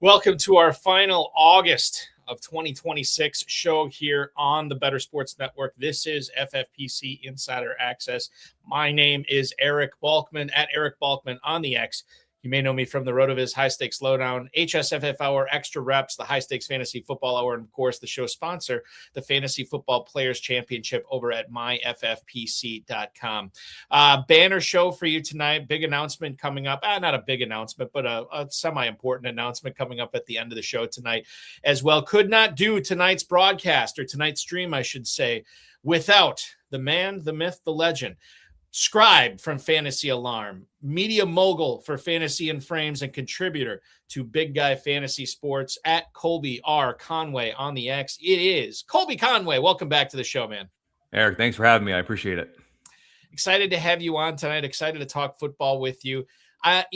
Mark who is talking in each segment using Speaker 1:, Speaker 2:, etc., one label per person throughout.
Speaker 1: Welcome to our final August of 2026 show here on the Better Sports Network. This is FFPC Insider Access. My name is Eric Balkman, at Eric Balkman on the X. You may know me from the RotoViz High Stakes Lowdown, HSFF Hour, Extra Reps, the High Stakes Fantasy Football Hour, and of course the show sponsor, the Fantasy Football Players Championship over at myffpc.com. Banner show for you tonight. Big announcement coming up. Not a big announcement, but a semi-important announcement coming up at the end of the show tonight as well. Could not do tonight's broadcast, or tonight's stream, I should say, without the man, the myth, the legend, Scribe from Fantasy Alarm, media mogul for Fantasy and Frames, and contributor to Big Guy Fantasy Sports, at Colby R. Conway on the X. It is Colby Conway. Welcome back to the show, man.
Speaker 2: Eric, thanks for having me. I appreciate it.
Speaker 1: Excited to have you on tonight. Excited to talk football with you. I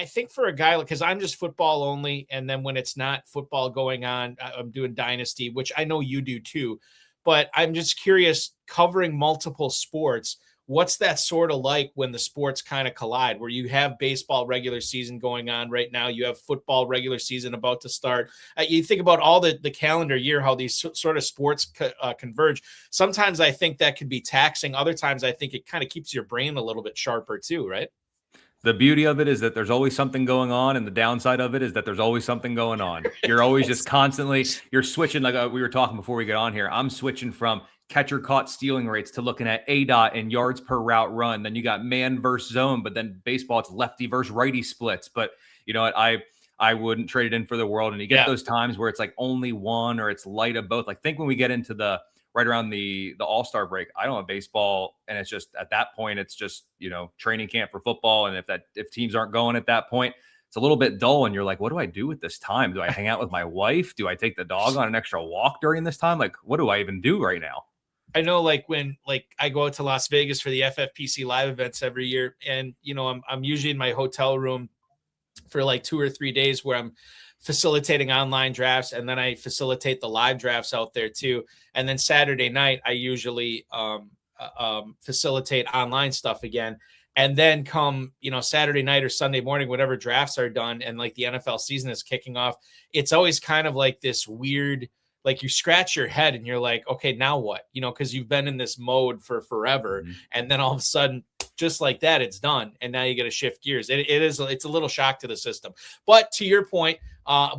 Speaker 1: think for a guy, because I'm just football only, and then when it's not football going on, I'm doing Dynasty, which I know you do too. But I'm just curious, covering multiple sports, what's that sort of like when the sports kind of collide, where you have baseball regular season going on right now, you have football regular season about to start. You think about all the calendar year, how these sort of sports converge. Sometimes I think that can be taxing. Other times I think it kind of keeps your brain a little bit sharper too, right?
Speaker 2: The beauty of it is that there's always something going on, and the downside of it is that there's always something going on. You're always just constantly, you're switching, like we were talking before we get on here. I'm switching from catcher caught stealing rates to looking at ADOT and yards per route run. Then you got man versus zone, but then baseball, it's lefty versus righty splits. But you know what? I wouldn't trade it in for the world. And you get those times where it's like only one, or it's light of both. Like, think when we get into the right around the All-Star break, I don't have baseball, and it's just at that point, it's just, training camp for football. And if teams aren't going at that point, it's a little bit dull, and you're like, what do I do with this time? Do I hang out with my wife? Do I take the dog on an extra walk during this time? Like, what do I even do right now?
Speaker 1: I know, when I go out to Las Vegas for the FFPC live events every year, and I'm usually in my hotel room for like 2 or 3 days where I'm facilitating online drafts, and then I facilitate the live drafts out there too. And then Saturday night, I usually facilitate online stuff again. And then come, Saturday night or Sunday morning, whatever drafts are done, and like the NFL season is kicking off, it's always kind of like this weird, like you scratch your head and you're like, okay, now what? Because you've been in this mode for forever. Mm-hmm. And then all of a sudden, just like that, it's done. And now you got to shift gears. It's a little shock to the system. But to your point,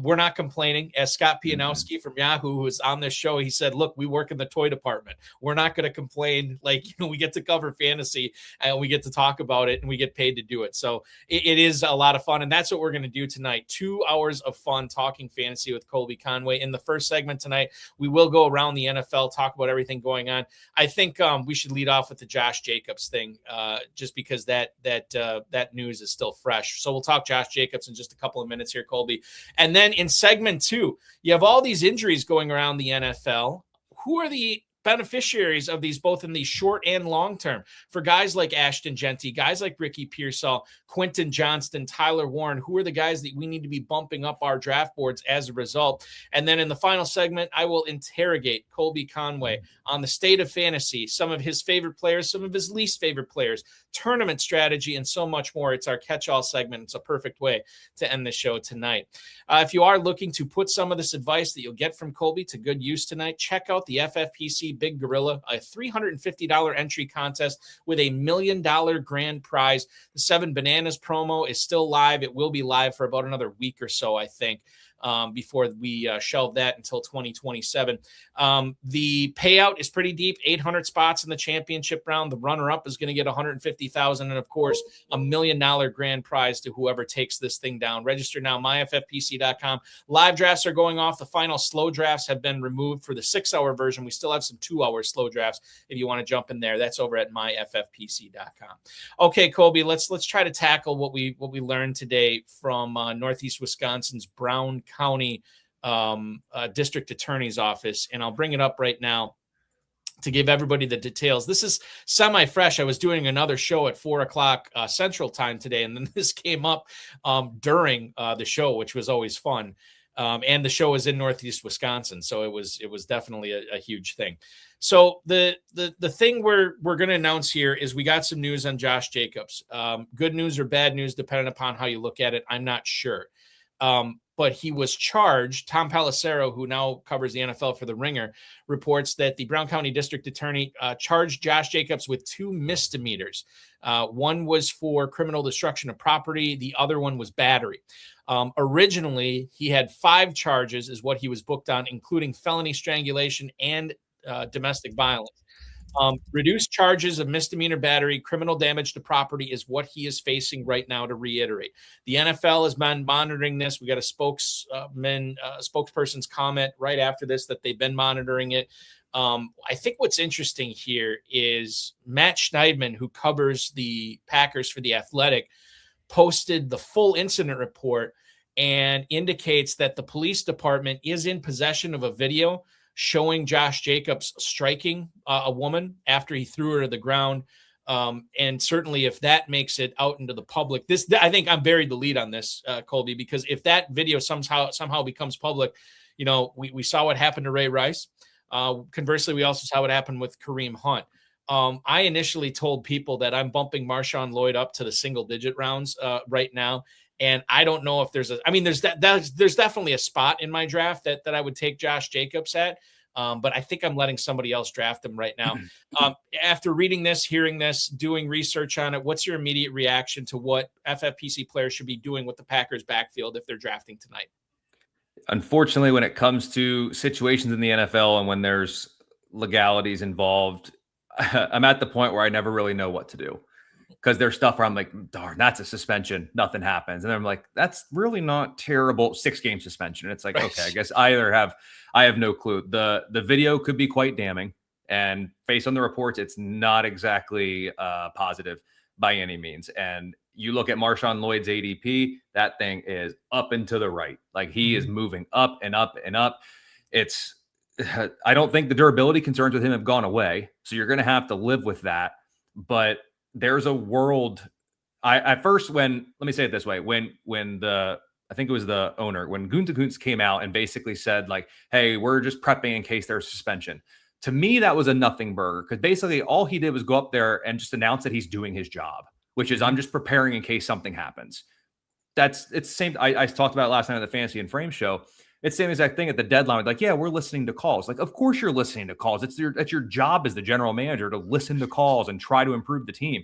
Speaker 1: we're not complaining. As Scott Pianowski from Yahoo, who was on this show, he said, look, we work in the toy department. We're not going to complain. We get to cover fantasy, and we get to talk about it, and we get paid to do it. So it is a lot of fun. And that's what we're going to do tonight. 2 hours of fun talking fantasy with Colby Conway. In the first segment tonight, we will go around the NFL, talk about everything going on. I think we should lead off with the Josh Jacobs thing, just because that news is still fresh. So we'll talk Josh Jacobs in just a couple of minutes here, Colby. And then in segment 2, you have all these injuries going around the NFL. Who are the beneficiaries of these, both in the short and long term? For guys like Ashton Genty, guys like Ricky Pearsall, Quentin Johnston, Tyler Warren, who are the guys that we need to be bumping up our draft boards as a result? And then in the final segment, I will interrogate Colby Conway on the state of fantasy, some of his favorite players, some of his least favorite players, tournament strategy, and so much more. It's our catch-all segment. It's a perfect way to end the show tonight. If you are looking to put some of this advice that you'll get from Colby to good use tonight, check out the FFPC Big Gorilla, a $350 entry contest with $1 million grand prize. The 7 Bananas promo is still live. It will be live for about another week or so, I think, before we shelve that until 2027. The payout is pretty deep, 800 spots in the championship round. The runner-up is going to get $150,000, and of course, $1 million grand prize to whoever takes this thing down. Register now, myffpc.com. Live drafts are going off. The final slow drafts have been removed for the 6-hour version. We still have some 2-hour slow drafts if you want to jump in there. That's over at myffpc.com. Okay, Colby, let's try to tackle what we learned today from Northeast Wisconsin's Brown County District Attorney's Office, and I'll bring it up right now to give everybody the details. This is semi-fresh. I was doing another show at 4:00 Central Time today, and then this came up during the show, which was always fun. And the show is in Northeast Wisconsin, so it was definitely a huge thing. So the thing we're going to announce here is we got some news on Josh Jacobs. Good news or bad news, depending upon how you look at it. I'm not sure. but he was charged. Tom Pelissero, who now covers the NFL for The Ringer, reports that the Brown County District Attorney charged Josh Jacobs with 2 misdemeanors. One was for criminal destruction of property. The other one was battery. Originally, he had 5 charges is what he was booked on, including felony strangulation and domestic violence. Reduced charges of misdemeanor battery, criminal damage to property is what he is facing right now, to reiterate. The NFL has been monitoring this. We got a spokesperson's comment right after this that they've been monitoring it. I think what's interesting here is Matt Schneidman, who covers the Packers for The Athletic, posted the full incident report and indicates that the police department is in possession of a video showing Josh Jacobs striking a woman after he threw her to the ground. And certainly if that makes it out into the public, I think I'm buried the lead on this, Colby, because if that video somehow becomes public, we saw what happened to Ray Rice. Conversely, we also saw what happened with Kareem Hunt. I initially told people that I'm bumping Marshawn Lloyd up to the single-digit rounds right now. And I don't know if there's definitely a spot in my draft that I would take Josh Jacobs at. But I think I'm letting somebody else draft him right now. After reading this, hearing this, doing research on it, what's your immediate reaction to what FFPC players should be doing with the Packers backfield if they're drafting tonight?
Speaker 2: Unfortunately, when it comes to situations in the NFL and when there's legalities involved, I'm at the point where I never really know what to do. Because there's stuff where I'm like, darn, that's a suspension. Nothing happens. And then I'm like, that's really not terrible. 6-game suspension. And it's like, okay, I guess I have no clue. The video could be quite damning. And based on the reports, it's not exactly positive by any means. And you look at Marshawn Lloyd's ADP, that thing is up and to the right. Like he is moving up and up and up. I don't think the durability concerns with him have gone away. So you're going to have to live with that. But there's a world. Let me say it this way. When I think it was the owner, when Gutekunst came out and basically said like, hey, we're just prepping in case there's suspension. To me, that was a nothing burger because basically all he did was go up there and just announce that he's doing his job, which is I'm just preparing in case something happens. It's the same. I talked about it last night on the Fantasy and Frame show. It's the same exact thing at the deadline. Like, yeah, we're listening to calls. Like, of course you're listening to calls. It's your job as the general manager to listen to calls and try to improve the team.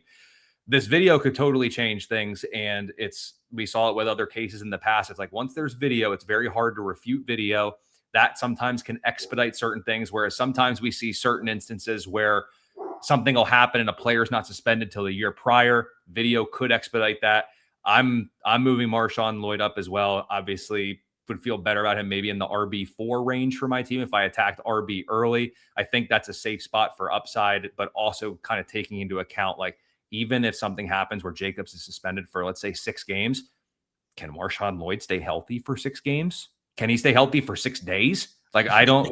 Speaker 2: This video could totally change things. And we saw it with other cases in the past. It's like, once there's video, it's very hard to refute video. That sometimes can expedite certain things. Whereas sometimes we see certain instances where something will happen and a player's not suspended till the year prior. Video could expedite that. I'm moving Marshawn Lloyd up as well. Obviously, would feel better about him maybe in the RB4 range for my team if I attacked RB early. I think that's a safe spot for upside, but also kind of taking into account, like, even if something happens where Jacobs is suspended for, let's say, 6 games, can Marshawn Lloyd stay healthy for 6 games? Can he stay healthy for 6 days? Like,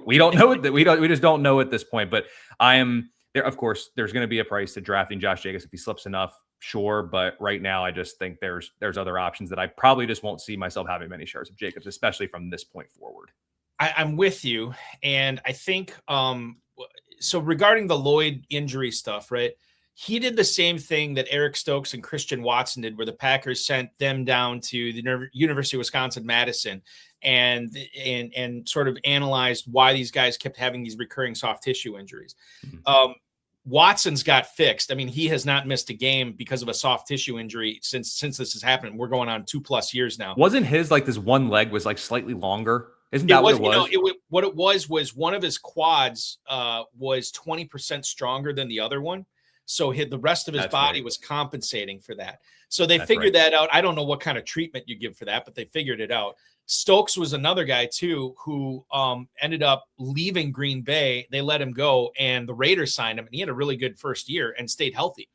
Speaker 2: we don't know it. We just don't know at this point, but I am there. Of course, there's going to be a price to drafting Josh Jacobs if he slips enough. Sure, but right now I just think there's other options that I probably just won't see myself having many shares of Jacobs, especially from this point forward.
Speaker 1: I'm with you, and I think so regarding the Lloyd injury stuff, right? He did the same thing that Eric Stokes and Christian Watson did, where the Packers sent them down to the University of Wisconsin-Madison and sort of analyzed why these guys kept having these recurring soft tissue injuries. Mm-hmm. Watson's got fixed. I mean, he has not missed a game because of a soft tissue injury since this has happened. We're going on 2+ years now.
Speaker 2: Wasn't his like this one leg was like slightly longer? Isn't that what it was?
Speaker 1: What it was one of his quads was 20% stronger than the other one. So the rest of his body was compensating for that. So they figured that out. I don't know what kind of treatment you give for that, but they figured it out. Stokes was another guy too, who ended up leaving Green Bay. They let him go and the Raiders signed him and he had a really good first year and stayed healthy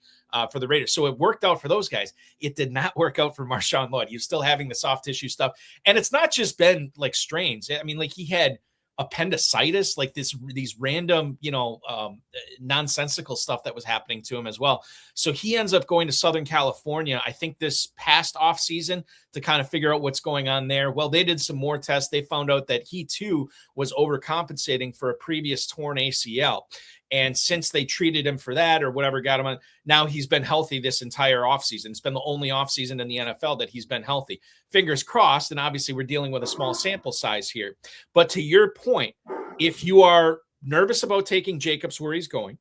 Speaker 1: for the Raiders. So it worked out for those guys. It did not work out for Marshawn Lloyd. He was still having the soft tissue stuff. And it's not just been like strains. I mean, like he had appendicitis, like these random, nonsensical stuff that was happening to him as well. So he ends up going to Southern California, I think this past off season, to kind of figure out what's going on there. Well, they did some more tests. They found out that he too was overcompensating for a previous torn ACL. And since they treated him for that or whatever got him on, now he's been healthy this entire offseason. It's been the only offseason in the NFL that he's been healthy. Fingers crossed. And obviously we're dealing with a small sample size here. But to your point, if you are nervous about taking Jacobs where he's going,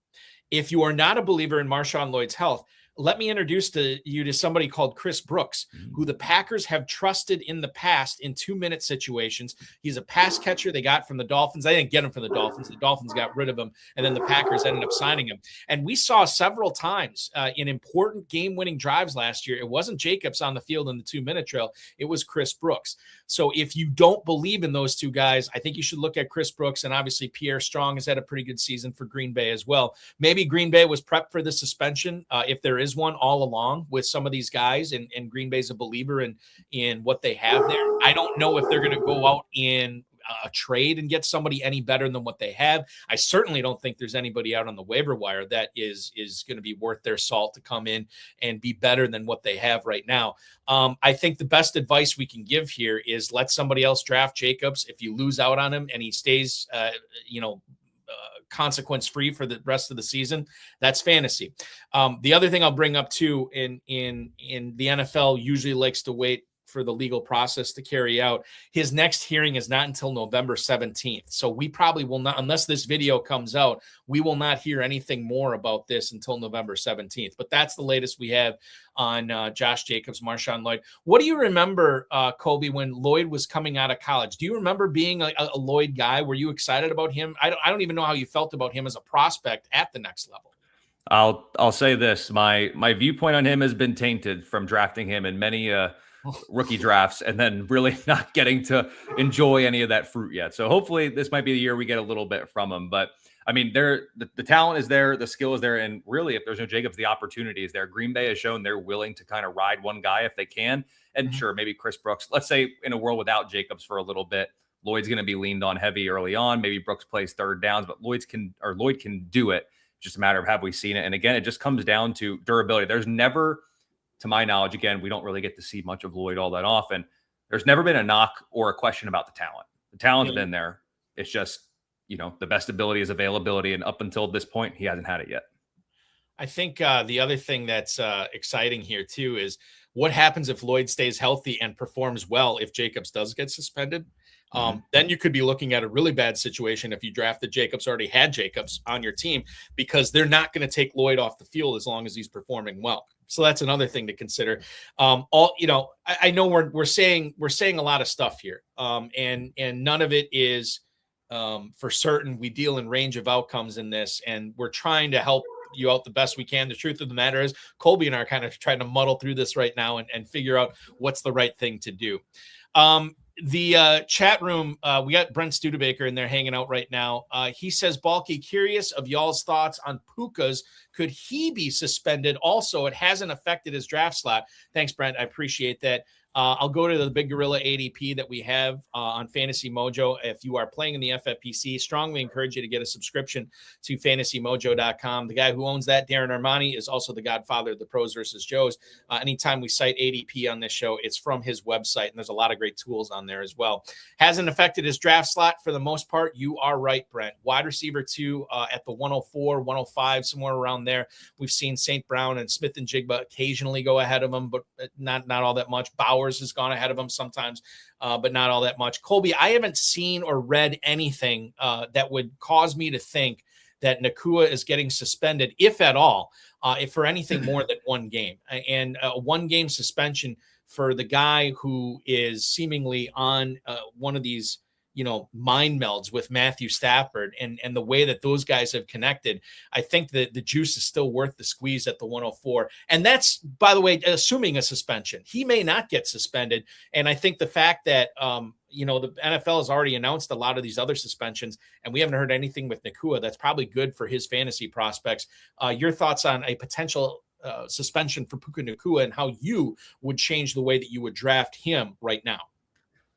Speaker 1: if you are not a believer in Marshawn Lloyd's health, let me introduce you to somebody called Chris Brooks, who the Packers have trusted in the past in 2-minute situations. He's a pass catcher they got from the Dolphins. They didn't get him from the Dolphins. The Dolphins got rid of him, and then the Packers ended up signing him. And we saw several times in important game-winning drives last year, it wasn't Jacobs on the field in the 2-minute drill. It was Chris Brooks. So if you don't believe in those two guys, I think you should look at Chris Brooks, and obviously Pierre Strong has had a pretty good season for Green Bay as well. Maybe Green Bay was prepped for the suspension, if there is one, all along with some of these guys, and Green Bay's a believer in what they have there. I don't know if they're going to go out in a trade and get somebody any better than what they have. I certainly don't think there's anybody out on the waiver wire that is going to be worth their salt to come in and be better than what they have right now. I think the best advice we can give here is let somebody else draft Jacobs. If you lose out on him and he stays, consequence free for the rest of the season, that's fantasy. The other thing I'll bring up too, in the NFL usually likes to wait for the legal process to carry out. His next hearing is not until November 17th. So we probably will not, unless this video comes out, we will not hear anything more about this until November 17th. But that's the latest we have on Josh Jacobs, Marshawn Lloyd. What do you remember, Colby, when Lloyd was coming out of college? Do you remember being a Lloyd guy? Were you excited about him? I don't even know how you felt about him as a prospect at the next level.
Speaker 2: I'll say this. My viewpoint on him has been tainted from drafting him in many rookie drafts and then really not getting to enjoy any of that fruit yet. So hopefully this might be the year we get a little bit from him. But I mean, the talent is there, the skill is there, and really, if there's no Jacobs, the opportunity is there. Green Bay has shown they're willing to kind of ride one guy if they can. And sure, maybe Chris Brooks. Let's say in a world without Jacobs for a little bit, Lloyd's going to be leaned on heavy early on. Maybe Brooks plays third downs, but Lloyd can do it. Just a matter of have we seen it. And again, it just comes down to durability. There's never, to my knowledge, again, we don't really get to see much of Lloyd all that often. There's never been a knock or a question about the talent. The talent's been there. It's just, the best ability is availability. And up until this point, he hasn't had it yet.
Speaker 1: I think the other thing that's exciting here too is what happens if Lloyd stays healthy and performs well if Jacobs does get suspended. Then you could be looking at a really bad situation if you drafted Jacobs, already had Jacobs on your team, because they're not going to take Lloyd off the field as long as he's performing well. So that's another thing to consider. I know we're saying a lot of stuff here, and none of it is for certain. We deal in range of outcomes in this, and we're trying to help you out the best we can. The truth of the matter is Colby and I are kind of trying to muddle through this right now and figure out what's the right thing to do. The chat room, we got Brent Studebaker in there hanging out right now. He says, Balky, curious of y'all's thoughts on Puka's. Could he be suspended? Also, it hasn't affected his draft slot. Thanks, Brent. I appreciate that. I'll go to the Big Gorilla ADP that we have on Fantasy Mojo. If you are playing in the FFPC, strongly encourage you to get a subscription to fantasymojo.com. The guy who owns that, Darren Armani, is also the godfather of the Pros versus Joes. Anytime we cite ADP on this show, it's from his website, and there's a lot of great tools on there as well. Hasn't affected his draft slot for the most part. You are right, Brent. Wide receiver 2 at the 104, 105, somewhere around there. We've seen St. Brown and Smith and Jigba occasionally go ahead of him, but not all that much. Bauer has gone ahead of him sometimes, but not all that much. Colby, I haven't seen or read anything that would cause me to think that Nacua is getting suspended, if at all, if for anything more than one game. And a one-game suspension for the guy who is seemingly on one of these, mind melds with Matthew Stafford and the way that those guys have connected, I think that the juice is still worth the squeeze at the 104. And that's, by the way, assuming a suspension. He may not get suspended. And I think the fact that, the NFL has already announced a lot of these other suspensions, and we haven't heard anything with Nacua, that's probably good for his fantasy prospects. Your thoughts on a potential suspension for Puka Nacua and how you would change the way that you would draft him right now?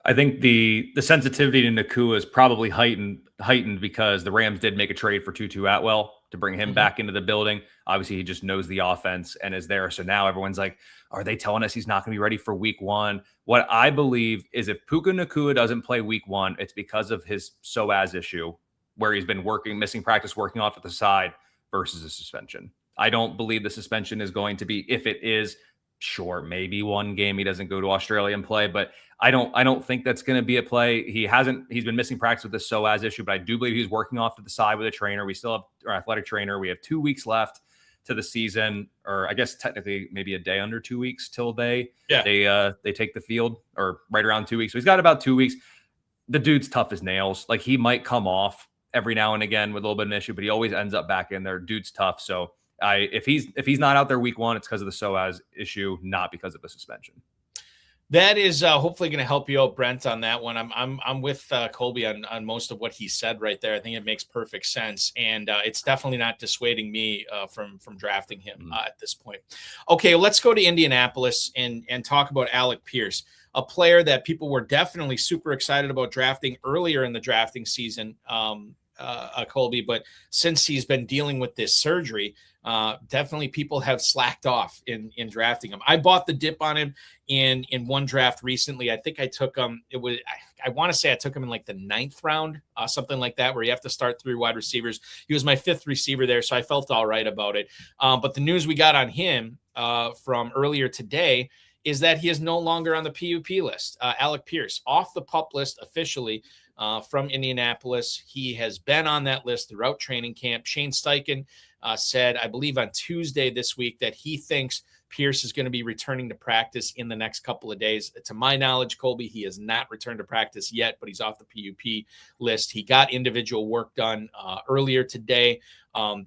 Speaker 2: I think the sensitivity to Nacua is probably heightened because the Rams did make a trade for Tutu Atwell to bring him back into the building. Obviously, he just knows the offense and is there. So now everyone's like, are they telling us he's not going to be ready for week 1? What I believe is if Puka Nacua doesn't play week 1, it's because of his psoas issue where he's been missing practice, working off to the side versus a suspension. I don't believe the suspension is going to be, if it is, sure, maybe one game he doesn't go to Australia and play, but I don't think that's going to be a play. He's been missing practice with the psoas issue, but I do believe he's working off to the side with a trainer. We still have our athletic trainer. We have 2 weeks left to the season, or I guess technically maybe a day under 2 weeks till they take the field, or right around 2 weeks. So he's got about 2 weeks. The dude's tough as nails. Like, he might come off every now and again with a little bit of an issue, but he always ends up back in there. Dude's tough. So if he's not out there week 1, it's because of the psoas issue, not because of a suspension.
Speaker 1: That is hopefully going to help you out, Brent, on that one. I'm with Colby on most of what he said right there. I think it makes perfect sense, and it's definitely not dissuading me from drafting him at this point. Okay, let's go to Indianapolis and talk about Alec Pierce, a player that people were definitely super excited about drafting earlier in the drafting season, Colby. But since he's been dealing with this surgery, definitely people have slacked off in drafting him. I bought the dip on him in one draft recently. I think I took him. I want to say I took him in like the 9th round, something like that, where you have to start 3 wide receivers. He was my 5th receiver there, so I felt all right about it. But the news we got on him from earlier today is that he is no longer on the PUP list. Alec Pierce off the PUP list officially. From Indianapolis. He has been on that list throughout training camp. Shane Steichen said, I believe on Tuesday this week, that he thinks Pierce is going to be returning to practice in the next couple of days. To my knowledge, Colby, he has not returned to practice yet, but he's off the PUP list. He got individual work done earlier today.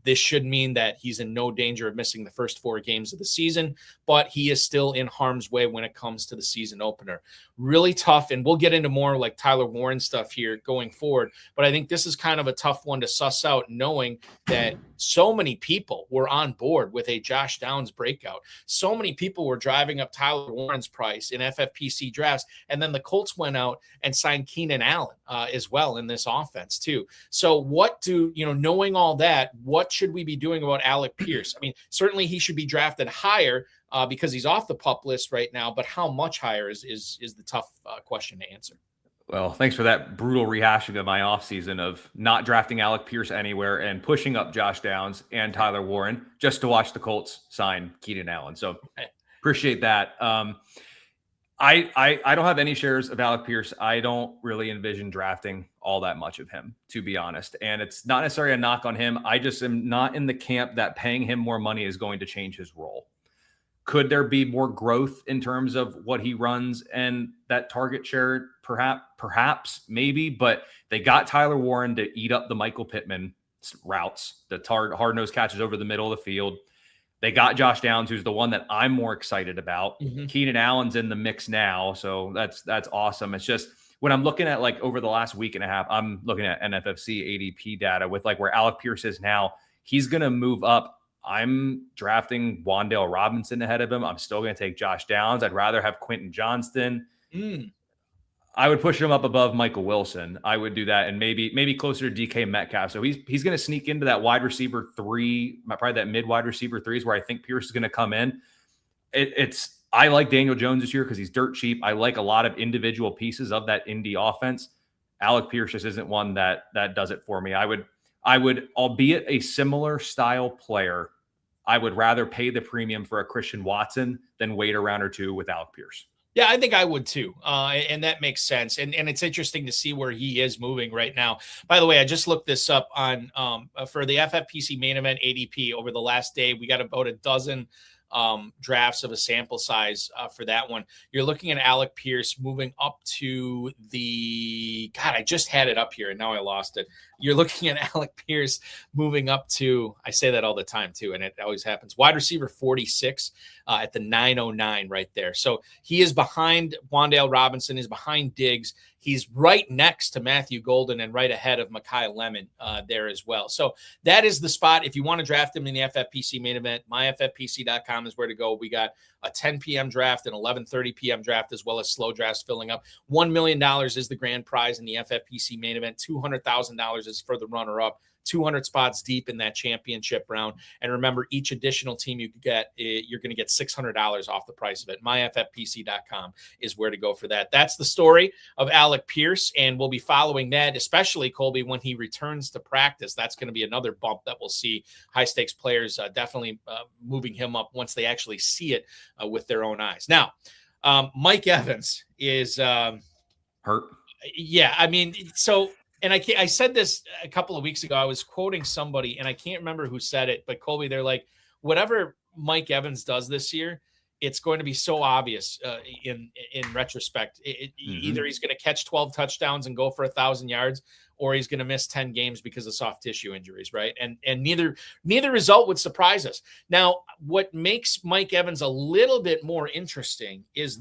Speaker 1: This should mean that he's in no danger of missing the first 4 games of the season, but he is still in harm's way when it comes to the season opener. Really tough, and we'll get into more like Tyler Warren stuff here going forward, but I think this is kind of a tough one to suss out, knowing that so many people were on board with a Josh Downs breakout. So many people were driving up Tyler Warren's price in FFPC drafts, and then the Colts went out and signed Keenan Allen as well in this offense too. So knowing all that, what should we be doing about Alec Pierce? I mean, certainly he should be drafted higher because he's off the PUP list right now, but how much higher is the tough question to answer.
Speaker 2: Well, thanks for that brutal rehashing of my offseason of not drafting Alec Pierce anywhere and pushing up Josh Downs and Tyler Warren just to watch the Colts sign Keenan Allen. So appreciate that. I don't have any shares of Alec Pierce. I don't really envision drafting all that much of him, to be honest. And it's not necessarily a knock on him. I just am not in the camp that paying him more money is going to change his role. Could there be more growth in terms of what he runs and that target share? Perhaps, maybe. But they got Tyler Warren to eat up the Michael Pittman routes, the hard-nosed catches over the middle of the field. They got Josh Downs, who's the one that I'm more excited about. Keenan Allen's in the mix now, so that's awesome. It's just when I'm looking at like over the last week and a half, I'm looking at NFFC ADP data with like where Alec Pierce is now. He's going to move up. I'm drafting Wan'Dale Robinson ahead of him. I'm still going to take Josh Downs. I'd rather have Quentin Johnston. I would push him up above Michael Wilson. I would do that, and maybe closer to DK Metcalf. So he's going to sneak into that wide receiver 3, probably that mid wide receiver 3 is where I think Pierce is going to come in. I like Daniel Jones this year because he's dirt cheap. I like a lot of individual pieces of that Indy offense. Alec Pierce just isn't one that does it for me. I would, albeit a similar style player, I would rather pay the premium for a Christian Watson than wait a round or 2 with Alec Pierce.
Speaker 1: Yeah, I think I would too. And that makes sense. And it's interesting to see where he is moving right now. By the way, I just looked this up on for the FFPC main event ADP over the last day. We got about a dozen drafts of a sample size for that one. You're looking at Alec Pierce moving up to I just had it up here and now I lost it. You're looking at Alec Pierce moving up to, I say that all the time too, and it always happens, wide receiver 46 at the 909 right there. So he is behind Wan'Dale Robinson, is behind Diggs. He's right next to Matthew Golden and right ahead of Mekhi Lemon there as well. So that is the spot. If you want to draft him in the FFPC main event, myffpc.com is where to go. We got a 10 p.m. draft and 11:30 p.m. draft, as well as slow drafts filling up. $1 million is the grand prize in the FFPC main event. $200,000 is is for the runner-up. 200 spots deep in that championship round. And remember, each additional team you get, you're going to get $600 off the price of it. MyFFPC.com is where to go for that. That's the story of Alec Pierce, and we'll be following that, especially, Colby, when he returns to practice. That's going to be another bump that we'll see. High-stakes players definitely moving him up once they actually see it with their own eyes. Now, Mike Evans is
Speaker 2: hurt.
Speaker 1: Yeah, I mean, so... And I said this a couple of weeks ago. I was quoting somebody, and I can't remember who said it, but Colby, they're like, whatever Mike Evans does this year, it's going to be so obvious in retrospect. Either he's going to catch 12 touchdowns and go for 1,000 yards, or he's going to miss 10 games because of soft tissue injuries, right? And neither result would surprise us. Now, what makes Mike Evans a little bit more interesting is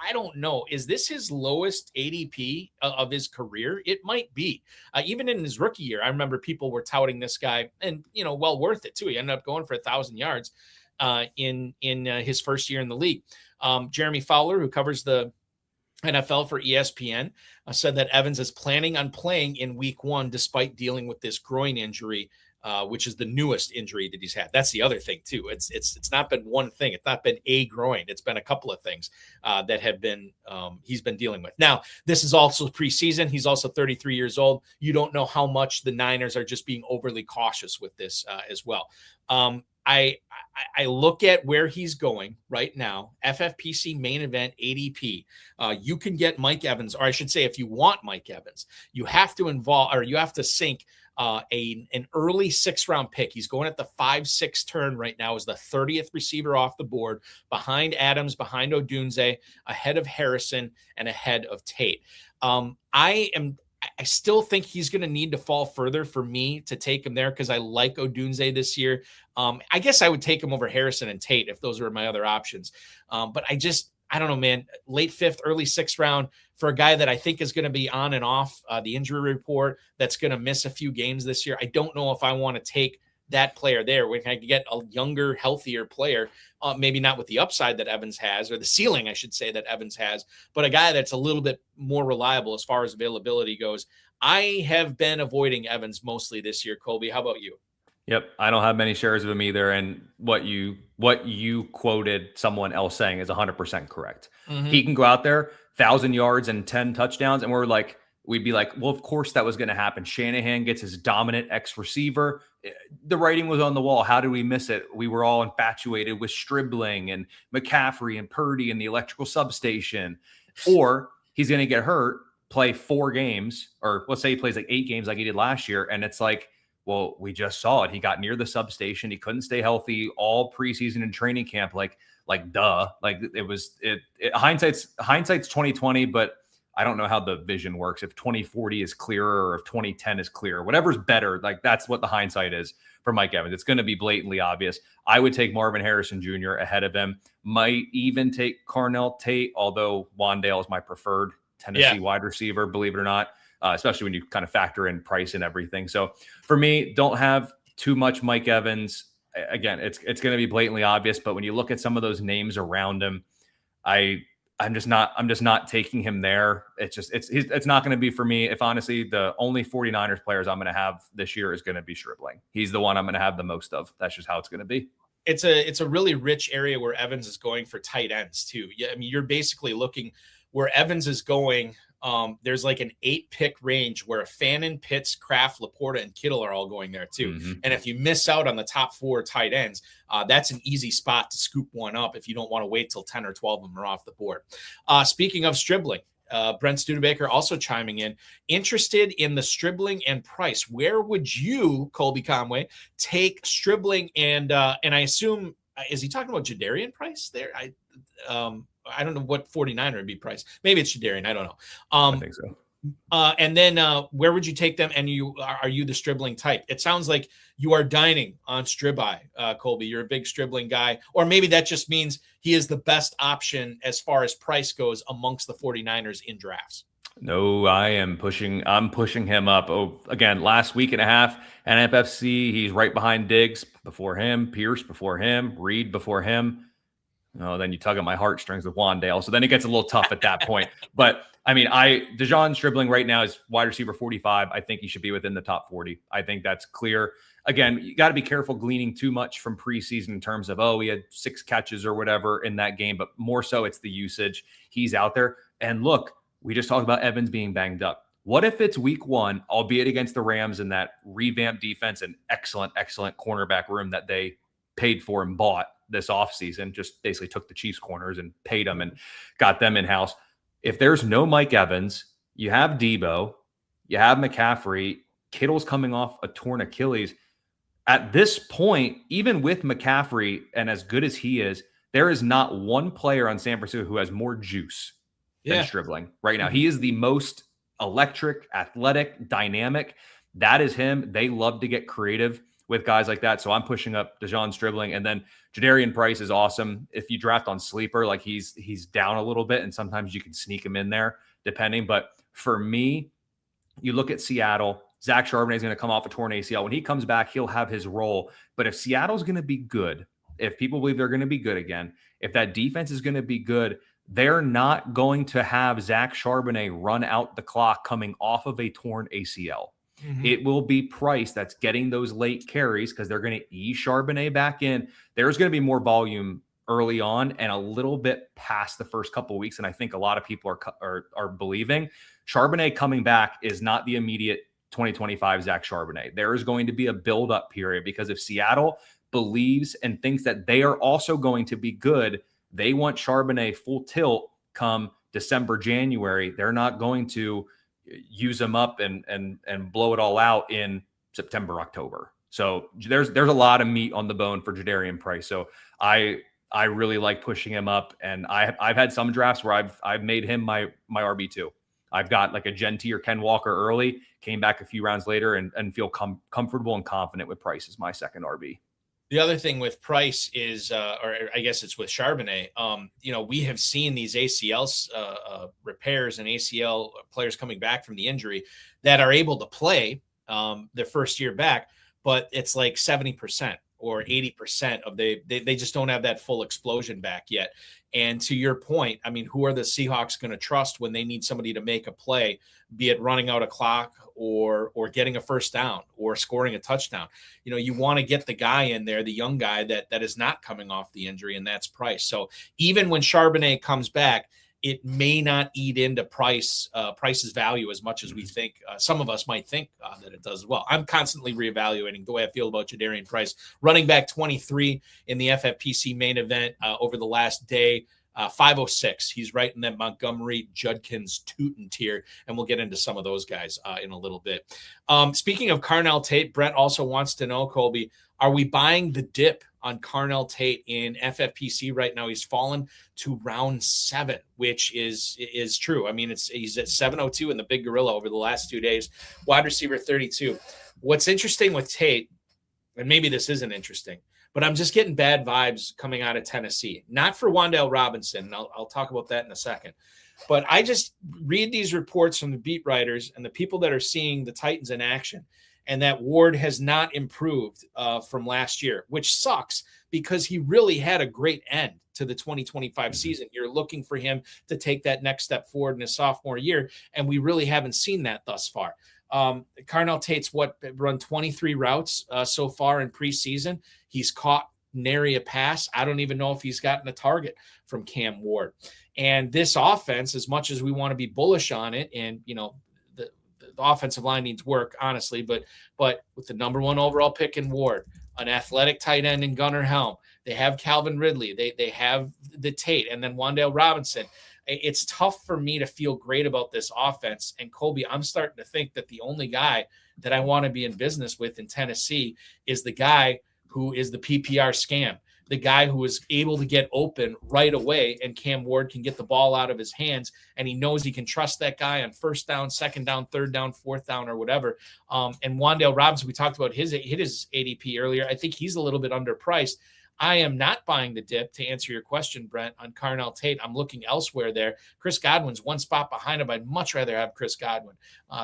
Speaker 1: I don't know, is this his lowest ADP of his career? It might be. Even in his rookie year, I remember people were touting this guy, and, well worth it too. He ended up going for 1,000 yards in his first year in the league. Jeremy Fowler, who covers the NFL for ESPN, said that Evans is planning on playing in week 1 despite dealing with this groin injury, which is the newest injury that he's had. That's the other thing too. It's not been one thing. It's not been a groin. It's been a couple of things that have been he's been dealing with. Now, this is also preseason. He's also 33 years old. You don't know how much the Niners are just being overly cautious with this as well. I look at where he's going right now, FFPC main event ADP. You can get Mike Evans, or I should say, if you want Mike Evans, you have to sink an early 6th-round pick. He's going at the 5-6 turn right now as the 30th receiver off the board, behind Adams, behind Odunze, ahead of Harrison, and ahead of Tate. I still think he's going to need to fall further for me to take him there, because I like Odunze this year. I guess I would take him over Harrison and Tate if those were my other options. But I don't know, man. Late 5th, early 6th round for a guy that I think is going to be on and off the injury report, that's going to miss a few games this year. I don't know if I want to take that player there when I can get a younger, healthier player, maybe not with the upside that Evans has, or the ceiling, I should say, that Evans has, but a guy that's a little bit more reliable as far as availability goes. I have been avoiding Evans mostly this year. Colby, how about you?
Speaker 2: Yep, I don't have many shares of him either. And what you quoted someone else saying is 100% correct. He can go out there, 1,000 yards and 10 touchdowns, and we'd be like, well, of course that was going to happen. Shanahan gets his dominant X-receiver. The writing was on the wall. How did we miss it? We were all infatuated with Stribling and McCaffrey and Purdy and the electrical substation. Or he's going to get hurt, play 4 games, or let's say he plays like 8 games like he did last year, and it's like, well, we just saw it. He got near the substation. He couldn't stay healthy all preseason and training camp. Like duh. Like hindsight's 2020, but I don't know how the vision works. If 2040 is clearer, or if 2010 is clearer, whatever's better, like that's what the hindsight is for Mike Evans. It's going to be blatantly obvious. I would take Marvin Harrison Jr. ahead of him. Might even take Carnell Tate, although Wandale is my preferred Tennessee wide receiver, believe it or not, especially when you kind of factor in price and everything. So for me, don't have too much Mike Evans. Again, it's going to be blatantly obvious, but when you look at some of those names around him, I'm just not taking him there. It's not going to be for me. If honestly, the only 49ers players I'm going to have this year is going to be Stribling. He's the one I'm going to have the most of. That's just how it's going to be.
Speaker 1: It's a really rich area where Evans is going for tight ends too. Yeah, I mean, you're basically looking where Evans is going. There's like an 8-pick range where Fannin, Pitts, Kraft, Laporta, and Kittle are all going there too. And if you miss out on the top 4 tight ends, that's an easy spot to scoop one up if you don't want to wait till 10 or 12 of them are off the board. Speaking of Stribling, Brent Studebaker also chiming in, interested in the Stribling and price. Where would you, Colby Conway, take Stribling and I assume, is he talking about Jadarian Price there? I don't know what 49er would be priced. Maybe it's Jadarian. I don't know.
Speaker 2: I think so.
Speaker 1: And then where would you take them? And are you the Stribling type? It sounds like you are dining on Stribi, Colby. You're a big Stribling guy. Or maybe that just means he is the best option as far as price goes amongst the 49ers in drafts.
Speaker 2: No, I'm pushing him up. Oh, again, last week and a half, NFFC, he's right behind Diggs before him, Pierce before him, Reed before him. Oh, then you tug at my heartstrings with Wandale. So then it gets a little tough at that point. But I mean, Dejon Stribling right now is wide receiver 45. I think he should be within the top 40. I think that's clear. Again, you got to be careful gleaning too much from preseason in terms of, oh, he had 6 catches or whatever in that game, but more so it's the usage. He's out there. And look, we just talked about Evans being banged up. What if it's week 1, albeit against the Rams in that revamped defense and excellent cornerback room that they paid for and bought this offseason, just basically took the Chiefs corners and paid them and got them in-house. If there's no Mike Evans, you have Debo, you have McCaffrey, Kittle's coming off a torn Achilles. At this point, even with McCaffrey and as good as he is, there is not one player on San Francisco who has more juice than Stribling right now. He is the most electric, athletic, dynamic. That is him. They love to get creative with guys like that. So I'm pushing up Dejon Stribling. And then Jadarian Price is awesome. If you draft on sleeper, like he's down a little bit, and sometimes you can sneak him in there depending. But for me, you look at Seattle, Zach Charbonnet is going to come off a torn ACL. When he comes back, he'll have his role. But if Seattle's going to be good, if people believe they're going to be good again, if that defense is going to be good, they're not going to have Zach Charbonnet run out the clock coming off of a torn ACL. Mm-hmm. It will be Price that's getting those late carries because they're going to ease Charbonnet back in. There's going to be more volume early on and a little bit past the first couple of weeks. And I think a lot of people are believing Charbonnet coming back is not the immediate 2025 Zach Charbonnet. There is going to be a build-up period because if Seattle believes and thinks that they are also going to be good, they want Charbonnet full tilt come December, January. They're not going to use them up and blow it all out in September, October. So there's a lot of meat on the bone for Jadarian Price. So I really like pushing him up, and I've had some drafts where I've made him my RB2. I've got like a Gentee or Ken Walker early, came back a few rounds later and feel comfortable and confident with Price as my second RB.
Speaker 1: The other thing with Price is, or I guess it's with Charbonnet, we have seen these ACL repairs and ACL players coming back from the injury that are able to play their first year back, but it's like 70% or 80% of they just don't have that full explosion back yet. And to your point, I mean, who are the Seahawks going to trust when they need somebody to make a play, be it running out a clock or getting a first down or scoring a touchdown? You want to get the guy in there, the young guy that is not coming off the injury, and that's Price. So even when Charbonnet comes back, it may not eat into Price's value as much as we think. Some of us might think that it does as well. I'm constantly reevaluating the way I feel about Jadarian Price. Running back 23 in the FFPC main event over the last day, 506. He's right in that Montgomery Judkins Tootin tier, and we'll get into some of those guys in a little bit. Speaking of Carnell Tate, Brett also wants to know, Colby, are we buying the dip on Carnell Tate in FFPC right now? He's fallen to round 7, which is true. I mean, he's at 702 in the Big Gorilla over the last 2 days. Wide receiver 32. What's interesting with Tate, and maybe this isn't interesting, but I'm just getting bad vibes coming out of Tennessee. Not for Wandale Robinson, and I'll talk about that in a second. But I just read these reports from the beat writers and the people that are seeing the Titans in action, and that Ward has not improved from last year, which sucks because he really had a great end to the 2025 season. You're looking for him to take that next step forward in his sophomore year, and we really haven't seen that thus far. Carnell Tate's run 23 routes so far in preseason. He's caught nary a pass. I don't even know if he's gotten a target from Cam Ward. And this offense, as much as we want to be bullish on it, and the offensive line needs work, honestly, but with the number 1 overall pick in Ward, an athletic tight end in Gunnar Helm, they have Calvin Ridley, they have the Tate, and then Wandale Robinson. It's tough for me to feel great about this offense. And Colby, I'm starting to think that the only guy that I want to be in business with in Tennessee is the guy who is the PPR scam, the guy who is able to get open right away, and Cam Ward can get the ball out of his hands, and he knows he can trust that guy on first down, second down, third down, fourth down, or whatever. And Wandale Robinson, we talked about his ADP earlier. I think he's a little bit underpriced. I am not buying the dip, to answer your question, Brent, on Carnell Tate. I'm looking elsewhere there. Chris Godwin's one spot behind him. I'd much rather have Chris Godwin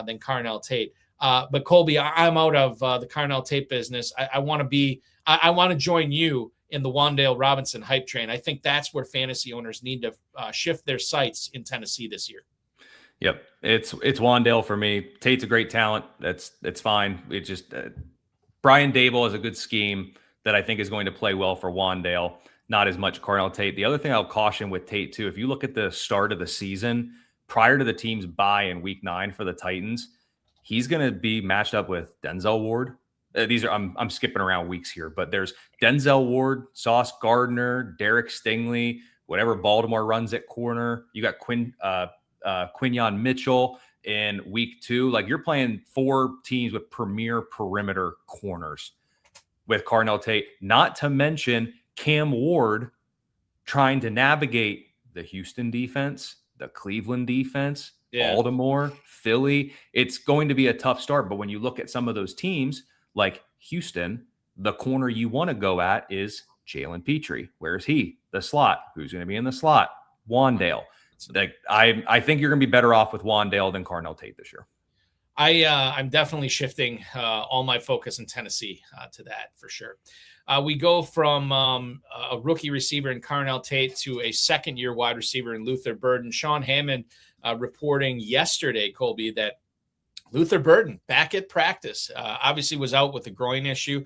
Speaker 1: than Carnell Tate. But Colby, I'm out of the Carnell Tate business. I want to join you in the Wan'Dale Robinson hype train. I think that's where fantasy owners need to shift their sights in Tennessee this year.
Speaker 2: Yep, it's Wan'Dale for me. Tate's a great talent. It's fine. It just Brian Daboll has a good scheme that I think is going to play well for Wan'Dale. Not as much Carnell Tate. The other thing I'll caution with Tate too, if you look at the start of the season prior to the team's bye in Week 9 for the Titans, he's going to be matched up with Denzel Ward. These are I'm skipping around weeks here, but there's Denzel Ward, Sauce Gardner, Derek Stingley, whatever Baltimore runs at corner. You got Quinyon Mitchell in Week 2. Like, you're playing 4 teams with premier perimeter corners with Carnell Tate, not to mention Cam Ward trying to navigate the Houston defense, the Cleveland defense, Baltimore, Philly. It's going to be a tough start. But when you look at some of those teams like Houston, the corner you want to go at is Jalen Petrie. Where's he? The slot. Who's going to be in the slot? Wan'Dale. Like, I think you're going to be better off with Wan'Dale than Carnell Tate this year.
Speaker 1: I'm definitely shifting all my focus in Tennessee to that for sure. We go from a rookie receiver in Carnell Tate to a second-year wide receiver in Luther Burden. Sean Hammond reporting yesterday, Colby, that Luther Burden back at practice, obviously was out with a groin issue.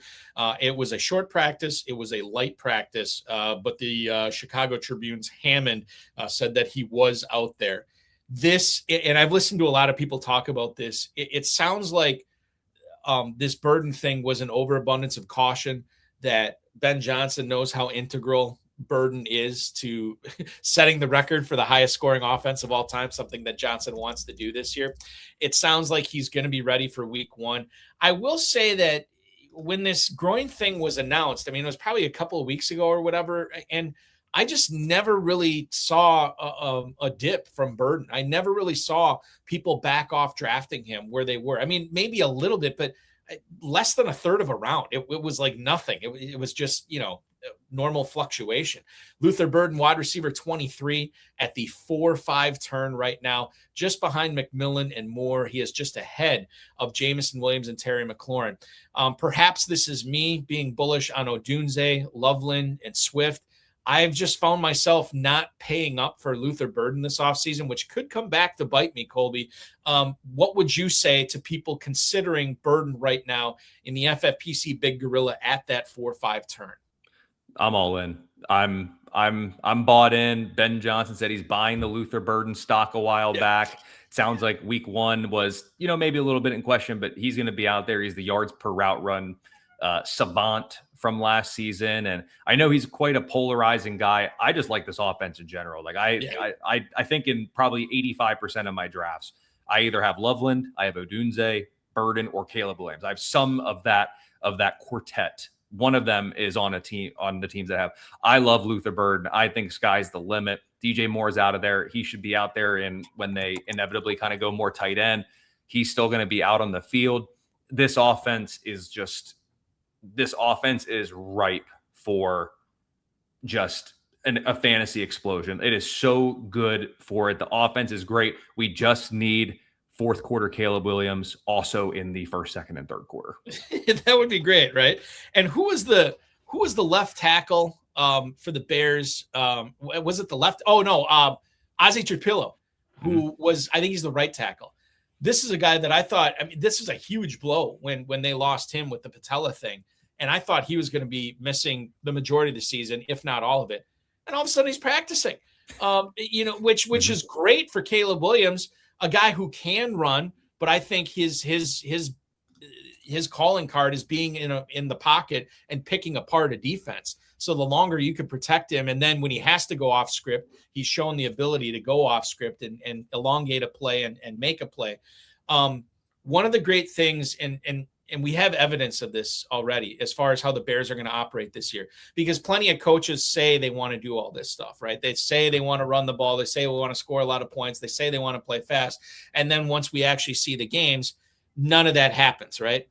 Speaker 1: It was a short practice. It was a light practice, but the Chicago Tribune's Hammond said that he was out there. This, and I've listened to a lot of people talk about this. It sounds like this Burden thing was an overabundance of caution, that Ben Johnson knows how integral Burden is to setting the record for the highest scoring offense of all time, something that Johnson wants to do this year. It sounds like he's going to be ready for Week 1. I will say that when this groin thing was announced, I mean, it was probably a couple of weeks ago or whatever, and I just never really saw a dip from Burden. I never really saw people back off drafting him where they were. I mean, maybe a little bit, but less than a third of a round. It was like nothing. It was just, normal fluctuation. Luther Burden, wide receiver 23 at the 4-5 turn right now, just behind McMillan and Moore. He is just ahead of Jamison Williams and Terry McLaurin. Perhaps this is me being bullish on Odunze, Loveland, and Swift. I've just found myself not paying up for Luther Burden this offseason, which could come back to bite me, Colby. What would you say to people considering Burden right now in the FFPC Big Gorilla at that 4-5 turn?
Speaker 2: I'm all in. I'm bought in. Ben Johnson said he's buying the Luther Burden stock a while back. Sounds like Week 1 was, maybe a little bit in question, but he's going to be out there. He's the yards per route run savant from last season. And I know he's quite a polarizing guy. I just like this offense in general. Like I think in probably 85% of my drafts, I either have Loveland, I have Odunze, Burden, or Caleb Williams. I have some of that quartet. One of them is on the teams that have. I love Luther Burden. I think sky's the limit. DJ Moore's out of there. He should be out there. And when they inevitably kind of go more tight end, he's still going to be out on the field. This offense is ripe for just a fantasy explosion. It is so good for it. The offense is great. We just need fourth quarter Caleb Williams also in the first, second, and third quarter.
Speaker 1: That would be great, right? And who was the left tackle for the Bears? Was it the left? Oh no, Ozzie Trapillo, who was, I think he's the right tackle. This is a guy that I thought, this was a huge blow when they lost him with the patella thing. And I thought he was going to be missing the majority of the season, if not all of it. And all of a sudden he's practicing, which is great for Caleb Williams, a guy who can run, but I think his calling card is being in the pocket and picking apart a defense. So the longer you can protect him, and then when he has to go off script, he's shown the ability to go off script and elongate a play and make a play. One of the great things, and we have evidence of this already as far as how the Bears are going to operate this year, because plenty of coaches say they want to do all this stuff, right? They say they want to run the ball. They say we want to score a lot of points. They say they want to play fast. And then once we actually see the games, none of that happens, right?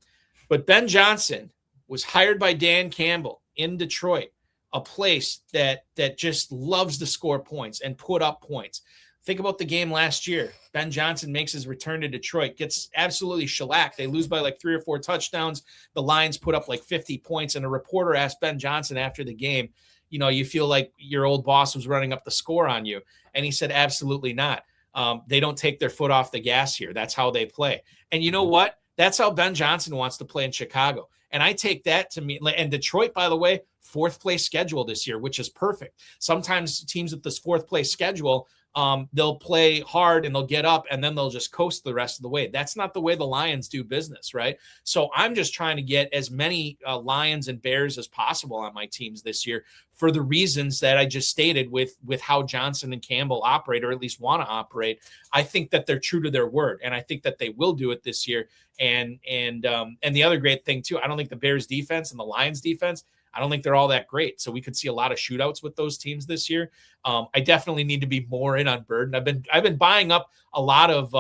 Speaker 1: But Ben Johnson was hired by Dan Campbell in Detroit, a place that just loves to score points and put up points. Think about the game last year. Ben Johnson makes his return to Detroit, gets absolutely shellacked. They lose by like 3 or 4 touchdowns. The Lions put up like 50 points, and a reporter asked Ben Johnson after the game, you feel like your old boss was running up the score on you. And he said, absolutely not. They don't take their foot off the gas here. That's how they play. And you know what? That's how Ben Johnson wants to play in Chicago. And I take that to me. And Detroit, by the way, 4th place schedule this year, which is perfect. Sometimes teams with this 4th place schedule, they'll play hard and they'll get up and then they'll just coast the rest of the way. That's not the way the Lions do business, right? So I'm just trying to get as many Lions and Bears as possible on my teams this year for the reasons that I just stated with how Johnson and Campbell operate, or at least want to operate. I think that they're true to their word, and I think that they will do it this year. And the other great thing too, I don't think the Bears defense and the Lions defense, I don't think they're all that great. So we could see a lot of shootouts with those teams this year. I definitely need to be more in on Burden. I've been buying up a lot of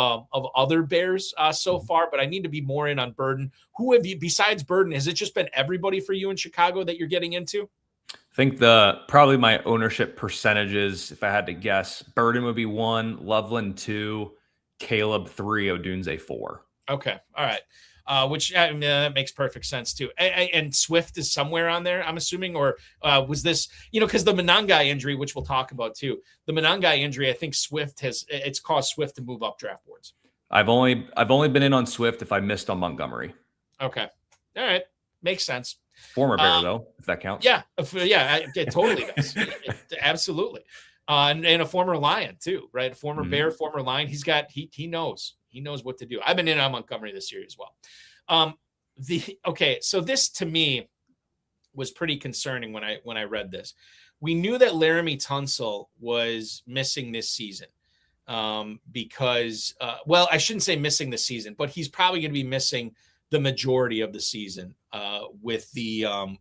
Speaker 1: other Bears so far, but I need to be more in on Burden. Who have you, besides Burden, has it just been everybody for you in Chicago that you're getting into?
Speaker 2: I think probably my ownership percentages, if I had to guess, Burden would be 1, Loveland 2, Caleb 3, Odunze 4.
Speaker 1: Okay. All right. Which that makes perfect sense too. And Swift is somewhere on there, I'm assuming, or was this, because the Monangai injury, which we'll talk about too, the Monangai injury, I think it's caused Swift to move up draft boards.
Speaker 2: I've only been in on Swift if I missed on Montgomery.
Speaker 1: Okay. All right. Makes sense.
Speaker 2: Former Bear though, if that counts.
Speaker 1: Yeah. It totally does. Absolutely. And a former Lion too, right? Former Bear, former Lion. He knows. He knows what to do. I've been in on Montgomery this year as well. So this to me was pretty concerning when I read this. We knew that Laramie Tunsil was missing this season because, I shouldn't say missing the season, but he's probably going to be missing the majority of the season with the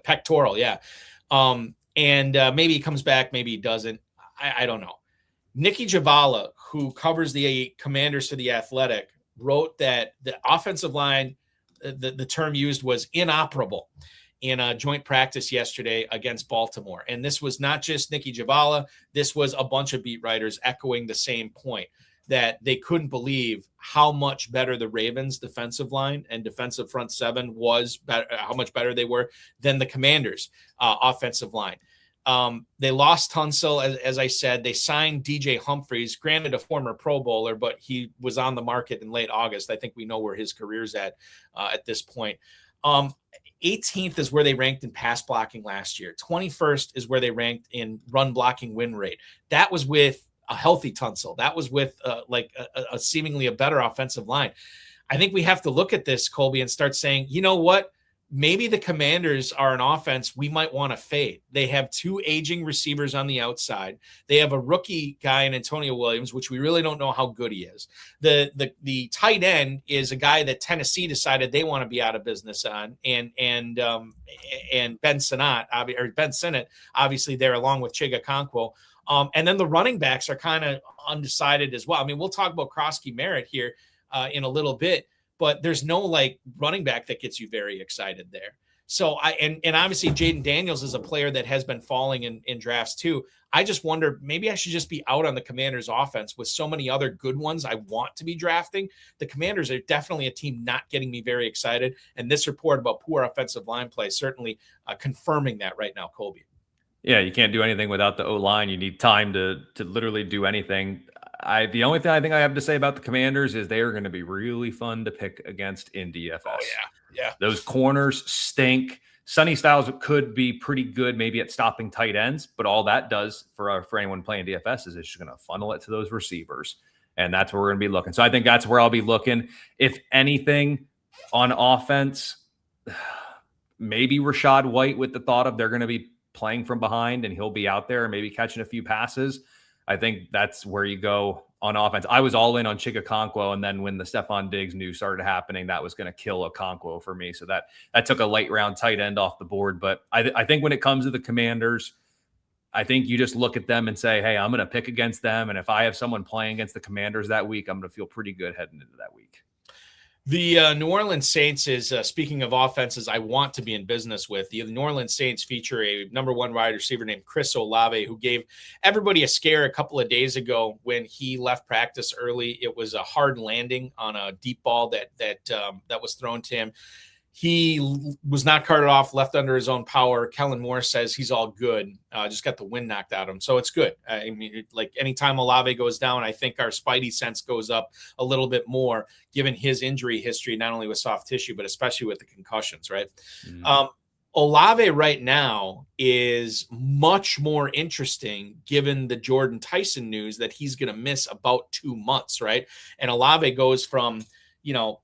Speaker 1: pectoral, yeah. And maybe he comes back, maybe he doesn't. I don't know. Nikki Javala, who covers the Commanders for The Athletic, wrote that the offensive line, the term used was inoperable in a joint practice yesterday against Baltimore. And this was not just Nikki Javala. This was a bunch of beat writers echoing the same point, that they couldn't believe how much better the Ravens defensive line and defensive front seven was, how much better they were than the Commanders offensive line. They lost Tunsil, as I said. They signed DJ Humphries, granted a former Pro Bowler, but he was on the market in late August. I think we know where his career's at this point. 18th is where they ranked in pass blocking last year. 21st is where they ranked in run blocking win rate. That was with a healthy Tunsil. That was with a seemingly a better offensive line. I think we have to look at this, Colby, and start saying, you know what? Maybe the Commanders are an offense we might want to fade. They have 2 aging receivers on the outside. They have a rookie guy in Antonio Williams, which we really don't know how good he is. The tight end is a guy that Tennessee decided they want to be out of business on, and Ben Sinnott, obviously there along with Chiga Okonkwo. And then the running backs are kind of undecided as well. I mean, we'll talk about Krosky Merritt here in a little bit, but there's no running back that gets you very excited there. So and obviously Jaden Daniels is a player that has been falling in drafts too. I just wonder, maybe I should just be out on the Commanders offense with so many other good ones I want to be drafting. The Commanders are definitely a team not getting me very excited. And this report about poor offensive line play certainly confirming that right now, Colby.
Speaker 2: Yeah, you can't do anything without the O-line. You need time to literally do anything. The only thing I think I have to say about the Commanders is they are going to be really fun to pick against in DFS.
Speaker 1: Oh, yeah.
Speaker 2: Those corners stink. Sonny Styles could be pretty good maybe at stopping tight ends, but all that does for anyone playing DFS is it's just going to funnel it to those receivers, and that's where we're going to be looking. So I think that's where I'll be looking. If anything, on offense, maybe Rachaad White with the thought of they're going to be playing from behind and he'll be out there and maybe catching a few passes. I think that's where you go on offense. I was all in on Chiga Okonkwo, and then when the Stephon Diggs news started happening, that was going to kill Okonkwo for me. So that took a late round tight end off the board. But I think when it comes to the Commanders, I think you just look at them and say, hey, I'm going to pick against them. And if I have someone playing against the Commanders that week, I'm going to feel pretty good heading into that week.
Speaker 1: The New Orleans Saints is, speaking of offenses I want to be in business with, the New Orleans Saints feature a number one wide receiver named Chris Olave, who gave everybody a scare a couple of days ago when he left practice early. It was a hard landing on a deep ball that was thrown to him. He was not carted off, left under his own power. Kellen Moore says he's all good. Just got the wind knocked out of him. So it's good. I mean, like anytime Olave goes down, I think our spidey sense goes up a little bit more, given his injury history, not only with soft tissue, but especially with the concussions, right? Mm-hmm. Olave right now is much more interesting given the Jordan Tyson news that he's going to miss about 2 months, right? And Olave goes from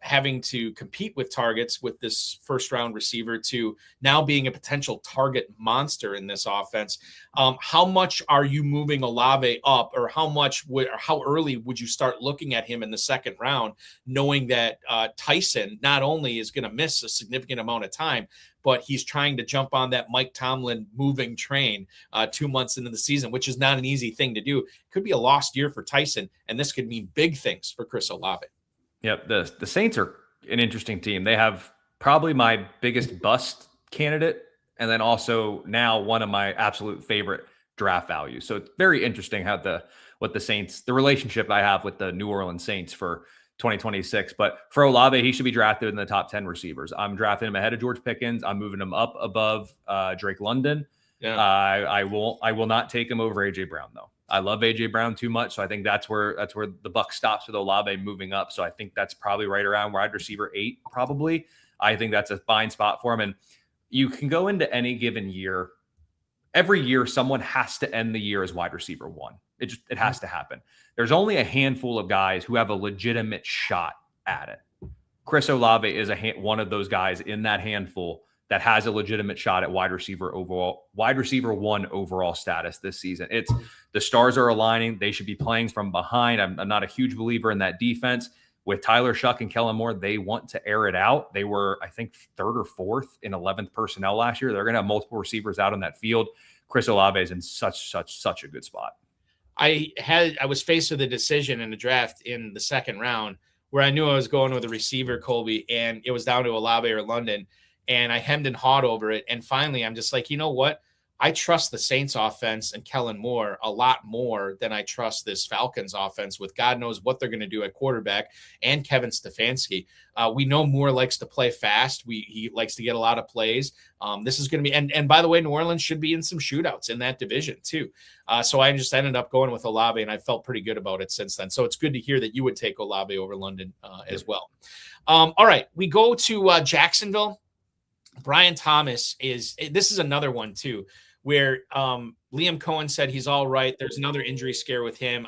Speaker 1: having to compete with targets with this first round receiver to now being a potential target monster in this offense. How much are you moving Olave up, or how early would you start looking at him in the second round, knowing that Tyson not only is going to miss a significant amount of time, but he's trying to jump on that Mike Tomlin moving train 2 months into the season, which is not an easy thing to do. It could be a lost year for Tyson, and this could mean big things for Chris Olave.
Speaker 2: Yep. The Saints are an interesting team. They have probably my biggest bust candidate, and then also now one of my absolute favorite draft values. So it's very interesting how the relationship I have with the New Orleans Saints for 2026. But for Olave, he should be drafted in the top 10 receivers. I'm drafting him ahead of George Pickens. I'm moving him up above Drake London. Yeah. I will not take him over AJ Brown though. I love AJ Brown too much, so I think that's where the buck stops with Olave moving up. So I think that's probably right around wide receiver 8. Probably, I think that's a fine spot for him. And you can go into any given year. Every year, someone has to end the year as wide receiver 1. It has to happen. There's only a handful of guys who have a legitimate shot at it. Chris Olave is one of those guys in that handful that has a legitimate shot at wide receiver 1 overall status this season. It's the stars are aligning. They should be playing from behind. I'm not a huge believer in that defense. With Tyler Shuck and Kellen Moore, they want to air it out. They were, I think, 3rd or 4th in 11th personnel last year. They're going to have multiple receivers out on that field. Chris Olave is in such a good spot.
Speaker 1: I was faced with a decision in the draft in the second round where I knew I was going with a receiver, Colby, and it was down to Olave or London. And I hemmed and hawed over it. And finally, I'm just like, you know what? I trust the Saints offense and Kellen Moore a lot more than I trust this Falcons offense with God knows what they're going to do at quarterback and Kevin Stefanski. We know Moore likes to play fast. He likes to get a lot of plays. This is going to be, and by the way, New Orleans should be in some shootouts in that division too. So I just ended up going with Olave, and I felt pretty good about it since then. So it's good to hear that you would take Olave over London as well. All right, we go to Jacksonville. Brian Thomas this is another one too, where Liam Cohen said he's all right. There's another injury scare with him.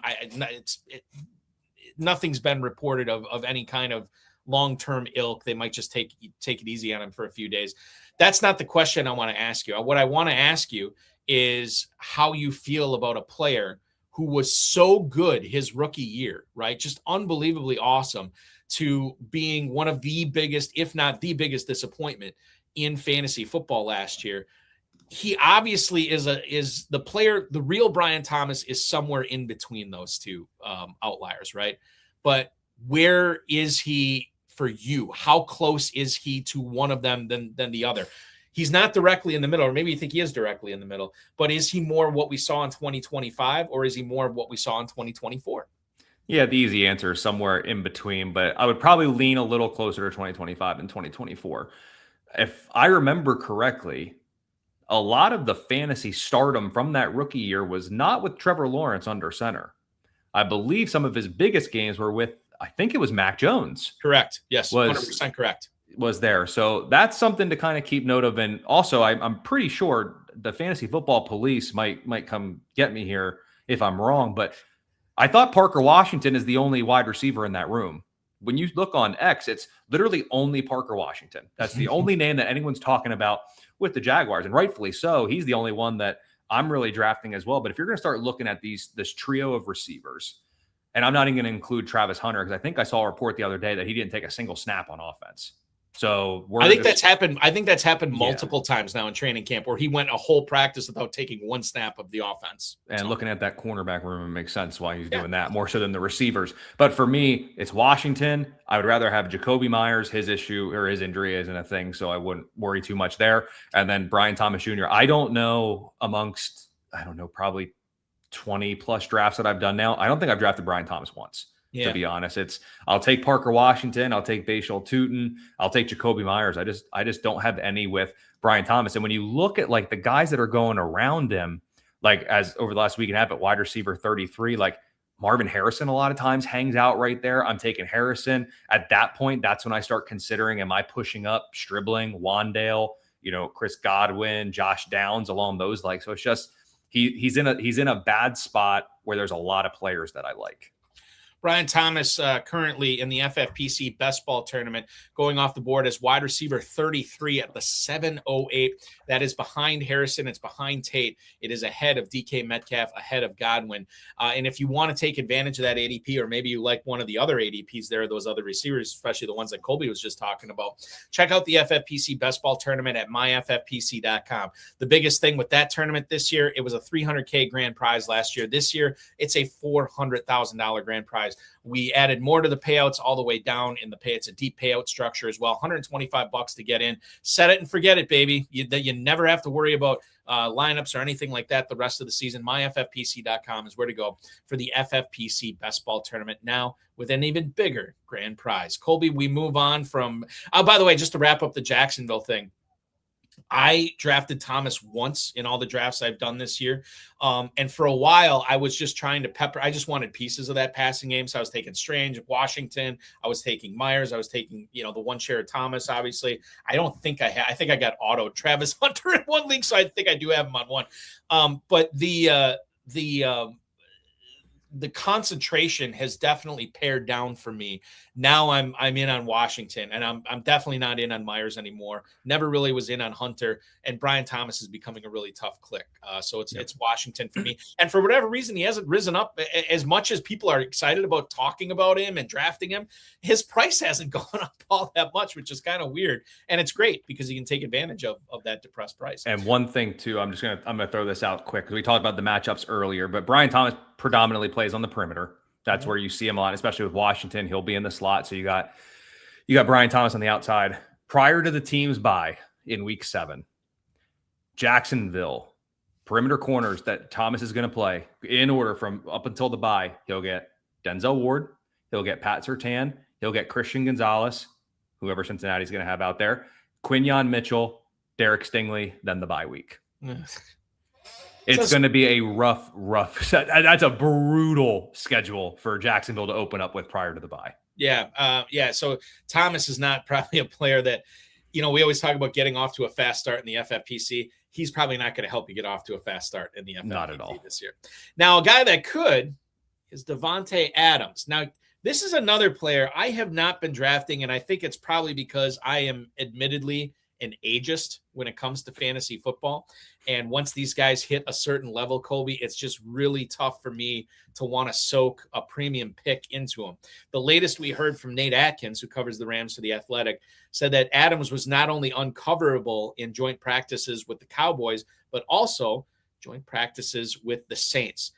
Speaker 1: Nothing's been reported of any kind of long-term ilk. They might just take it easy on him for a few days. That's not the question I want to ask you. What I want to ask you is how you feel about a player who was so good his rookie year, right? Just unbelievably awesome, to being one of the biggest, if not the biggest disappointment in fantasy football last year. He obviously is the player. The real Brian Thomas is somewhere in between those two outliers, right? But where is he for you? How close is he to one of them than the other? He's not directly in the middle, or maybe you think he is directly in the middle, but is he more what we saw in 2025, or is he more of what we saw in 2024?
Speaker 2: Yeah, the easy answer is somewhere in between, but I would probably lean a little closer to 2025 and 2024. If I remember correctly, a lot of the fantasy stardom from that rookie year was not with Trevor Lawrence under center. I believe some of his biggest games were with, I think it was Mac Jones.
Speaker 1: Correct. Yes, 100% correct.
Speaker 2: Was there. So that's something to kind of keep note of. And also, I'm pretty sure the fantasy football police might come get me here if I'm wrong, but I thought Parker Washington is the only wide receiver in that room. When you look on X, it's literally only Parker Washington. That's the only name that anyone's talking about with the Jaguars, and rightfully so. He's the only one that I'm really drafting as well. But if you're going to start looking at this trio of receivers, and I'm not even going to include Travis Hunter, because I think I saw a report the other day that he didn't take a single snap on offense. So
Speaker 1: I think that's happened. I think that's happened multiple times now in training camp where he went a whole practice without taking one snap of the offense.
Speaker 2: And looking at that cornerback room, it makes sense why he's doing that more so than the receivers. But for me, it's Washington. I would rather have Jacoby Myers. His issue or his injury isn't a thing, so I wouldn't worry too much there. And then Brian Thomas Jr. I don't know probably 20 plus drafts that I've done now. I don't think I've drafted Brian Thomas once. To be honest, I'll take Parker Washington, I'll take Bashal Tootin, I'll take Jacoby Myers. I just don't have any with Brian Thomas. And when you look at like the guys that are going around him, like as over the last week and a half at wide receiver 33, like Marvin Harrison a lot of times hangs out right there. I'm taking Harrison. At that point, that's when I start considering, am I pushing up Stribling, Wandale, Chris Godwin, Josh Downs along those like. So it's just he's in a bad spot where there's a lot of players that I like.
Speaker 1: Brian Thomas currently in the FFPC Best Ball Tournament, going off the board as wide receiver 33 at the 708. That is behind Harrison. It's behind Tate. It is ahead of DK Metcalf, ahead of Godwin. And if you want to take advantage of that ADP, or maybe you like one of the other ADPs there, those other receivers, especially the ones that Colby was just talking about, check out the FFPC Best Ball Tournament at myffpc.com. The biggest thing with that tournament this year, it was a $300K grand prize last year. This year, it's a $400,000 grand prize. We added more to the payouts all the way down in the pay. It's a deep payout structure as well. $125 to get in. Set it and forget it, baby. You never have to worry about lineups or anything like that the rest of the season. MyFFPC.com is where to go for the FFPC Best Ball Tournament now with an even bigger grand prize. Colby, we move on from by the way, just to wrap up the Jacksonville thing, I drafted Thomas once in all the drafts I've done this year. And for a while, I was just trying to I just wanted pieces of that passing game. So I was taking Strange, Washington. I was taking Myers. I was taking, the one share of Thomas, obviously. I don't think I think I got auto Travis Hunter in one league. So I think I do have him on one. But the concentration has definitely pared down for me. Now I'm in on Washington, and I'm definitely not in on Myers anymore. Never really was in on Hunter, and Brian Thomas is becoming a really tough click. So it's Washington for me. And for whatever reason, he hasn't risen up as much as people are excited about talking about him and drafting him. His price hasn't gone up all that much, which is kind of weird. And it's great because he can take advantage of that depressed price.
Speaker 2: And one thing too, I'm gonna throw this out quick because we talked about the matchups earlier, but Brian Thomas predominantly plays on the perimeter. That's where you see him a lot, especially with Washington. He'll be in the slot. So you got Brian Thomas on the outside. Prior to the team's bye in week 7, Jacksonville, perimeter corners that Thomas is going to play in order from up until the bye. He'll get Denzel Ward. He'll get Pat Surtain. He'll get Christian Gonzalez, whoever Cincinnati's going to have out there, Quinyon Mitchell, Derek Stingley, then the bye week. It's going to be a rough set. That's a brutal schedule for Jacksonville to open up with prior to the bye.
Speaker 1: Yeah. So Thomas is not probably a player that, we always talk about getting off to a fast start in the FFPC. He's probably not going to help you get off to a fast start in the FFPC
Speaker 2: not at all
Speaker 1: this year. Now, a guy that could is Devontae Adams. Now, this is another player I have not been drafting, and I think it's probably because I am admittedly an ageist when it comes to fantasy football. And once these guys hit a certain level, Colby, it's just really tough for me to want to soak a premium pick into them. The latest we heard from Nate Atkins, who covers the Rams for The Athletic, said that Adams was not only uncoverable in joint practices with the Cowboys, but also joint practices with the Saints.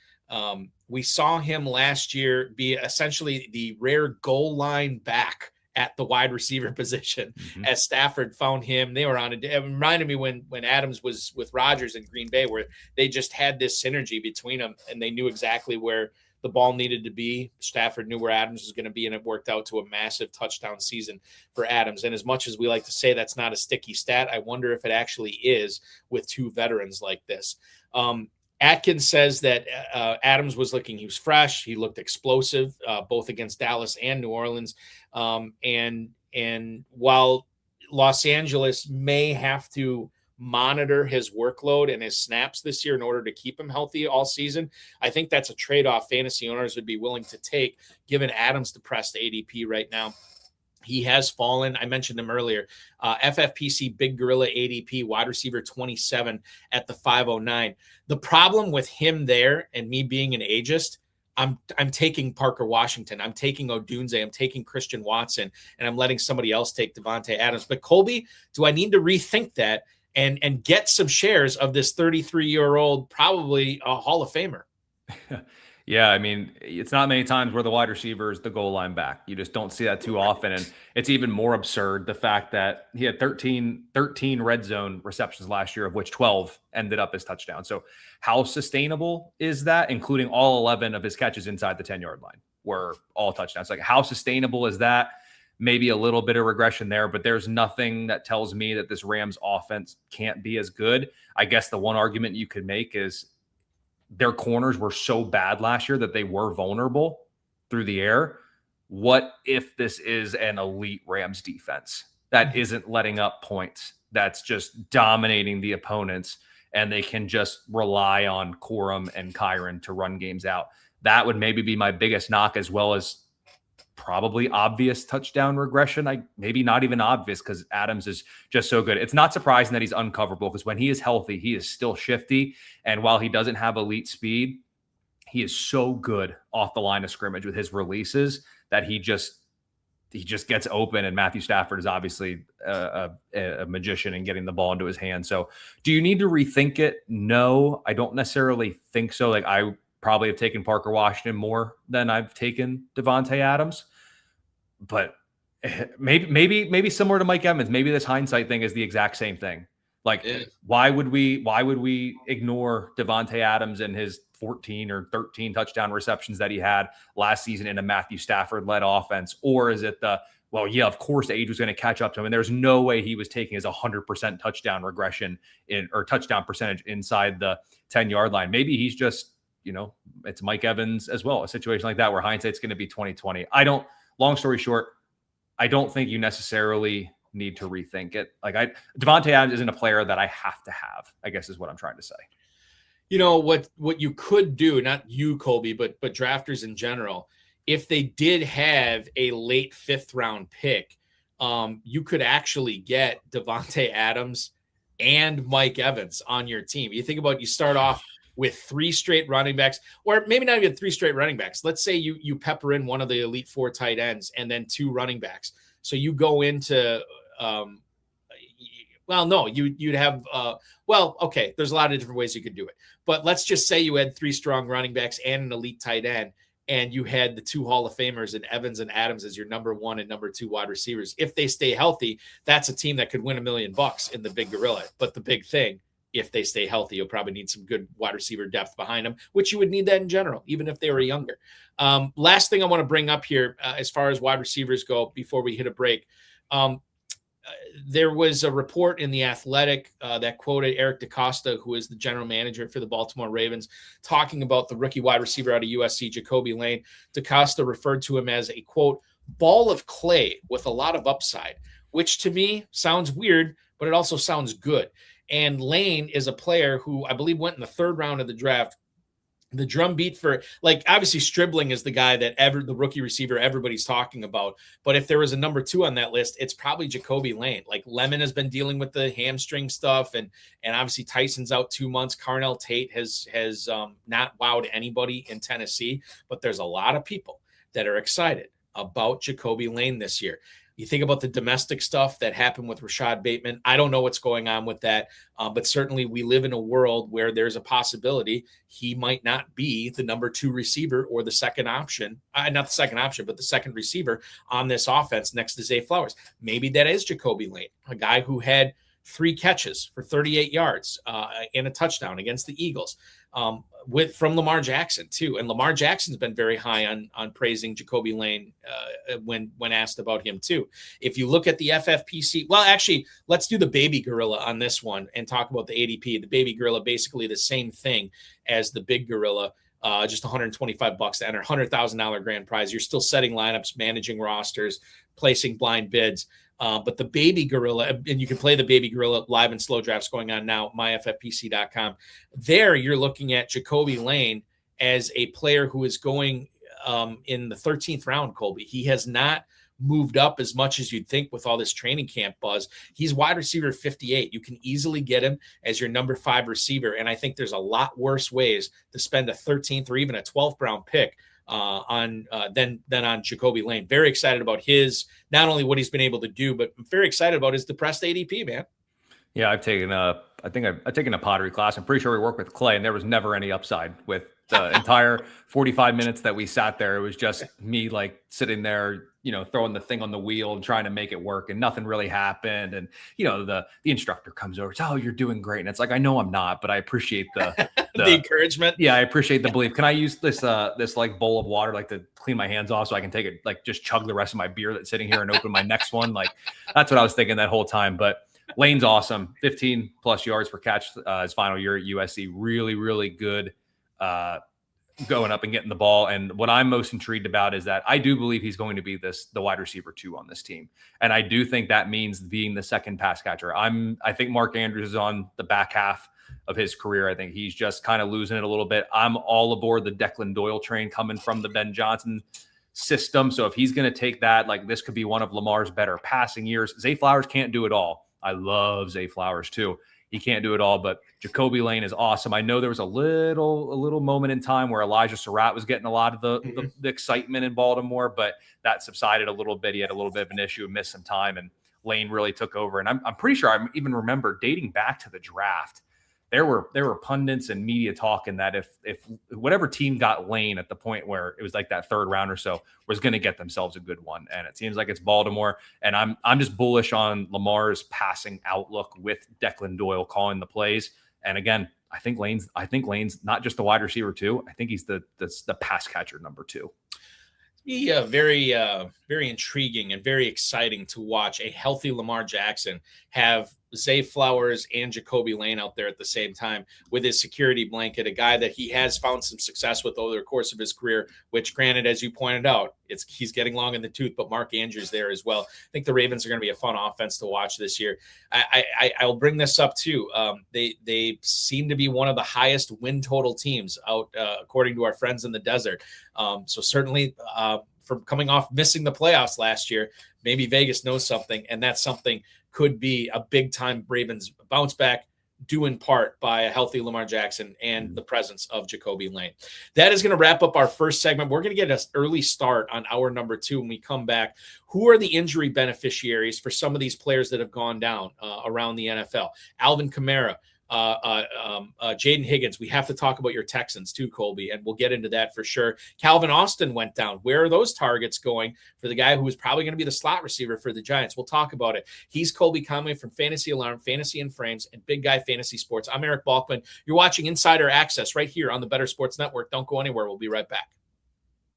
Speaker 1: We saw him last year be essentially the rare goal line back at the wide receiver position as Stafford found him. They were on it. It reminded me when Adams was with Rodgers in Green Bay, where they just had this synergy between them and they knew exactly where the ball needed to be. Stafford knew where Adams was going to be, and it worked out to a massive touchdown season for Adams. And as much as we like to say that's not a sticky stat, I wonder if it actually is with two veterans like this. Atkins says that Adams was he was fresh. He looked explosive, both against Dallas and New Orleans. And while Los Angeles may have to monitor his workload and his snaps this year in order to keep him healthy all season, I think that's a trade-off fantasy owners would be willing to take, given Adams' depressed ADP right now. He has fallen. I mentioned him earlier. FFPC Big Gorilla ADP, wide receiver 27 at the 509. The problem with him there and me being an ageist, I'm taking Parker Washington, I'm taking Odunze, I'm taking Christian Watson, and I'm letting somebody else take Davante Adams. But Colby, do I need to rethink that and get some shares of this 33-year-old, probably a Hall of Famer?
Speaker 2: Yeah, I mean, it's not many times where the wide receiver is the goal line back. You just don't see that too often. And it's even more absurd, the fact that he had 13 red zone receptions last year, of which 12 ended up as touchdowns. So how sustainable is that, including all 11 of his catches inside the 10-yard line were all touchdowns? Like, how sustainable is that? Maybe a little bit of regression there, but there's nothing that tells me that this Rams offense can't be as good. I guess the one argument you could make is their corners were so bad last year that they were vulnerable through the air. What if this is an elite Rams defense that isn't letting up points, that's just dominating the opponents, and they can just rely on Corum and Kyron to run games out? That would maybe be my biggest knock, as well as probably obvious touchdown regression. Maybe not even obvious, because Adams is just so good. It's not surprising that he's uncoverable, because when he is healthy, he is still shifty. And while he doesn't have elite speed, he is so good off the line of scrimmage with his releases that he just gets open. And Matthew Stafford is obviously a magician in getting the ball into his hand. So do you need to rethink it? No, I don't necessarily think so. Like, I probably have taken Parker Washington more than I've taken Davante Adams, but maybe similar to Mike Evans, maybe this hindsight thing is the exact same thing. Like, why would we ignore Davante Adams and his 14 or 13 touchdown receptions that he had last season in a Matthew Stafford led offense? Or is it of course age was going to catch up to him, and there's no way he was taking his 100% touchdown regression or touchdown percentage inside the 10-yard line. Maybe he's just, it's Mike Evans as well, a situation like that where hindsight's going to be 2020. Long story short, I don't think you necessarily need to rethink it. Like, Davante Adams isn't a player that I have to have, I guess is what I'm trying to say.
Speaker 1: What you could do, not you, Colby, but drafters in general, if they did have a late 5th round pick, you could actually get Davante Adams and Mike Evans on your team. You think about, you start off with 3 straight running backs, or maybe not even 3 straight running backs. Let's say you pepper in one of the elite 4 tight ends and then 2 running backs. So you go into, you'd have, there's a lot of different ways you could do it. But let's just say you had 3 strong running backs and an elite tight end, and you had the 2 Hall of Famers and Evans and Adams as your number 1 and number 2 wide receivers. If they stay healthy, that's a team that could win $1 million in the big gorilla. But the big thing, if they stay healthy, you'll probably need some good wide receiver depth behind them, which you would need that in general, even if they were younger. Last thing I want to bring up here, as far as wide receivers go, before we hit a break, there was a report in The Athletic that quoted Eric DeCosta, who is the general manager for the Baltimore Ravens, talking about the rookie wide receiver out of USC, Jacoby Lane. DeCosta referred to him as a, quote, ball of clay with a lot of upside, which to me sounds weird, but it also sounds good. And Lane is a player who I believe went in the 3rd round of the draft. The drumbeat for, like, obviously Stribling is the guy that the rookie receiver everybody's talking about. But if there was a number 2 on that list, it's probably Jacoby Lane. Like, Lemon has been dealing with the hamstring stuff, and obviously Tyson's out 2 months. Carnell Tate has not wowed anybody in Tennessee, but there's a lot of people that are excited about Jacoby Lane this year. You think about the domestic stuff that happened with Rashad Bateman. I don't know what's going on with that, but certainly we live in a world where there's a possibility he might not be the number 2 receiver or the second option, not the second option, but the second receiver on this offense next to Zay Flowers. Maybe that is Jacoby Lane, a guy who had 3 catches for 38 yards and a touchdown against the Eagles. From Lamar Jackson too. And Lamar Jackson's been very high on praising Jacoby Lane when asked about him too. If you look at the FFPC, well, actually, let's do the baby gorilla on this one and talk about the ADP. The baby gorilla, basically the same thing as the big gorilla, just $125 to enter, $100,000 grand prize. You're still setting lineups, managing rosters, placing blind bids. But the baby gorilla, and you can play the baby gorilla live and slow drafts going on now, myffpc.com. There you're looking at Jacoby Lane as a player who is going in the 13th round, Colby. He has not moved up as much as you'd think with all this training camp buzz. He's wide receiver 58. You can easily get him as your number 5 receiver. And I think there's a lot worse ways to spend a 13th or even a 12th round pick than on Jacoby Lane. Very excited about not only what he's been able to do, but I'm very excited about his depressed ADP, man.
Speaker 2: Yeah, I've taken a pottery class. I'm pretty sure we work with Clay, and there was never any upside with the entire 45 minutes that we sat there. It was just me like sitting there, throwing the thing on the wheel and trying to make it work, and nothing really happened. And the instructor comes over, says, "Oh, you're doing great." And it's like, I know I'm not, but I appreciate the
Speaker 1: encouragement.
Speaker 2: Yeah, I appreciate the belief. Can I use this like bowl of water like to clean my hands off so I can take it, like just chug the rest of my beer that's sitting here and open my next one? Like that's what I was thinking that whole time. But Lane's awesome. 15 plus yards per catch his final year at USC. Really, really good going up and getting the ball. And what I'm most intrigued about is that I do believe he's going to be the wide receiver 2 on this team. And I do think that means being the second pass catcher. I think Mark Andrews is on the back half of his career. I think he's just kind of losing it a little bit. I'm all aboard the Declan Doyle train coming from the Ben Johnson system. So if he's going to take that, like this could be one of Lamar's better passing years. Zay Flowers can't do it all. I love Zay Flowers too. He can't do it all, but Jacoby Lane is awesome. I know there was a little moment in time where Elijah Surratt was getting a lot of the excitement in Baltimore, but that subsided a little bit. He had a little bit of an issue, missed some time, and Lane really took over. And I'm pretty sure I even remember dating back to the draft, there were pundits and media talking that if whatever team got Lane at the point where it was like that 3rd round or so was going to get themselves a good one. And it seems like it's Baltimore. And I'm just bullish on Lamar's passing outlook with Declan Doyle calling the plays. And again, I think Lane's not just the wide receiver 2. I think he's the pass catcher number 2.
Speaker 1: Yeah, very intriguing and very exciting to watch a healthy Lamar Jackson have Zay Flowers and Jacoby Lane out there at the same time with his security blanket, a guy that he has found some success with over the course of his career, which granted, as you pointed out, he's getting long in the tooth, but Mark Andrews there as well. I think the Ravens are going to be a fun offense to watch this year. I'll bring this up too. They seem to be one of the highest win total teams out, according to our friends in the desert. So certainly from coming off missing the playoffs last year, maybe Vegas knows something, and that's something could be a big time Ravens bounce back, due in part by a healthy Lamar Jackson and the presence of Jacoby Lane. That is going to wrap up our first segment. We're going to get an early start on our number 2 when we come back. Who are the injury beneficiaries for some of these players that have gone down around the NFL? Alvin Kamara, Jaden Higgins. We have to talk about your Texans too, Colby, and we'll get into that for sure. Calvin Austin went down. Where are those targets going for the guy who is probably going to be the slot receiver for the Giants? We'll talk about it. He's Colby Conway from Fantasy Alarm, Fantasy and Frames, and Big Guy Fantasy Sports. I'm Eric Balkman. You're watching Insider Access right here on the Better Sports Network. Don't go anywhere. We'll be right back.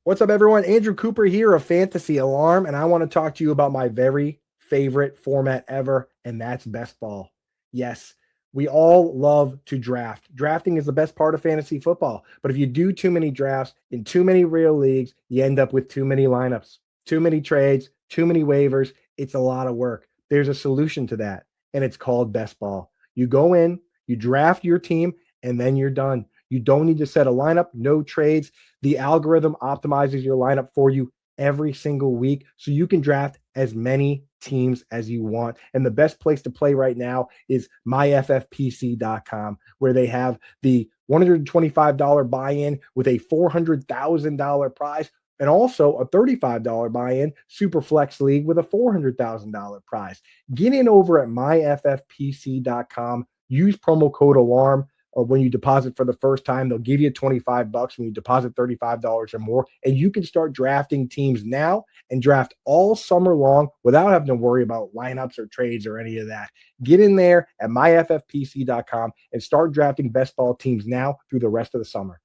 Speaker 3: What's up, everyone? Andrew Cooper here of Fantasy Alarm, and I want to talk to you about my very favorite format ever, and that's best ball. Yes, we all love to draft. Drafting is the best part of fantasy football. But if you do too many drafts in too many real leagues, you end up with too many lineups, too many trades, too many waivers. It's a lot of work. There's a solution to that, and it's called best ball. You go in, you draft your team, and then you're done. You don't need to set a lineup, no trades. The algorithm optimizes your lineup for you every single week, so you can draft as many teams as you want. And the best place to play right now is myffpc.com, where they have the $125 buy-in with a $400,000 prize, and also a $35 buy-in super flex league with a $400,000 prize. Get in over at myffpc.com. Use promo code ALARM. Or when you deposit for the first time, they'll give you $25 when you deposit $35 or more. And you can start drafting teams now and draft all summer long without having to worry about lineups or trades or any of that. Get in there at myffpc.com and start drafting best ball teams now through the rest of the summer.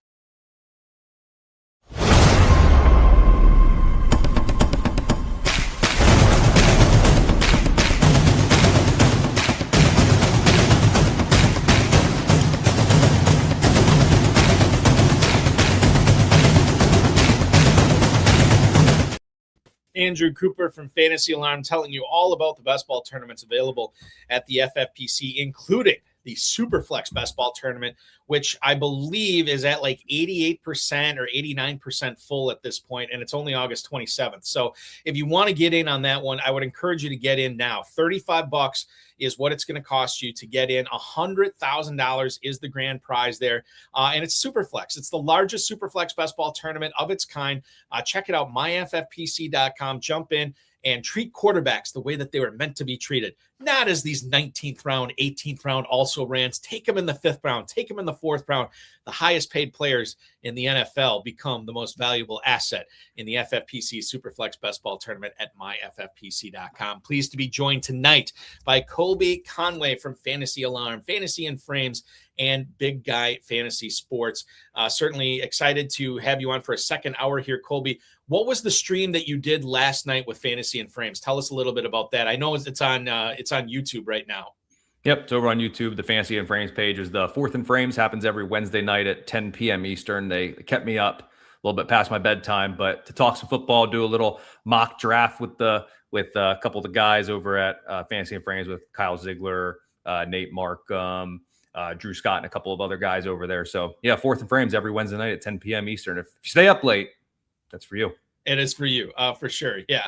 Speaker 1: Andrew Cooper from Fantasy Alarm telling you all about the best ball tournaments available at the FFPC, including the Superflex Best Ball Tournament, which I believe is at like 88% or 89% full at this point, and it's only August 27th. So if you want to get in on that one, I would encourage you to get in now. $35 is what it's going to cost you to get in. $100,000 is the grand prize there. And it's Superflex. It's the largest Superflex Best Ball Tournament of its kind. Check it out, myffpc.com. Jump in and treat quarterbacks the way that they were meant to be treated. Not as these 19th round, 18th round also-rans. Take them in the 5th round. Take them in the 4th round. The highest paid players in the NFL become the most valuable asset in the FFPC Superflex Best Ball Tournament at myffpc.com. Pleased to be joined tonight by Colby Conway from Fantasy Alarm, Fantasy and Frames, and Big Guy Fantasy Sports. Certainly excited to have you on for a second hour here, Colby. What was the stream that you did last night with Fantasy and Frames? Tell us a little bit about that. I know it's on YouTube right now.
Speaker 2: Yep, it's over on YouTube. The Fantasy and Frames page is the 4th and Frames. Happens every Wednesday night at 10 p.m. Eastern. They kept me up a little bit past my bedtime, but to talk some football, do a little mock draft with a couple of the guys over at Fantasy and Frames with Kyle Ziegler, Nate Markham, Drew Scott, and a couple of other guys over there. So yeah, 4th and Frames every Wednesday night at 10 p.m. Eastern. If you stay up late, that's for you.
Speaker 1: It is for you, for sure. Yeah.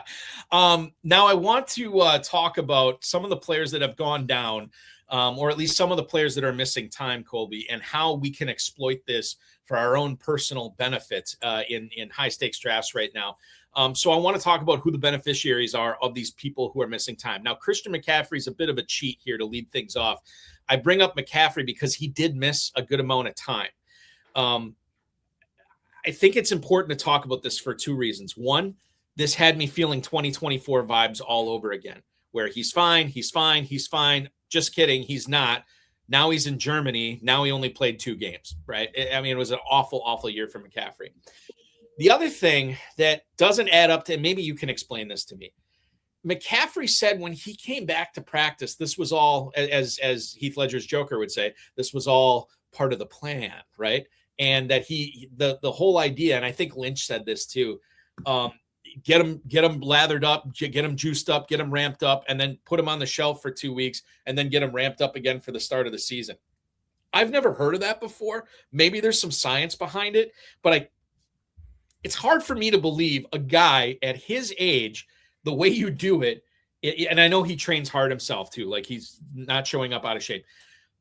Speaker 1: Now I want to talk about some of the players that have gone down, or at least some of the players that are missing time, Colby, and how we can exploit this for our own personal benefit in high stakes drafts right now. So I want to talk about who the beneficiaries are of these people who are missing time. Now, Christian McCaffrey is a bit of a cheat here to lead things off. I bring up McCaffrey because he did miss a good amount of time. I think it's important to talk about this for 2 reasons. One, this had me feeling 2024 vibes all over again, where he's fine. Just kidding. He's not. Now he's in Germany. Now he only played 2 games, right? I mean, it was an awful, awful year for McCaffrey. The other thing that doesn't add up to, and maybe you can explain this to me. McCaffrey said when he came back to practice, this was all, as Heath Ledger's Joker would say, this was all part of the plan, right? And that the whole idea, and I think Lynch said this too, get him lathered up, get him juiced up, get him ramped up, and then put him on the shelf for 2 weeks, and then get him ramped up again for the start of the season. I've never heard of that before. Maybe there's some science behind it, but it's hard for me to believe a guy at his age, the way you do it, and I know he trains hard himself too, like he's not showing up out of shape,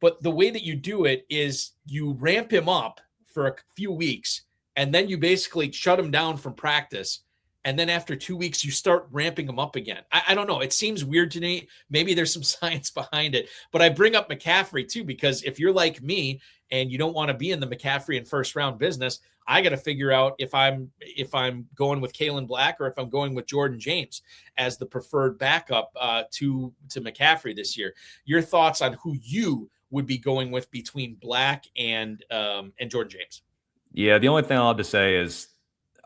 Speaker 1: but the way that you do it is you ramp him up for a few weeks, and then you basically shut him down from practice. And then after 2 weeks, you start ramping him up again. I don't know. It seems weird to me. Maybe there's some science behind it, but I bring up McCaffrey too, because if you're like me and you don't want to be in the McCaffrey and 1st round business, I got to figure out if I'm going with Kalen Black or if I'm going with Jordan James as the preferred backup to McCaffrey this year. Your thoughts on who you would be going with between Black and Jordan James?
Speaker 2: Yeah, the only thing I'll have to say is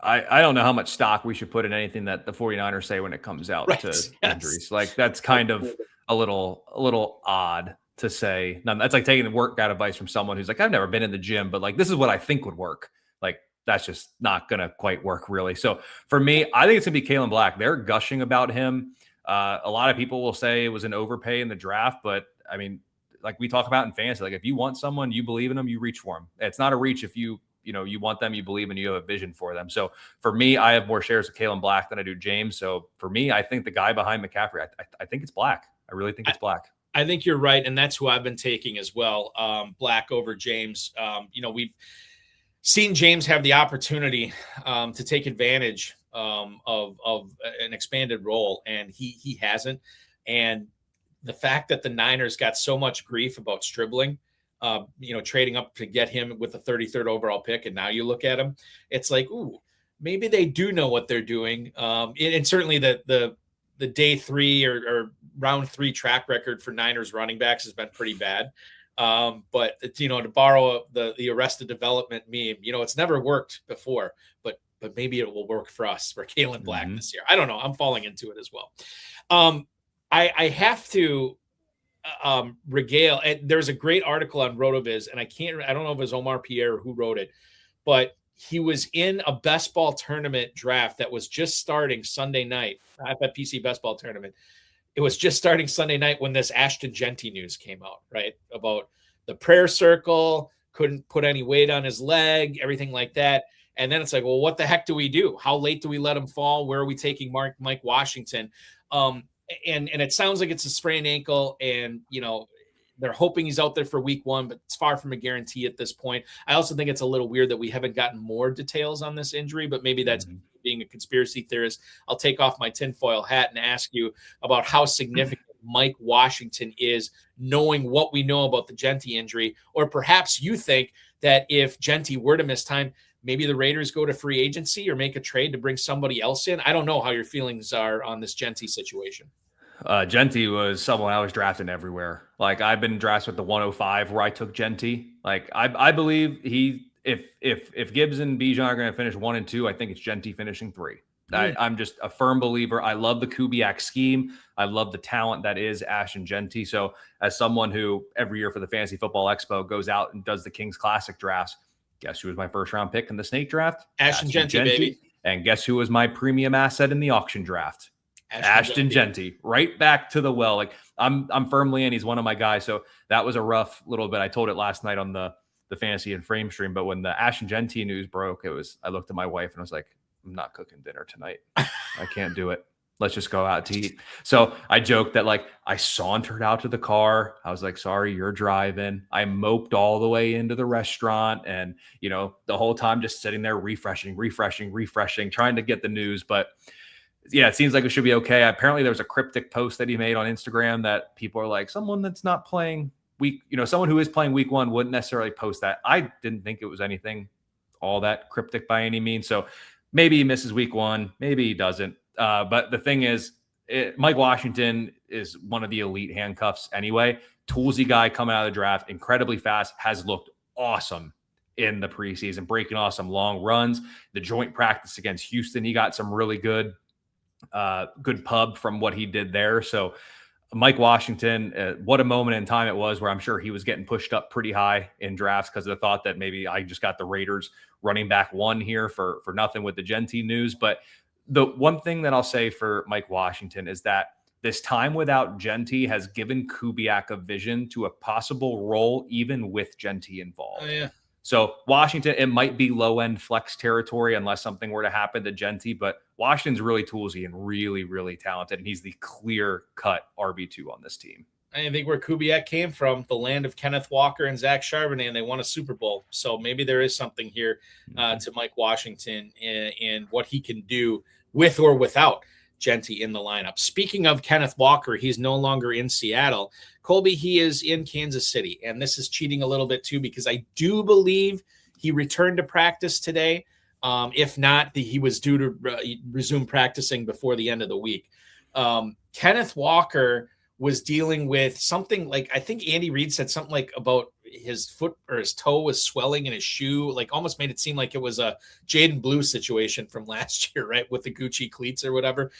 Speaker 2: I don't know how much stock we should put in anything that the 49ers say when it comes out to injuries. Like that's kind of a little odd to say. Now, that's like taking workout advice from someone who's like, I've never been in the gym, but like this is what I think would work. Like that's just not gonna quite work really. So for me, I think it's gonna be Kalen Black. They're gushing about him. A lot of people will say it was an overpay in the draft, but I mean, like we talk about in fantasy, like if you want someone, you believe in them, you reach for them. It's not a reach if you want them, you believe, and you have a vision for them. So for me, I have more shares of Kalen Black than I do James. So for me, I think the guy behind McCaffrey, I think it's Black. I really think it's Black.
Speaker 1: I think you're right, and that's who I've been taking as well. Black over James. We've seen James have the opportunity to take advantage of an expanded role, and he hasn't. And the fact that the Niners got so much grief about Stribling, trading up to get him with the 33rd overall pick, and now you look at him, it's like, ooh, maybe they do know what they're doing. And certainly the day 3 or round 3 track record for Niners running backs has been pretty bad. But to borrow the Arrested Development meme, it's never worked before, but maybe it will work for us for Kalen Black this year. I don't know. I'm falling into it as well. I have to regale. And there's a great article on RotoViz, and I don't know if it was Omar Pierre who wrote it, but he was in a best ball tournament draft that was just starting Sunday night, FFPC best ball tournament. It was just starting Sunday night when this Ashton Genty news came out, right? About the prayer circle, couldn't put any weight on his leg, everything like that. And then it's like, well, what the heck do we do? How late do we let him fall? Where are we taking Mike Washington? And it sounds like it's a sprained ankle, and they're hoping he's out there for week 1, but it's far from a guarantee at this point. I also think it's a little weird that we haven't gotten more details on this injury, but maybe that's being a conspiracy theorist. I'll take off my tinfoil hat and ask you about how significant Mike Washington is, knowing what we know about the Genty injury, or perhaps you think that if Genty were to miss time, maybe the Raiders go to free agency or make a trade to bring somebody else in. I don't know how your feelings are on this Genty situation.
Speaker 2: Genty was someone I was drafting everywhere. Like, I've been drafted with the 105 where I took Genty. Like, I believe if Gibbs and Bijan are going to finish 1 and 2, I think it's Genty finishing 3. I'm just a firm believer. I love the Kubiak scheme. I love the talent that is Ashton Genty. So as someone who every year for the Fantasy Football Expo goes out and does the Kings Classic drafts, guess who was my first round pick in the snake draft?
Speaker 1: Ashton Genty, baby.
Speaker 2: And guess who was my premium asset in the auction draft? Ashton Genty, right back to the well. Like, I'm firmly in. He's one of my guys. So that was a rough little bit. I told it last night on the Fantasy and Frame stream. But when the Ashton Genty news broke, I looked at my wife and I was like, I'm not cooking dinner tonight. I can't do it. Let's just go out to eat. So I joked that, like, I sauntered out to the car. I was like, sorry, you're driving. I moped all the way into the restaurant, and, the whole time just sitting there refreshing, trying to get the news. But yeah, it seems like it should be okay. Apparently there was a cryptic post that he made on Instagram that people are like, someone that's not playing someone who is playing week 1 wouldn't necessarily post that. I didn't think it was anything all that cryptic by any means. So maybe he misses week 1, maybe he doesn't. But the thing is, Mike Washington is one of the elite handcuffs anyway. Toolsy guy coming out of the draft, incredibly fast, has looked awesome in the preseason, breaking off some long runs. The joint practice against Houston, he got some really good pub from what he did there. So Mike Washington, what a moment in time it was where I'm sure he was getting pushed up pretty high in drafts because of the thought that maybe I just got the Raiders running back 1 here for nothing with the Genty news. But the one thing that I'll say for Mike Washington is that this time without Genty has given Kubiak a vision to a possible role even with Genty involved.
Speaker 1: Oh, yeah.
Speaker 2: So Washington, it might be low-end flex territory unless something were to happen to Genty, but Washington's really toolsy and really, really talented, and he's the clear-cut RB2 on this team.
Speaker 1: I think where Kubiak came from, the land of Kenneth Walker and Zach Charbonnet, and they won a Super Bowl. So maybe there is something here to Mike Washington and what he can do with or without Genty in the lineup. Speaking of Kenneth Walker, he's no longer in Seattle. Colby, he is in Kansas City, and this is cheating a little bit too because I do believe he returned to practice today. If not, he was due to resume practicing before the end of the week. Kenneth Walker was dealing with something like, I think Andy Reid said something like about his foot or his toe was swelling in his shoe, like almost made it seem like it was a Jaden Blue situation from last year, right? With the Gucci cleats or whatever.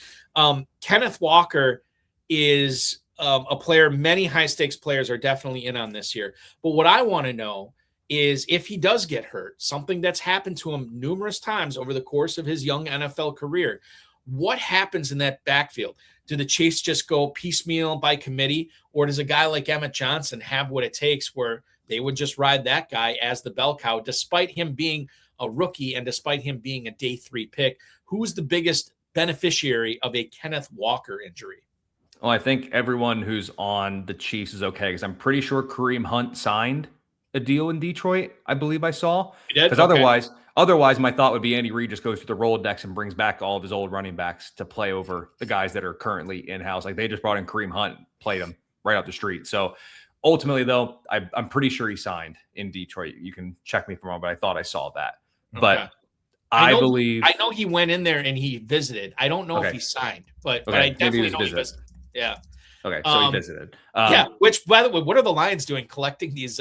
Speaker 1: Kenneth Walker is a player. Many high stakes players are definitely in on this year. But what I want to know is if he does get hurt, something that's happened to him numerous times over the course of his young NFL career, what happens in that backfield? Do the Chiefs just go piecemeal by committee, or does a guy like Emmett Johnson have what it takes where they would just ride that guy as the bell cow, despite him being a rookie and despite him being a day 3 pick? Who's the biggest beneficiary of a Kenneth Walker injury?
Speaker 2: Well, I think everyone who's on the Chiefs is okay because I'm pretty sure Kareem Hunt signed a deal in Detroit. I believe I saw. Because otherwise, my thought would be Andy Reid just goes through the Rolodex and brings back all of his old running backs to play over the guys that are currently in-house. Like, they just brought in Kareem Hunt, played him right out the street. So ultimately, though, I'm pretty sure he signed in Detroit. You can check me if I'm wrong, but I thought I saw that. Okay. But I
Speaker 1: know he went in there and he visited. I don't know if he signed, but I definitely know he visited. Yeah.
Speaker 2: Okay, so he visited.
Speaker 1: Yeah. Which, by the way, what are the Lions doing collecting these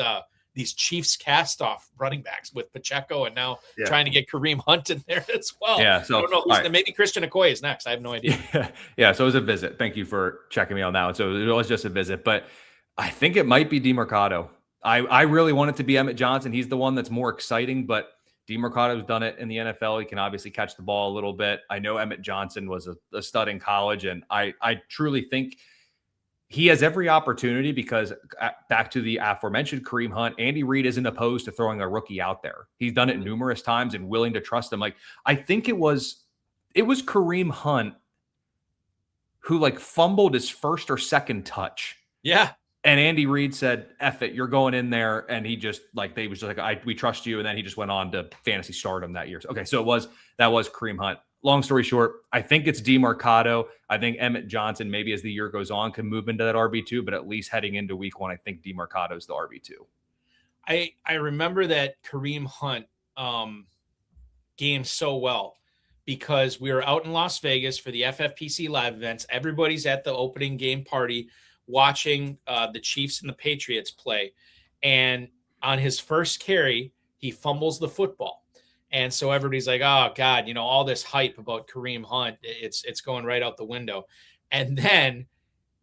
Speaker 1: Chiefs cast-off running backs with Pacheco and now trying to get Kareem Hunt in there as well?
Speaker 2: Yeah. So
Speaker 1: I don't know. Maybe Christian Okoye is next. I have no idea.
Speaker 2: Yeah. So it was a visit. Thank you for checking me on that one. So it was just a visit, but I think it might be DeMercado. I really want it to be Emmett Johnson. He's the one that's more exciting, but DeMercado's done it in the NFL. He can obviously catch the ball a little bit. I know Emmett Johnson was a stud in college, and I truly think he has every opportunity because back to the aforementioned Kareem Hunt, Andy Reid isn't opposed to throwing a rookie out there. He's done it numerous times and willing to trust him. Like, I think it was Kareem Hunt who like fumbled his first or second touch.
Speaker 1: Yeah.
Speaker 2: And Andy Reid said, F it, you're going in there. And he just like, they was just like, we trust you. And then he just went on to fantasy stardom that year. Okay. So that was Kareem Hunt. Long story short, I think it's DeMarcado. I think Emmett Johnson, maybe as the year goes on, can move into that RB2, but at least heading into week 1, I think DeMarcado is the RB2.
Speaker 1: I remember that Kareem Hunt game so well because we were out in Las Vegas for the FFPC live events. Everybody's at the opening game party watching the Chiefs and the Patriots play. And on his first carry, he fumbles the football. And so everybody's like, oh God, all this hype about Kareem Hunt, it's going right out the window. And then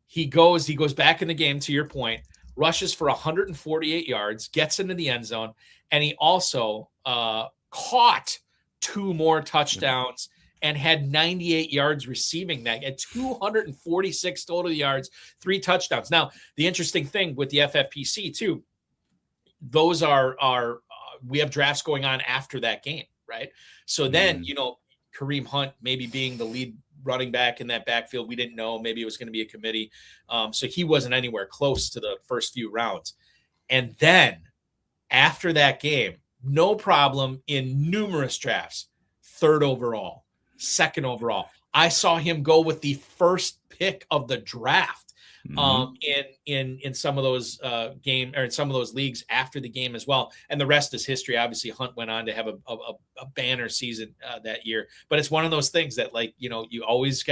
Speaker 1: he goes back in the game, to your point, rushes for 148 yards, gets into the end zone. And he also caught 2 more touchdowns and had 98 yards receiving that, at 246 total yards, 3 touchdowns. Now, the interesting thing with the FFPC too, those are we have drafts going on after that game, right? So then, Kareem Hunt maybe being the lead running back in that backfield, we didn't know. Maybe it was going to be a committee. So he wasn't anywhere close to the first few rounds. And then after that game, no problem in numerous drafts, 3rd overall, 2nd overall. I saw him go with the first pick of the draft. In some of those game or in some of those leagues after the game as well. And the rest is history. Obviously, Hunt went on to have a banner season that year. But it's one of those things that, like, you always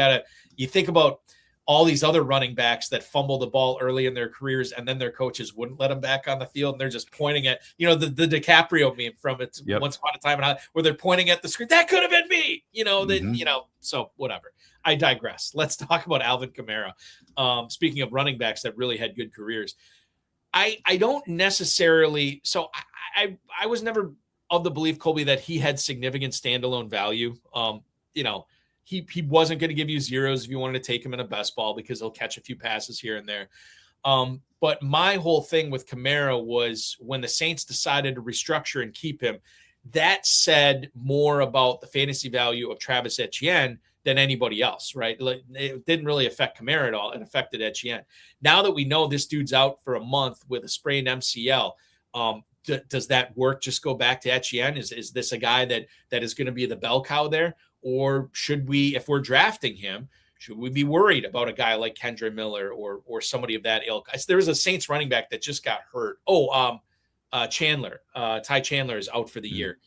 Speaker 1: you think about all these other running backs that fumble the ball early in their careers, and then their coaches wouldn't let them back on the field, and they're just pointing at, the DiCaprio meme from it Once Upon a Time, where they're pointing at the screen. That could have been me, so whatever. I digress. Let's talk about Alvin Kamara. Speaking of running backs that really had good careers, I don't necessarily. So I was never of the belief, Colby, that he had significant standalone value. He wasn't going to give you zeros if you wanted to take him in a best ball because he'll catch a few passes here and there. But my whole thing with Kamara was when the Saints decided to restructure and keep him, that said more about the fantasy value of Travis Etienne than anybody else, right? It didn't really affect Kamara at all. It affected Etienne. Now that we know this dude's out for a month with a sprained MCL, does that work? Just go back to Etienne? Is this a guy that is going to be the bell cow there? Or should we, if we're drafting him, should we be worried about a guy like Kendre Miller or somebody of that ilk? There was a Saints running back that just got hurt. Chandler, Ty Chandler is out for the year.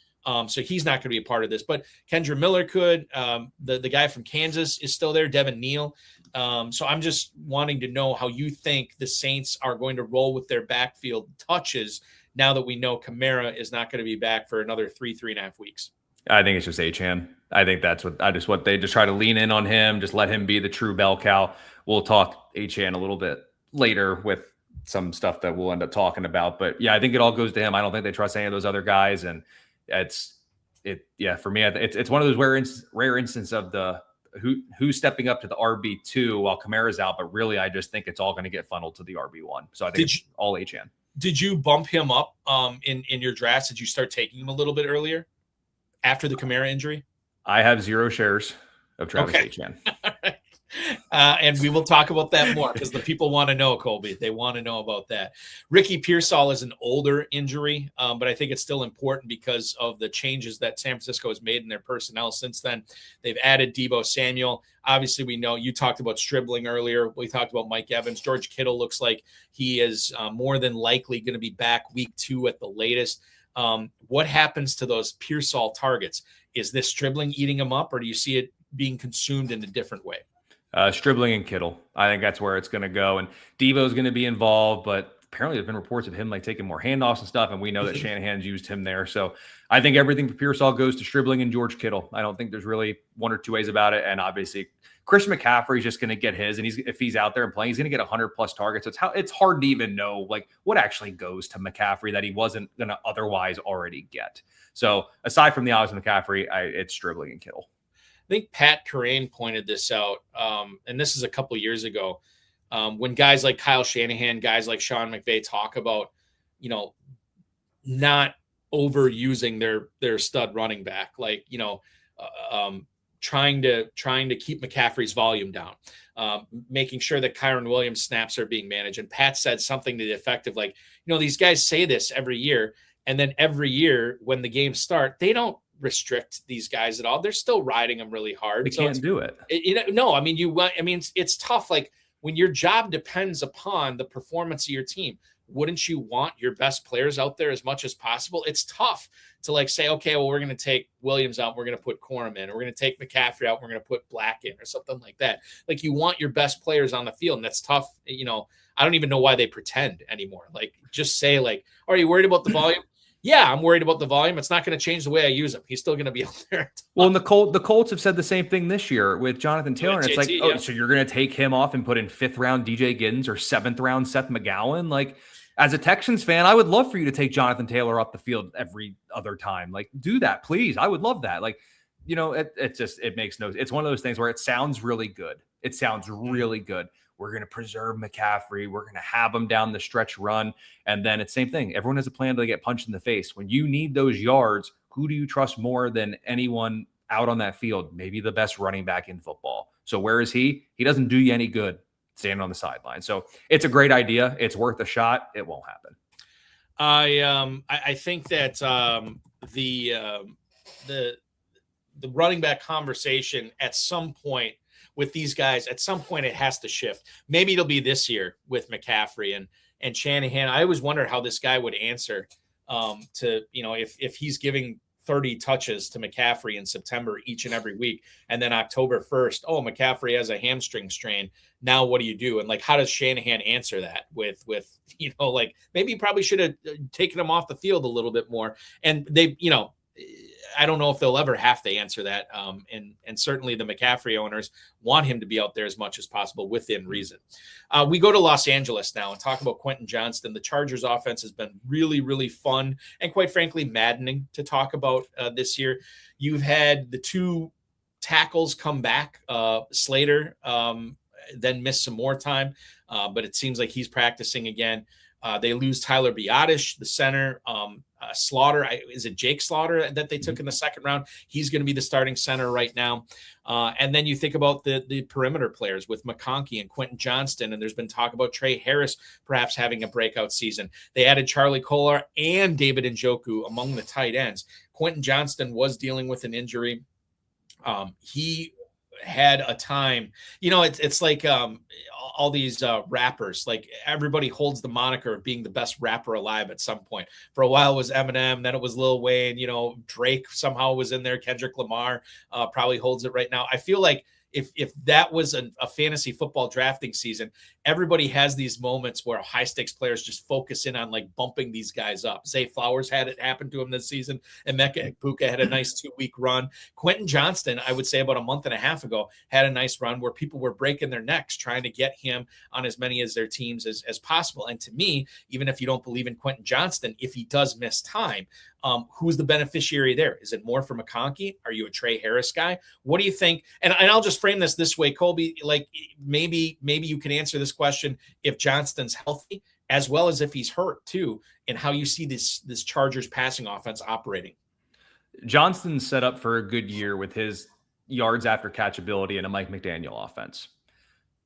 Speaker 1: So he's not going to be a part of this, but Kendre Miller could. The guy from Kansas is still there, Devin Neal. So I'm just wanting to know how you think the Saints are going to roll with their backfield touches now that we know Kamara is not going to be back for another 3.5 weeks.
Speaker 2: I think it's just Achane. I think that's what they just try to lean in on him, just let him be the true bell cow. We'll talk Achane a little bit later with some stuff that we'll end up talking about. But yeah, I think it all goes to him. I don't think they trust any of those other guys. And for me, it's one of those rare instances of the who's stepping up to the RB2 while Kamara's out. But really, I just think it's all going to get funneled to the RB1. So I think it's all Achane.
Speaker 1: Did you bump him up in your drafts? Did you start taking him a little bit earlier after the Kamara injury?
Speaker 2: I have 0 shares of Travis Etienne.
Speaker 1: And we will talk about that more because the people want to know, Colby. They want to know about that. Ricky Pearsall is an older injury, but I think it's still important because of the changes that San Francisco has made in their personnel since then. They've added Deebo Samuel. Obviously, we know you talked about Stribling earlier. We talked about Mike Evans. George Kittle looks like he is more than likely going to be back week 2 at the latest. What happens to those Pearsall targets? Is this Stribling eating them up, or do you see it being consumed in a different way?
Speaker 2: Stribling and Kittle. I think that's where it's going to go. And Devo's going to be involved, but apparently there's been reports of him like taking more handoffs and stuff. And we know that Shanahan's used him there. So I think everything for Pearsall goes to Stribling and George Kittle. I don't think there's really one or two ways about it. And obviously Christian McCaffrey is just going to get his, and if he's out there and playing, he's going to get 100+ targets. So it's hard to even know like what actually goes to McCaffrey that he wasn't going to otherwise already get. So aside from the obvious McCaffrey, it's Stribling and Kittle.
Speaker 1: I think Pat Kerrane pointed this out, and this is a couple years ago. When guys like Kyle Shanahan, guys like Sean McVay talk about, not overusing their stud running back, like, trying to keep McCaffrey's volume down, making sure that Kyron Williams snaps are being managed. And Pat said something to the effect of like, these guys say this every year, and then every year when the games start, they don't restrict these guys at all. They're still riding them really hard.
Speaker 2: They can't do it.
Speaker 1: It's tough. Like when your job depends upon the performance of your team, wouldn't you want your best players out there as much as possible? It's tough to like say, okay, well, we're going to take Williams out, we're going to put Corum in, or we're going to take McCaffrey out, we're going to put Black in, or something like that. Like you want your best players on the field, and that's tough. I don't even know why they pretend anymore. Like just say like, are you worried about the volume? Yeah, I'm worried about the volume. It's not going to change the way I use him. He's still going to be out there.
Speaker 2: Well, and the Colts have said the same thing this year with Jonathan Taylor. And it's like,
Speaker 1: yeah.
Speaker 2: So you're going to take him off and put in 5th round DJ Giddens or 7th round Seth McGowan? Like, as a Texans fan, I would love for you to take Jonathan Taylor off the field every other time. Like, do that, please. I would love that. Like, it makes no. It's one of those things where it sounds really good. It sounds really good. We're going to preserve McCaffrey. We're going to have him down the stretch run. And then it's the same thing. Everyone has a plan to get punched in the face. When you need those yards, who do you trust more than anyone out on that field? Maybe the best running back in football. So where is he? He doesn't do you any good standing on the sideline. So it's a great idea. It's worth a shot. It won't happen.
Speaker 1: I think that the running back conversation at some point with these guys, at some point it has to shift. Maybe it'll be this year with McCaffrey and Shanahan. I always wonder how this guy would answer to, if he's giving 30 touches to McCaffrey in September each and every week. And then October 1st, McCaffrey has a hamstring strain. Now what do you do? And like, how does Shanahan answer that with, like maybe you probably should have taken him off the field a little bit more. And they, I don't know if they'll ever have to answer that. And certainly the McCaffrey owners want him to be out there as much as possible within reason. We go to Los Angeles now and talk about Quentin Johnston. The Chargers offense has been really, really fun and quite frankly, maddening to talk about this year. You've had the 2 tackles come back, Slater, then missed some more time, but it seems like he's practicing again. They lose Tyler Biadasz, the center. Slaughter, is it Jake Slaughter that they took in the 2nd round? He's going to be the starting center right now. And then you think about the perimeter players with McConkey and Quentin Johnston, and there's been talk about Trey Harris perhaps having a breakout season. They added Charlie Kolar and David Njoku among the tight ends. Quentin Johnston was dealing with an injury. He had a time, it's like all these rappers, like everybody holds the moniker of being the best rapper alive at some point. For a while it was Eminem, then it was Lil Wayne, Drake somehow was in there, Kendrick Lamar probably holds it right now. I feel like if that was a fantasy football drafting season, everybody has these moments where high stakes players just focus in on like bumping these guys up. Zay Flowers had it happen to him this season. Emeka Egbuka had a nice 2-week run. Quentin Johnston, I would say about a month and a half ago, had a nice run where people were breaking their necks trying to get him on as many as their teams as possible. And to me, even if you don't believe in Quentin Johnston, if he does miss time, who's the beneficiary there? Is it more for McConkey? Are you a Trey Harris guy? What do you think? And I'll just frame this way, Colby, like maybe you can answer this question if Johnston's healthy, as well as if he's hurt too, and how you see this Chargers passing offense operating.
Speaker 2: Johnston's set up for a good year with his yards after catch ability and a Mike McDaniel offense.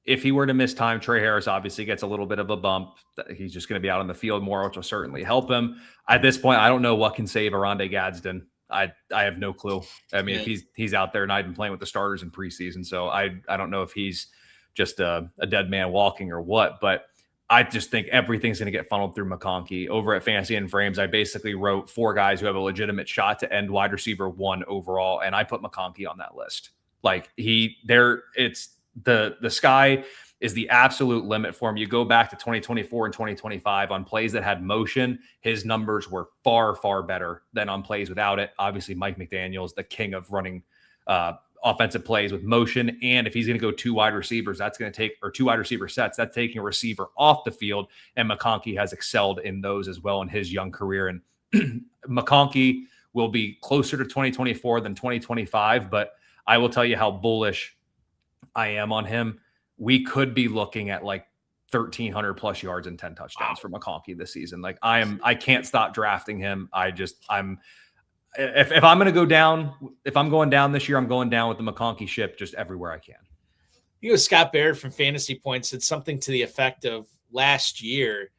Speaker 2: If he were to miss time, Trey Harris obviously gets a little bit of a bump. He's just going to be out on the field more, which will certainly help him. At this point, I don't know what can save Arondé Gadsden. I have no clue. I mean, if he's out there and I've been playing with the starters in preseason, so I don't know if he's just a dead man walking or what, but I just think everything's going to get funneled through McConkey. Over at Fantasy and Frames, I basically wrote 4 guys who have a legitimate shot to end wide receiver 1 overall, and I put McConkey on that list. Like it's the sky is the absolute limit for him. You go back to 2024 and 2025 on plays that had motion, his numbers were far, far better than on plays without it. Obviously, Mike McDaniel is the king of running offensive plays with motion. And if he's going to go 2 wide receivers, that's going to take, or 2 wide receiver sets, that's taking a receiver off the field. And McConkey has excelled in those as well in his young career. And McConkey will be closer to 2024 than 2025, but I will tell you how bullish I am on him. We could be looking at like 1,300 plus yards and 10 touchdowns for McConkey this season. Like I can't stop drafting him. If I'm going to go down, if I'm going down this year, I'm going down with the McConkey ship just everywhere I can.
Speaker 1: Scott Barrett from Fantasy Points said something to the effect of last year,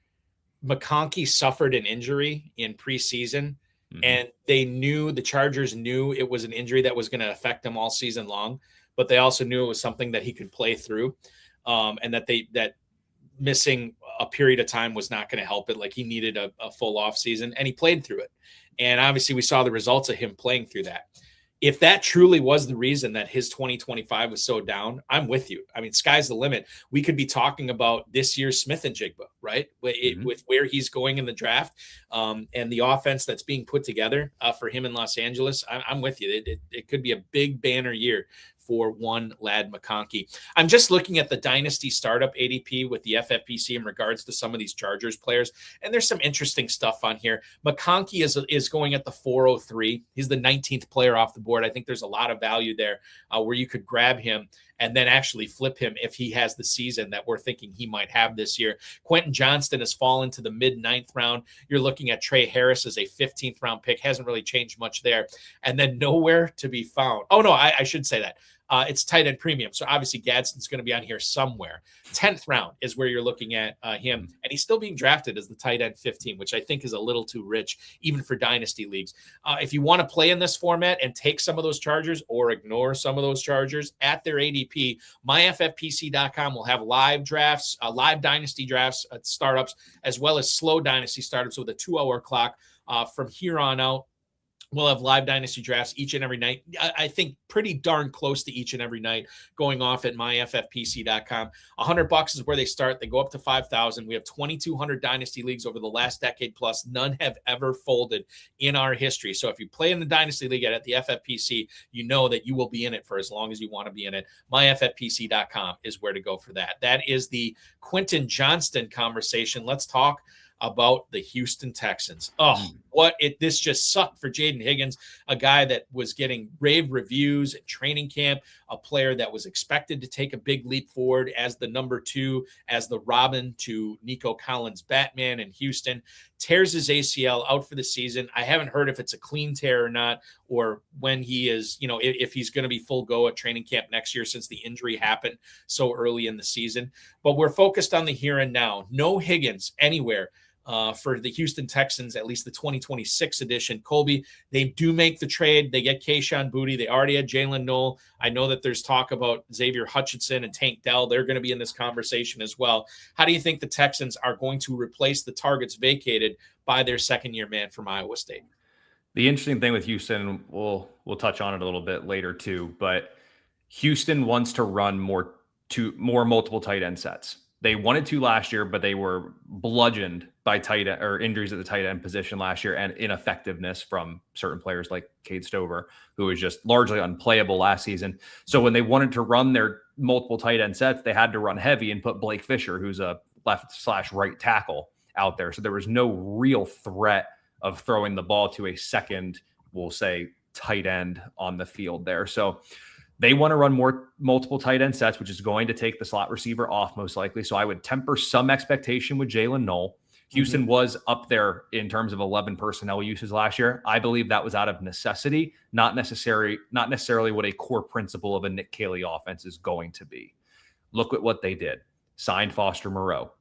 Speaker 1: McConkey suffered an injury in preseason, and the Chargers knew it was an injury that was going to affect him all season long, but they also knew it was something that he could play through, and that missing a period of time was not going to help it. Like, he needed a full off season, and he played through it. And obviously we saw the results of him playing through that. If that truly was the reason that his 2025 was so down, I'm with you. I mean, sky's the limit. We could be talking about this year's Smith and Jigba, right? With where he's going in the draft, and the offense that's being put together for him in Los Angeles. I'm with you. It could be a big banner year for one Ladd McConkey. I'm just looking at the Dynasty Startup ADP with the FFPC in regards to some of these Chargers players, and there's some interesting stuff on here. McConkey is going at the 403. He's the 19th player off the board. I think there's a lot of value there where you could grab him and then actually flip him if he has the season that we're thinking he might have this year. Quentin Johnston has fallen to the mid-9th round. You're looking at Trey Harris as a 15th round pick. Hasn't really changed much there. And then nowhere to be found. Oh, no, I should say that. It's tight end premium. So obviously Gadsden's going to be on here somewhere. 10th round is where you're looking at him. And he's still being drafted as the tight end 15, which I think is a little too rich, even for dynasty leagues. If you want to play in this format and take some of those Chargers or ignore some of those Chargers at their ADP, myffpc.com will have live drafts, live dynasty drafts, startups, as well as slow dynasty startups with a 2-hour clock from here on out. We'll have live dynasty drafts each and every night. I think pretty darn close to each and every night going off at myffpc.com. $100 is where they start. They go up to 5,000. We have 2,200 dynasty leagues over the last decade plus. None have ever folded in our history. So if you play in the dynasty league at the FFPC, you know that you will be in it for as long as you want to be in it. myffpc.com is where to go for that. That is the Quentin Johnston conversation. Let's talk about the Houston Texans. This just sucked for Jaden Higgins, a guy that was getting rave reviews at training camp, a player that was expected to take a big leap forward as the number 2, as the Robin to Nico Collins' Batman in Houston. Tears his ACL, out for the season. I haven't heard if it's a clean tear or not, or when he is, if he's going to be full go at training camp next year, since the injury happened so early in the season. But we're focused on the here and now. No Higgins anywhere for the Houston Texans, at least the 2026 edition. Colby, they do make the trade. They get Kayshon Boutte. They already had Jalen Noel. I know that there's talk about Xavier Hutchinson and Tank Dell. They're going to be in this conversation as well. How do you think the Texans are going to replace the targets vacated by their second-year man from Iowa State?
Speaker 2: The interesting thing with Houston, we'll touch on it a little bit later too, but Houston wants to run more multiple tight end sets. They wanted to last year, but they were bludgeoned by tight end or injuries at the tight end position last year and ineffectiveness from certain players like Cade Stover, who was just largely unplayable last season. So when they wanted to run their multiple tight end sets, they had to run heavy and put Blake Fisher, who's a left/right tackle, out there. So there was no real threat of throwing the ball to a second, we'll say, tight end on the field there. So they want to run more multiple tight end sets, which is going to take the slot receiver off most likely. So I would temper some expectation with Jalen Noel. Houston was up there in terms of 11 personnel uses last year. I believe that was out of necessity, not necessarily what a core principle of a Nick Caley offense is going to be. Look at what they did. Signed Foster Moreau.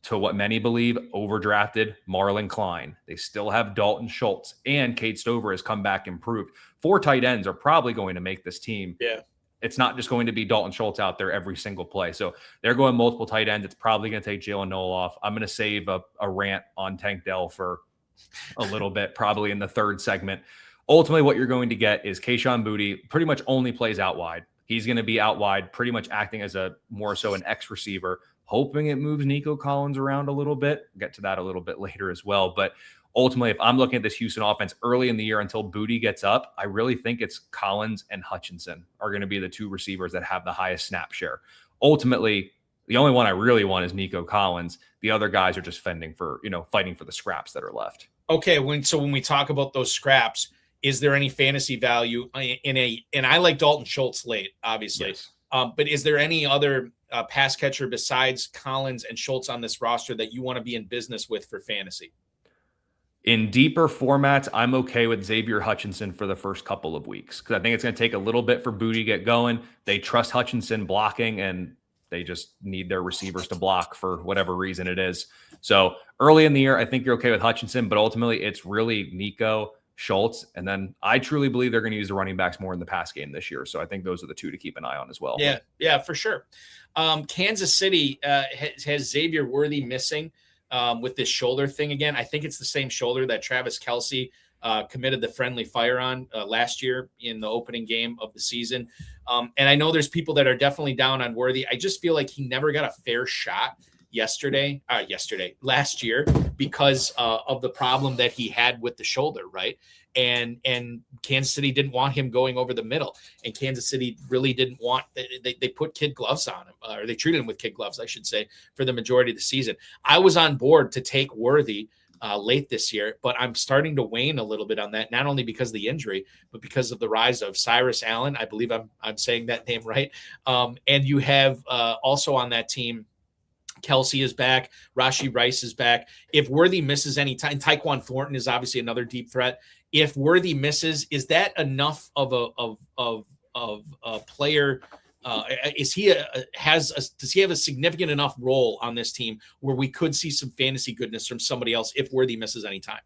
Speaker 2: To what many believe, overdrafted Marlon Klein. They still have Dalton Schultz, and Cade Stover has come back improved. 4 tight ends are probably going to make this team. Yeah. It's not just going to be Dalton Schultz out there every single play. So they're going multiple tight ends. It's probably going to take Jalen Noel off. I'm going to save a rant on Tank Dell for a little bit, probably in the third segment. Ultimately, what you're going to get is Kayshon Boutte pretty much only plays out wide. He's going to be out wide, pretty much acting as more so an X receiver, hoping it moves Nico Collins around a little bit. We'll get to that a little bit later as well. But ultimately, if I'm looking at this Houston offense early in the year until Boutte gets up, I really think it's Collins and Hutchinson are going to be the 2 receivers that have the highest snap share. Ultimately, the only one I really want is Nico Collins. The other guys are just fighting for the scraps that are left.
Speaker 1: Okay, when we talk about those scraps, is there any fantasy value and I like Dalton Schultz late, obviously. Yes. But is there any other pass catcher besides Collins and Schultz on this roster that you want to be in business with for fantasy?
Speaker 2: In deeper formats, I'm okay with Xavier Hutchinson for the first couple of weeks because I think it's going to take a little bit for Booty to get going. They trust Hutchinson blocking, and they just need their receivers to block for whatever reason it is. So early in the year, I think you're okay with Hutchinson, but ultimately it's really Nico, Schultz, and then I truly believe they're going to use the running backs more in the pass game this year. So I think those are the two to keep an eye on as well.
Speaker 1: Yeah, for sure. Kansas City has Xavier Worthy missing with this shoulder thing again. I think it's the same shoulder that Travis Kelce committed the friendly fire on last year in the opening game of the season. And I know there's people that are definitely down on Worthy. I just feel like he never got a fair shot last year because of the problem that he had with the shoulder, right? And Kansas City didn't want him going over the middle, and Kansas City really didn't want. They put kid gloves on him, or they treated him with kid gloves, I should say, for the majority of the season. I was on board to take Worthy late this year, but I'm starting to wane a little bit on that, not only because of the injury, but because of the rise of Cyrus Allen. I believe I'm saying that name right. And you have also on that team, Kelce is back. Rashee Rice is back. If Worthy misses any time, Tyquan Thornton is obviously another deep threat. If Worthy misses, is that enough of a player? Does he have a significant enough role on this team where we could see some fantasy goodness from somebody else if Worthy misses any time?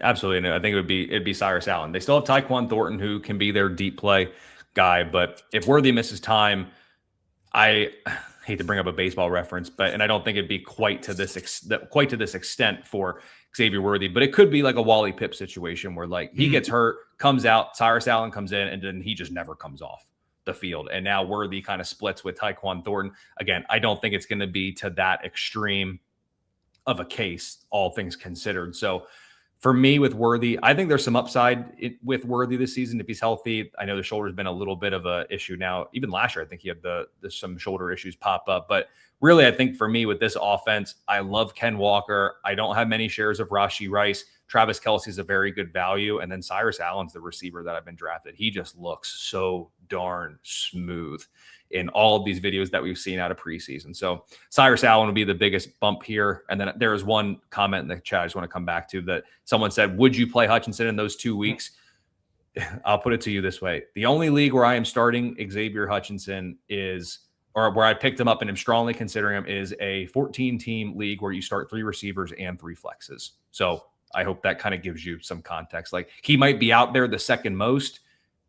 Speaker 2: Absolutely. And I think it'd be Cyrus Allen. They still have Tyquan Thornton, who can be their deep play guy. But if Worthy misses time, I hate to bring up a baseball reference, and I don't think it'd be quite to this extent for Xavier Worthy, but it could be like a Wally Pipp situation where like he gets hurt, comes out, Cyrus Allen comes in, and then he just never comes off the field. And now Worthy kind of splits with Tyquan Thornton. Again, I don't think it's going to be to that extreme of a case, all things considered. So for me with Worthy, I think there's some upside with Worthy this season if he's healthy. I know the shoulder's been a little bit of an issue now. Even last year, I think he had some shoulder issues pop up. But really, I think for me with this offense, I love Ken Walker. I don't have many shares of Rashee Rice. Travis Kelce is a very good value. And then Cyrus Allen's the receiver that I've been drafted. He just looks so darn smooth in all of these videos that we've seen out of preseason. So Cyrus Allen will be the biggest bump here. And then there is one comment in the chat I just want to come back to that someone said, would you play Hutchinson in those 2 weeks? I'll put it to you this way. The only league where I am starting Xavier Hutchinson or where I picked him up and am strongly considering him, is a 14-team league where you start 3 receivers and 3 flexes. So I hope that kind of gives you some context. Like he might be out there the second most.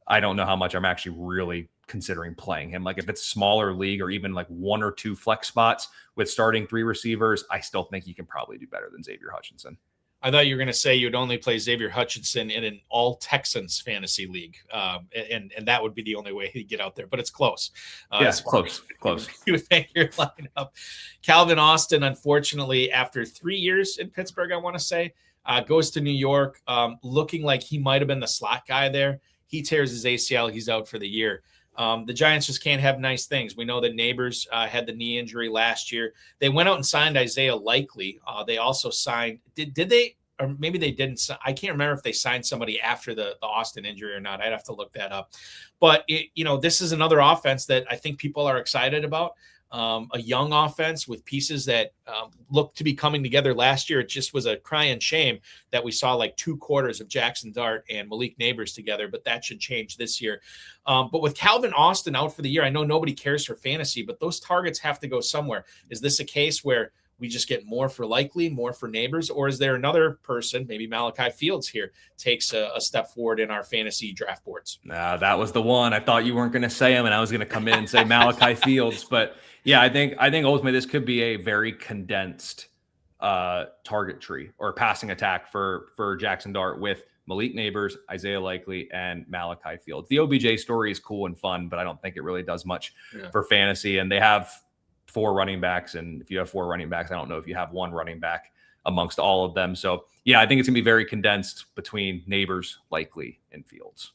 Speaker 2: I don't know how much I'm actually really considering playing him. Like if it's a smaller league or even like 1 or 2 flex spots with starting 3 receivers, I still think you can probably do better than Xavier Hutchinson.
Speaker 1: I thought you were going to say you'd only play Xavier Hutchinson in an all Texans fantasy league. And that would be the only way he'd get out there, but it's close.
Speaker 2: It's close.
Speaker 1: You would think your lineup. Calvin Austin, unfortunately, after 3 years in Pittsburgh, I want to say, goes to New York, looking like he might've been the slot guy there. He tears his ACL. He's out for the year. The Giants just can't have nice things. We know that Neighbors had the knee injury last year. They went out and signed Isaiah Likely. They also signed, did they, or maybe they didn't. I can't remember if they signed somebody after the Austin injury or not. I'd have to look that up. But, this is another offense that I think people are excited about. A young offense with pieces that look to be coming together last year. It just was a crying shame that we saw like 2 quarters of Jackson Dart and Malik Neighbors together, but that should change this year. But with Calvin Austin out for the year, I know nobody cares for fantasy, but those targets have to go somewhere. Is this a case where we just get more for Likely, more for Neighbors, or is there another person, maybe Malachi Fields here, takes a step forward in our fantasy draft boards?
Speaker 2: Nah, that was the one. I thought you weren't going to say him, and I was going to come in and say Malachi Fields. But yeah, I think ultimately this could be a very condensed target tree or passing attack for Jackson Dart with Malik Neighbors, Isaiah Likely, and Malachi Fields. The OBJ story is cool and fun, but I don't think it really does much for fantasy. And they have 4 running backs. And if you have 4 running backs, I don't know if you have 1 running back amongst all of them. So yeah, I think it's gonna be very condensed between Neighbors, Likely, and Fields.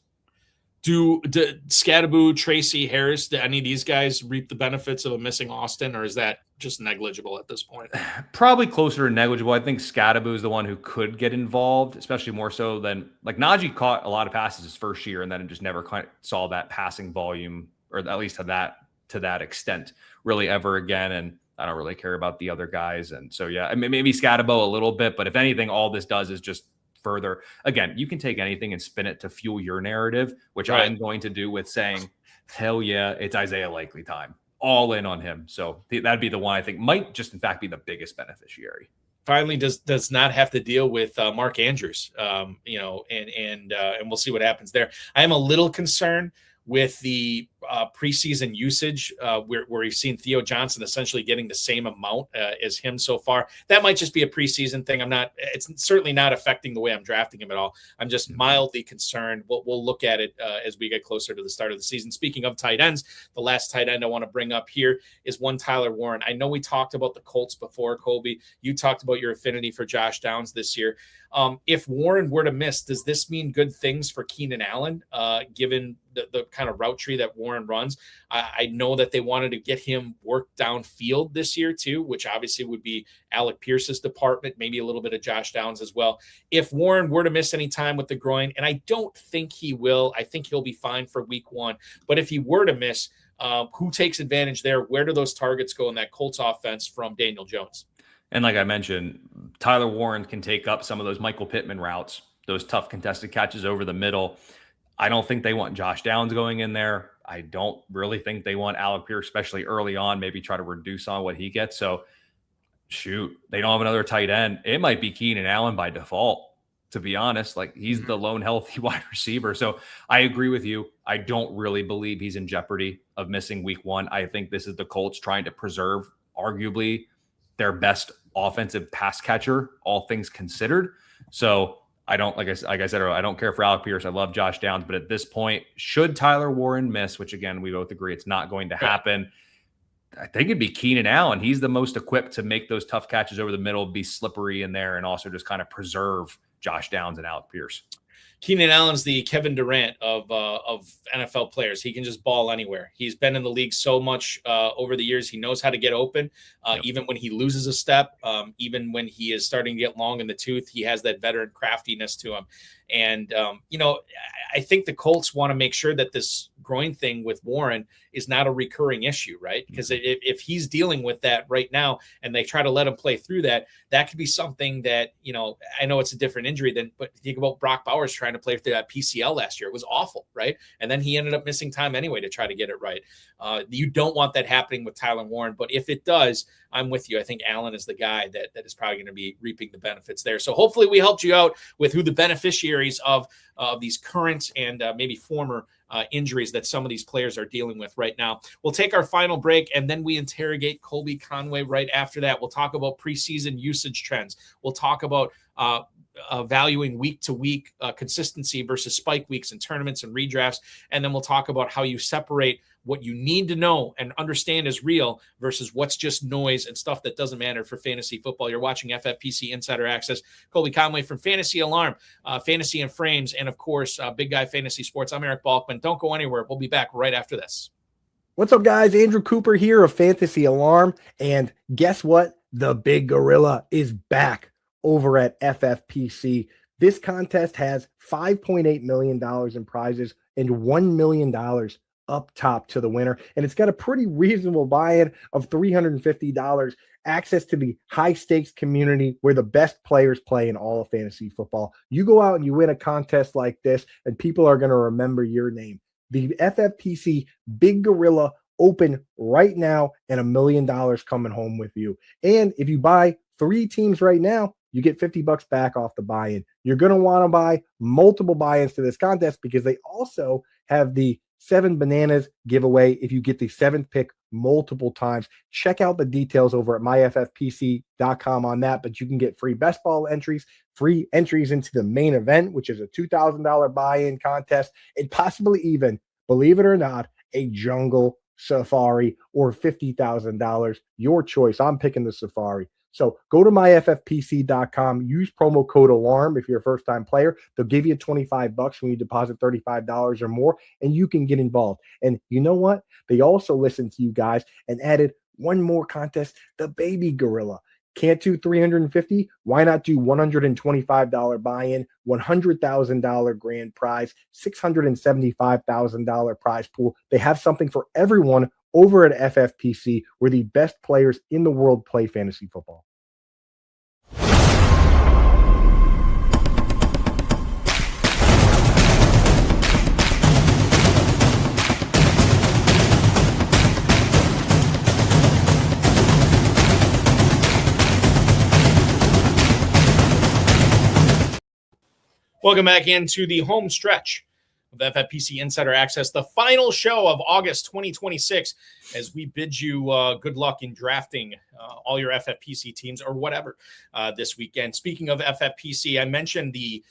Speaker 1: Do Scadaboo, Tracy, Harris, do any of these guys reap the benefits of a missing Austin, or is that just negligible at this point?
Speaker 2: Probably closer to negligible. I think Scadaboo is the one who could get involved, especially more so than like Najee caught a lot of passes his first year and then just never kind of saw that passing volume, or at least to to that extent really ever again. And I don't really care about the other guys. And so, yeah, I mean, maybe Scatabo a little bit, but if anything, all this does is just further, again, you can take anything and spin it to fuel your narrative, which
Speaker 1: Right.
Speaker 2: I'm going to do with saying, hell yeah, it's Isaiah Likely time. All in on him. So that'd be the one I think might just in fact be the biggest beneficiary.
Speaker 1: Finally does not have to deal with Mark Andrews, and we'll see what happens there. I am a little concerned with the preseason usage, where we've seen Theo Johnson essentially getting the same amount as him so far. That might just be a preseason thing. It's certainly not affecting the way I'm drafting him at all. I'm just mildly concerned. We'll look at it as we get closer to the start of the season. Speaking of tight ends, the last tight end I want to bring up here is one Tyler Warren. I know we talked about the Colts before, Colby. You talked about your affinity for Josh Downs this year. If Warren were to miss, does this mean good things for Keenan Allen, given the kind of route tree that Warren runs? I know that they wanted to get him work downfield this year too, which obviously would be Alec Pierce's department, maybe a little bit of Josh Downs as well. If Warren were to miss any time with the groin, and I don't think he will, I think he'll be fine for week 1. But if he were to miss, who takes advantage there? Where do those targets go in that Colts offense from Daniel Jones?
Speaker 2: And like I mentioned, Tyler Warren can take up some of those Michael Pittman routes, those tough contested catches over the middle. I don't think they want Josh Downs going in there. I don't really think they want Alec Pierce, especially early on, maybe try to reduce on what he gets. So shoot, they don't have another tight end. It might be Keenan Allen by default, to be honest. Like he's the lone healthy wide receiver. So I agree with you. I don't really believe he's in jeopardy of missing week 1. I think this is the Colts trying to preserve arguably their best offensive pass catcher, all things considered. So I don't, like I said earlier, I don't care for Alec Pierce. I love Josh Downs, but at this point, should Tyler Warren miss, which again, we both agree it's not going to happen, I think it'd be Keenan Allen. He's the most equipped to make those tough catches over the middle, be slippery in there, and also just kind of preserve Josh Downs and Alec Pierce.
Speaker 1: Keenan Allen's the Kevin Durant of NFL players. He can just ball anywhere. He's been in the league so much over the years. He knows how to get open, even when he loses a step, even when he is starting to get long in the tooth. He has that veteran craftiness to him. And, I think the Colts want to make sure that this groin thing with Warren is not a recurring issue, right? Because if he's dealing with that right now and they try to let him play through that, that could be something that, I know it's a different injury but think about Brock Bowers trying to play through that PCL last year. It was awful, right? And then he ended up missing time anyway to try to get it right. You don't want that happening with Tyler Warren, but if it does, I'm with you. I think Allen is the guy that is probably going to be reaping the benefits there. So hopefully we helped you out with who the beneficiaries of these current and maybe former injuries that some of these players are dealing with right now. We'll take our final break, and then we interrogate Colby Conway right after that. We'll talk about preseason usage trends. We'll talk about valuing week-to-week consistency versus spike weeks and tournaments and redrafts. And then we'll talk about how you separate what you need to know and understand is real versus what's just noise and stuff that doesn't matter for fantasy football. You're watching FFPC Insider Access. Colby Conway from Fantasy Alarm, Fantasy and Frames, and of course, Big Guy Fantasy Sports. I'm Eric Balkman. Don't go anywhere. We'll be back right after this.
Speaker 3: What's up, guys? Andrew Cooper here of Fantasy Alarm. And guess what? The Big Gorilla is back over at FFPC. This contest has $5.8 million in prizes and $1 million up top to the winner. And it's got a pretty reasonable buy-in of $350, access to the high stakes community where the best players play in all of fantasy football. You go out and you win a contest like this, and people are going to remember your name. The FFPC Big Gorilla open right now, and $1 million coming home with you. And if you buy 3 teams right now, you get $50 back off the buy-in. You're going to want to buy multiple buy-ins to this contest because they also have the 7 bananas giveaway if you get the 7th pick multiple times. Check out the details over at myffpc.com on that, but you can get free best ball entries, free entries into the main event, which is a $2,000 buy-in contest, and possibly even, believe it or not, a jungle safari or $50,000. Your choice. I'm picking the safari. So go to myffpc.com, use promo code ALARM if you're a first-time player. They'll give you $25 when you deposit $35 or more, and you can get involved. And you know what? They also listened to you guys and added one more contest, the Baby Gorilla. Can't do 350? Why not do $125 buy-in, $100,000 grand prize, $675,000 prize pool? They have something for everyone over at FFPC, where the best players in the world play fantasy football.
Speaker 1: Welcome back into the home stretch of FFPC Insider Access, the final show of August 2026, as we bid you good luck in drafting all your FFPC teams or whatever this weekend. Speaking of FFPC, I mentioned the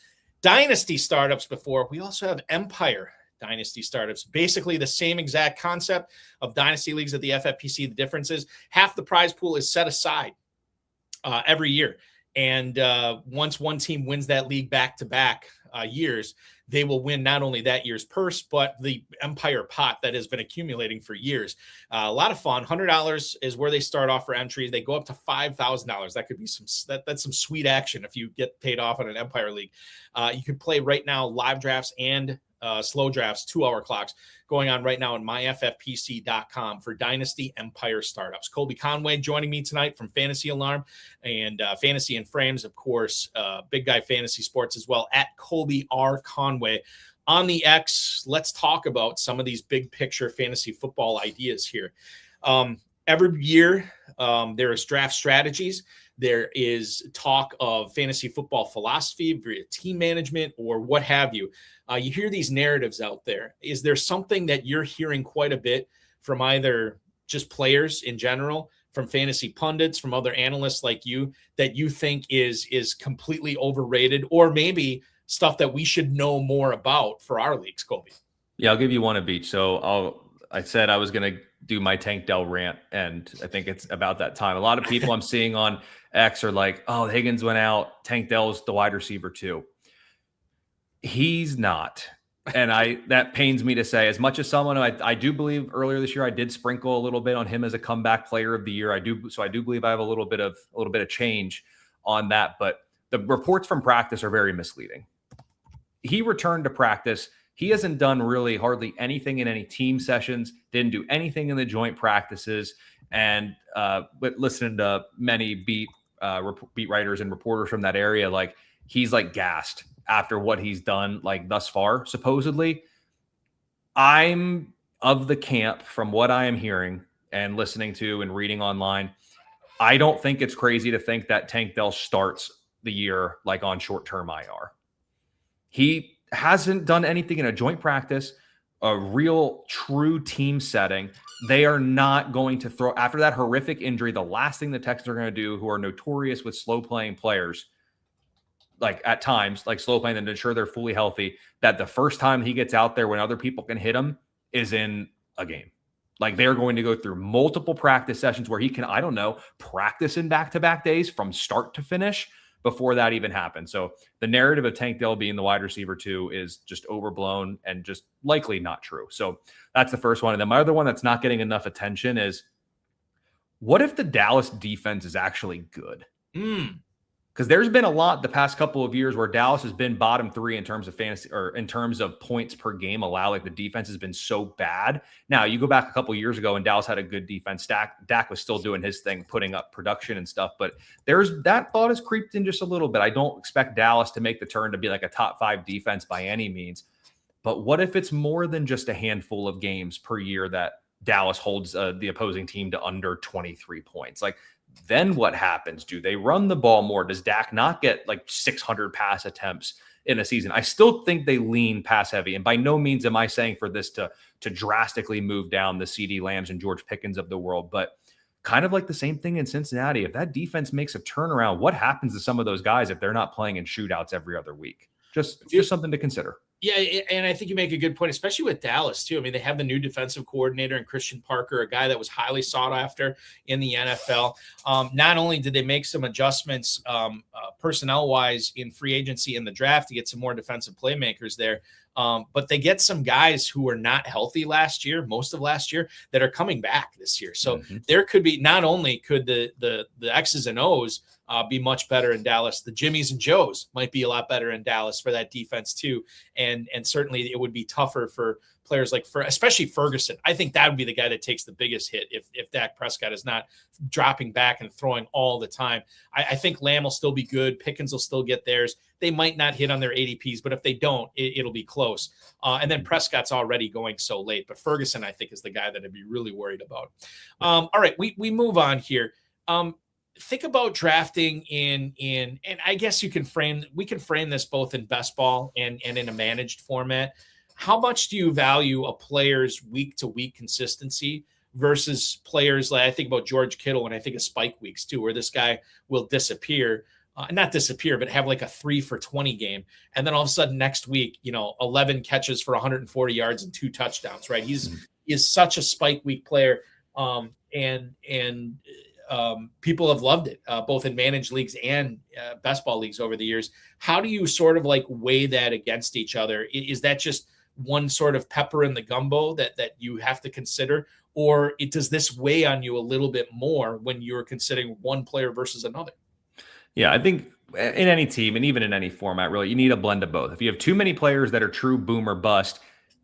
Speaker 1: Dynasty startups before. We also have Empire Dynasty startups, basically the same exact concept of Dynasty leagues at the FFPC. The difference is half the prize pool is set aside every year. And once one team wins that league back-to-back years, they will win not only that year's purse, but the Empire pot that has been accumulating for years. A lot of fun. $100 is where they start off for entries. They go up to $5,000. That could be that's some sweet action if you get paid off on an Empire league. You can play right now live drafts and slow drafts, 2-hour clocks going on right now on myffpc.com for Dynasty Empire startups. Colby Conway joining me tonight from Fantasy Alarm and Fantasy and Frames, of course, Big Guy Fantasy Sports as well, at Colby R. Conway on the X. Let's talk about some of these big picture fantasy football ideas here. Every year there is draft strategies. There is talk of fantasy football philosophy, via team management, or what have you. You hear these narratives out there. Is there something that you're hearing quite a bit from either just players in general, from fantasy pundits, from other analysts like you, that you think is completely overrated, or maybe stuff that we should know more about for our leagues, Colby?
Speaker 2: Yeah, I'll give you one of each. So I said I was going to do my Tank Dell rant, and I think it's about that time. A lot of people I'm seeing on X are like, oh, Higgins went out, Tank Dell's the wide receiver too. He's not. And that pains me to say, as much as someone I do believe earlier this year I did sprinkle a little bit on him as a comeback player of the year. I do believe I have a little bit of change on that, but the reports from practice are very misleading. He returned to practice. He hasn't done really hardly anything in any team sessions, didn't do anything in the joint practices. And but listening to many beat writers and reporters from that area, like he's like gassed after what he's done like thus far, supposedly. I'm of the camp, from what I am hearing and listening to and reading online, I don't think it's crazy to think that Tank Dell starts the year like on short-term IR. He hasn't done anything in a joint practice, a real true team setting. They are not going to throw, after that horrific injury, the last thing the Texans are going to do, who are notorious with slow playing players, like at times, like slow playing, and to ensure they're fully healthy, that the first time he gets out there when other people can hit him is in a game. Like they're going to go through multiple practice sessions where he can, I don't know, practice in back-to-back days from start to finish before that even happened. So the narrative of Tank Dell being the wide receiver too is just overblown and just likely not true. So that's the first one. And then my other one that's not getting enough attention is, what if the Dallas defense is actually good? Because there's been a lot the past couple of years where Dallas has been bottom 3 in terms of fantasy, or in terms of points per game allowed. Like the defense has been so bad. Now you go back a couple of years ago and Dallas had a good defense. Dak was still doing his thing, putting up production and stuff. But there's that thought has creeped in just a little bit. I don't expect Dallas to make the turn to be like a top 5 defense by any means. But what if it's more than just a handful of games per year that Dallas holds the opposing team to under 23 points? Like, then what happens? Do they run the ball more? Does Dak not get like 600 pass attempts in a season? I still think they lean pass heavy. And by no means am I saying for this to drastically move down the CD Lambs and George Pickens of the world, but kind of like the same thing in Cincinnati. If that defense makes a turnaround, what happens to some of those guys if they're not playing in shootouts every other week? Just something to consider.
Speaker 1: Yeah, and I think you make a good point, especially with Dallas, too. I mean, they have the new defensive coordinator and Christian Parker, a guy that was highly sought after in the NFL. Not only did they make some adjustments personnel-wise in free agency and the draft to get some more defensive playmakers there, But they get some guys who were not healthy last year, most of last year, that are coming back this year. So there could be, not only could the X's and O's be much better in Dallas, the Jimmies and Joes might be a lot better in Dallas for that defense too. And certainly it would be tougher for players like, especially Ferguson. I think that would be the guy that takes the biggest hit if Dak Prescott is not dropping back and throwing all the time. I think Lamb will still be good. Pickens will still get theirs. They might not hit on their ADPs, but if they don't, it'll be close. And then Prescott's already going so late. But Ferguson, I think, is the guy that I'd be really worried about. All right, we move on here. Think about drafting in, and I guess we can frame this both in best ball and in a managed format. How much do you value a player's week-to-week consistency versus players like, I think about George Kittle and I think of spike weeks too, where this guy will disappear, not disappear, but have like a 3 for 20 game. And then all of a sudden next week, 11 catches for 140 yards and 2 touchdowns, right? He is such a spike week player. People have loved it, both in managed leagues and best ball leagues over the years. How do you sort of like weigh that against each other? Is that just one sort of pepper in the gumbo that you have to consider, or does this weigh on you a little bit more when you're considering one player versus another?
Speaker 2: Yeah, I think in any team and even in any format, really, you need a blend of both. If you have too many players that are true boom or bust,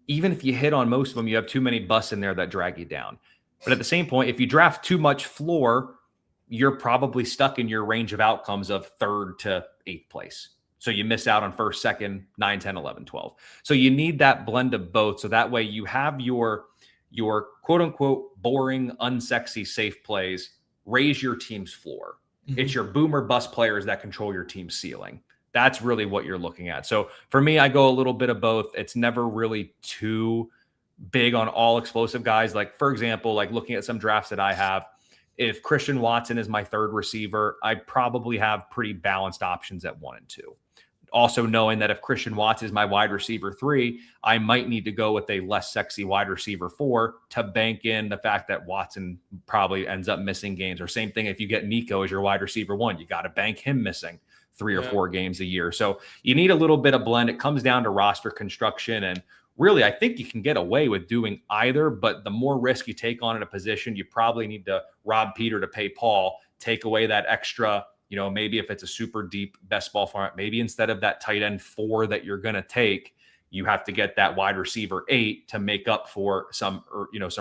Speaker 2: even if you hit on most of them, you have too many busts in there that drag you down. But at the same point, if you draft too much floor, you're probably stuck in your range of outcomes of 3rd to 8th place. So you miss out on 1st, 2nd, 9, 10, 11, 12. So you need that blend of both. So that way you have your quote unquote boring, unsexy, safe plays, raise your team's floor. It's your boomer bust players that control your team's ceiling. That's really what you're looking at. So for me, I go a little bit of both. It's never really too big on all explosive guys. Like, for example, like looking at some drafts that I have, if Christian Watson is my 3rd receiver, I probably have pretty balanced options at 1 and 2. Also knowing that if Christian Watson is my wide receiver 3, I might need to go with a less sexy wide receiver 4 to bank in the fact that Watson probably ends up missing games. Or same thing, if you get Nico as your wide receiver 1, you got to bank him missing 3 or 4 games a year. So you need a little bit of blend. It comes down to roster construction. And really, I think you can get away with doing either, but the more risk you take on in a position, you probably need to rob Peter to pay Paul, take away that extra, maybe if it's a super deep best ball format, maybe instead of that tight end 4 that you're going to take, you have to get that wide receiver 8 to make up for some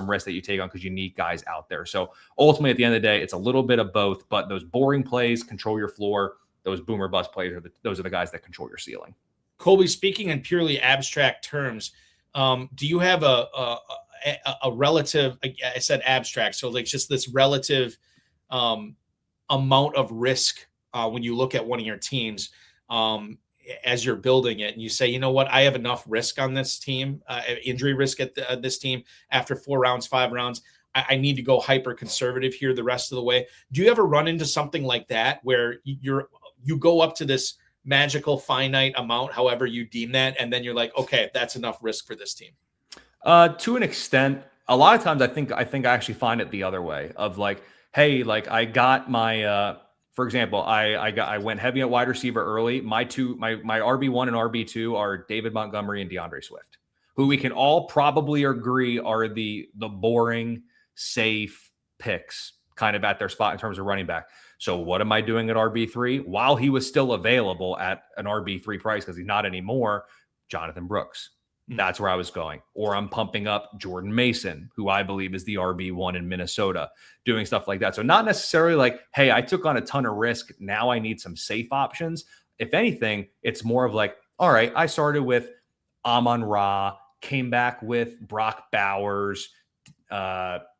Speaker 2: risk that you take on because you need guys out there. So ultimately, at the end of the day, it's a little bit of both, but those boring plays control your floor. Those boomer bust plays those are the guys that control your ceiling.
Speaker 1: Colby, speaking in purely abstract terms, do you have a relative, I said abstract, so like just this relative amount of risk when you look at one of your teams as you're building it and you say, you know what, I have enough risk on this team, injury risk at this team after 4 rounds, 5 rounds. I need to go hyper conservative here the rest of the way. Do you ever run into something like that where you go up to this magical finite amount, however you deem that, and then you're like, okay, that's enough risk for this team?
Speaker 2: To an extent, a lot of times I think I actually find it the other way of like, hey, like I got my for example, I went heavy at wide receiver early. My RB1 and RB2 are David Montgomery and DeAndre Swift, who we can all probably agree are the boring, safe picks kind of at their spot in terms of running back. So what am I doing at RB3? While he was still available at an RB3 price, because he's not anymore, Jonathan Brooks. That's where I was going. Or I'm pumping up Jordan Mason, who I believe is the RB1 in Minnesota, doing stuff like that. So not necessarily like, hey, I took on a ton of risk. Now I need some safe options. If anything, it's more of like, all right, I started with Amon-Ra, came back with Brock Bowers,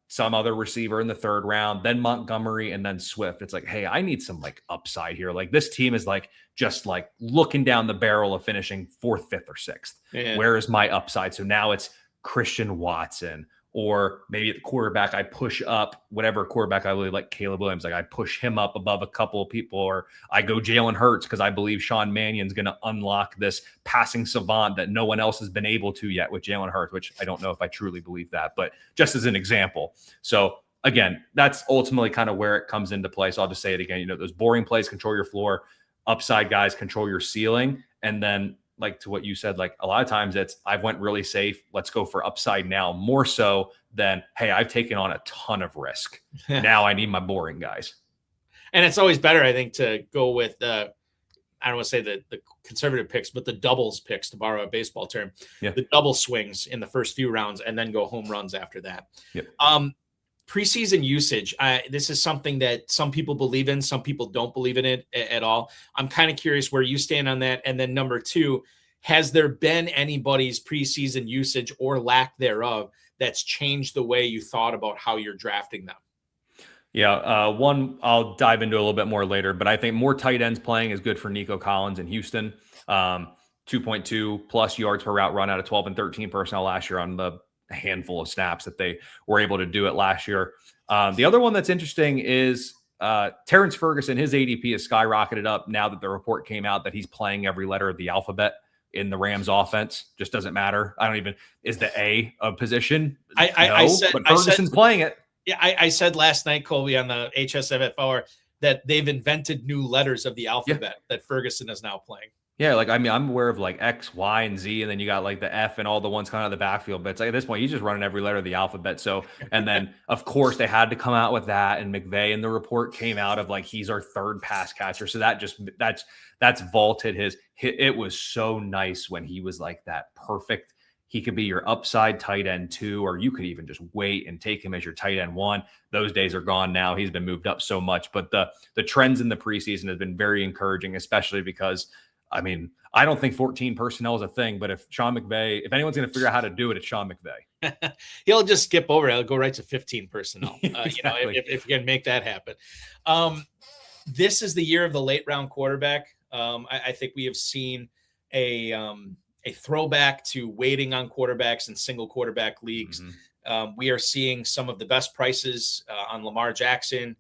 Speaker 2: some other receiver in the 3rd round, then Montgomery, and then Swift. It's like, hey, I need some like upside here. Like this team is like just like looking down the barrel of finishing 4th, 5th, or 6th. Yeah. Where is my upside? So now it's Christian Watson, or maybe at the quarterback, I push up whatever quarterback I really like, Caleb Williams. Like I push him up above a couple of people, or I go Jalen Hurts because I believe Sean Mannion's going to unlock this passing savant that no one else has been able to yet with Jalen Hurts, which I don't know if I truly believe that, but just as an example. So again, that's ultimately kind of where it comes into play. So I'll just say it again, those boring plays control your floor, upside guys control your ceiling. And then like to what you said, like a lot of times I've went really safe. Let's go for upside now, more so than, hey, I've taken on a ton of risk. Now I need my boring guys.
Speaker 1: And it's always better, I think, to go with I don't want to say the conservative picks, but the doubles picks, to borrow a baseball term, the double swings in the first few rounds and then go home runs after that.
Speaker 2: Yep.
Speaker 1: Preseason usage. This is something that some people believe in. Some people don't believe in it at all. I'm kind of curious where you stand on that. And then number two, has there been anybody's preseason usage or lack thereof that's changed the way you thought about how you're drafting them?
Speaker 2: Yeah, one I'll dive into a little bit more later, but I think more tight ends playing is good for Nico Collins in Houston. 2.2 plus yards per route run out of 12 and 13 personnel last year on the handful of snaps that they were able to do it last year. The other one that's interesting is Terrence Ferguson. His ADP has skyrocketed up now that the report came out that he's playing every letter of the alphabet in the Rams offense. Just doesn't matter. Is the A a position? But Ferguson's playing it.
Speaker 1: Yeah, I said last night, Colby, on the HSFF hour, that they've invented new letters of the alphabet that Ferguson is now playing.
Speaker 2: Yeah, like, I'm aware of like X, Y, and Z, and then you got like the F and all the ones coming out of the backfield. But it's like at this point, he's just running every letter of the alphabet. So, and then of course they had to come out with that, and McVay in the report came out of like, he's our third pass catcher. So that's vaulted his. It was so nice when he was like that perfect. He could be your upside tight end 2, or you could even just wait and take him as your tight end 1. Those days are gone now. He's been moved up so much, but the trends in the preseason have been very encouraging, especially because, I don't think 14 personnel is a thing, but if anyone's going to figure out how to do it, it's Sean McVay.
Speaker 1: He'll just skip over. He'll go right to 15 personnel.
Speaker 2: Exactly.
Speaker 1: If you can make that happen. This is the year of the late round quarterback. I think we have seen a throwback to waiting on quarterbacks in single quarterback leagues.
Speaker 2: Mm-hmm.
Speaker 1: We are seeing some of the best prices on Lamar Jackson,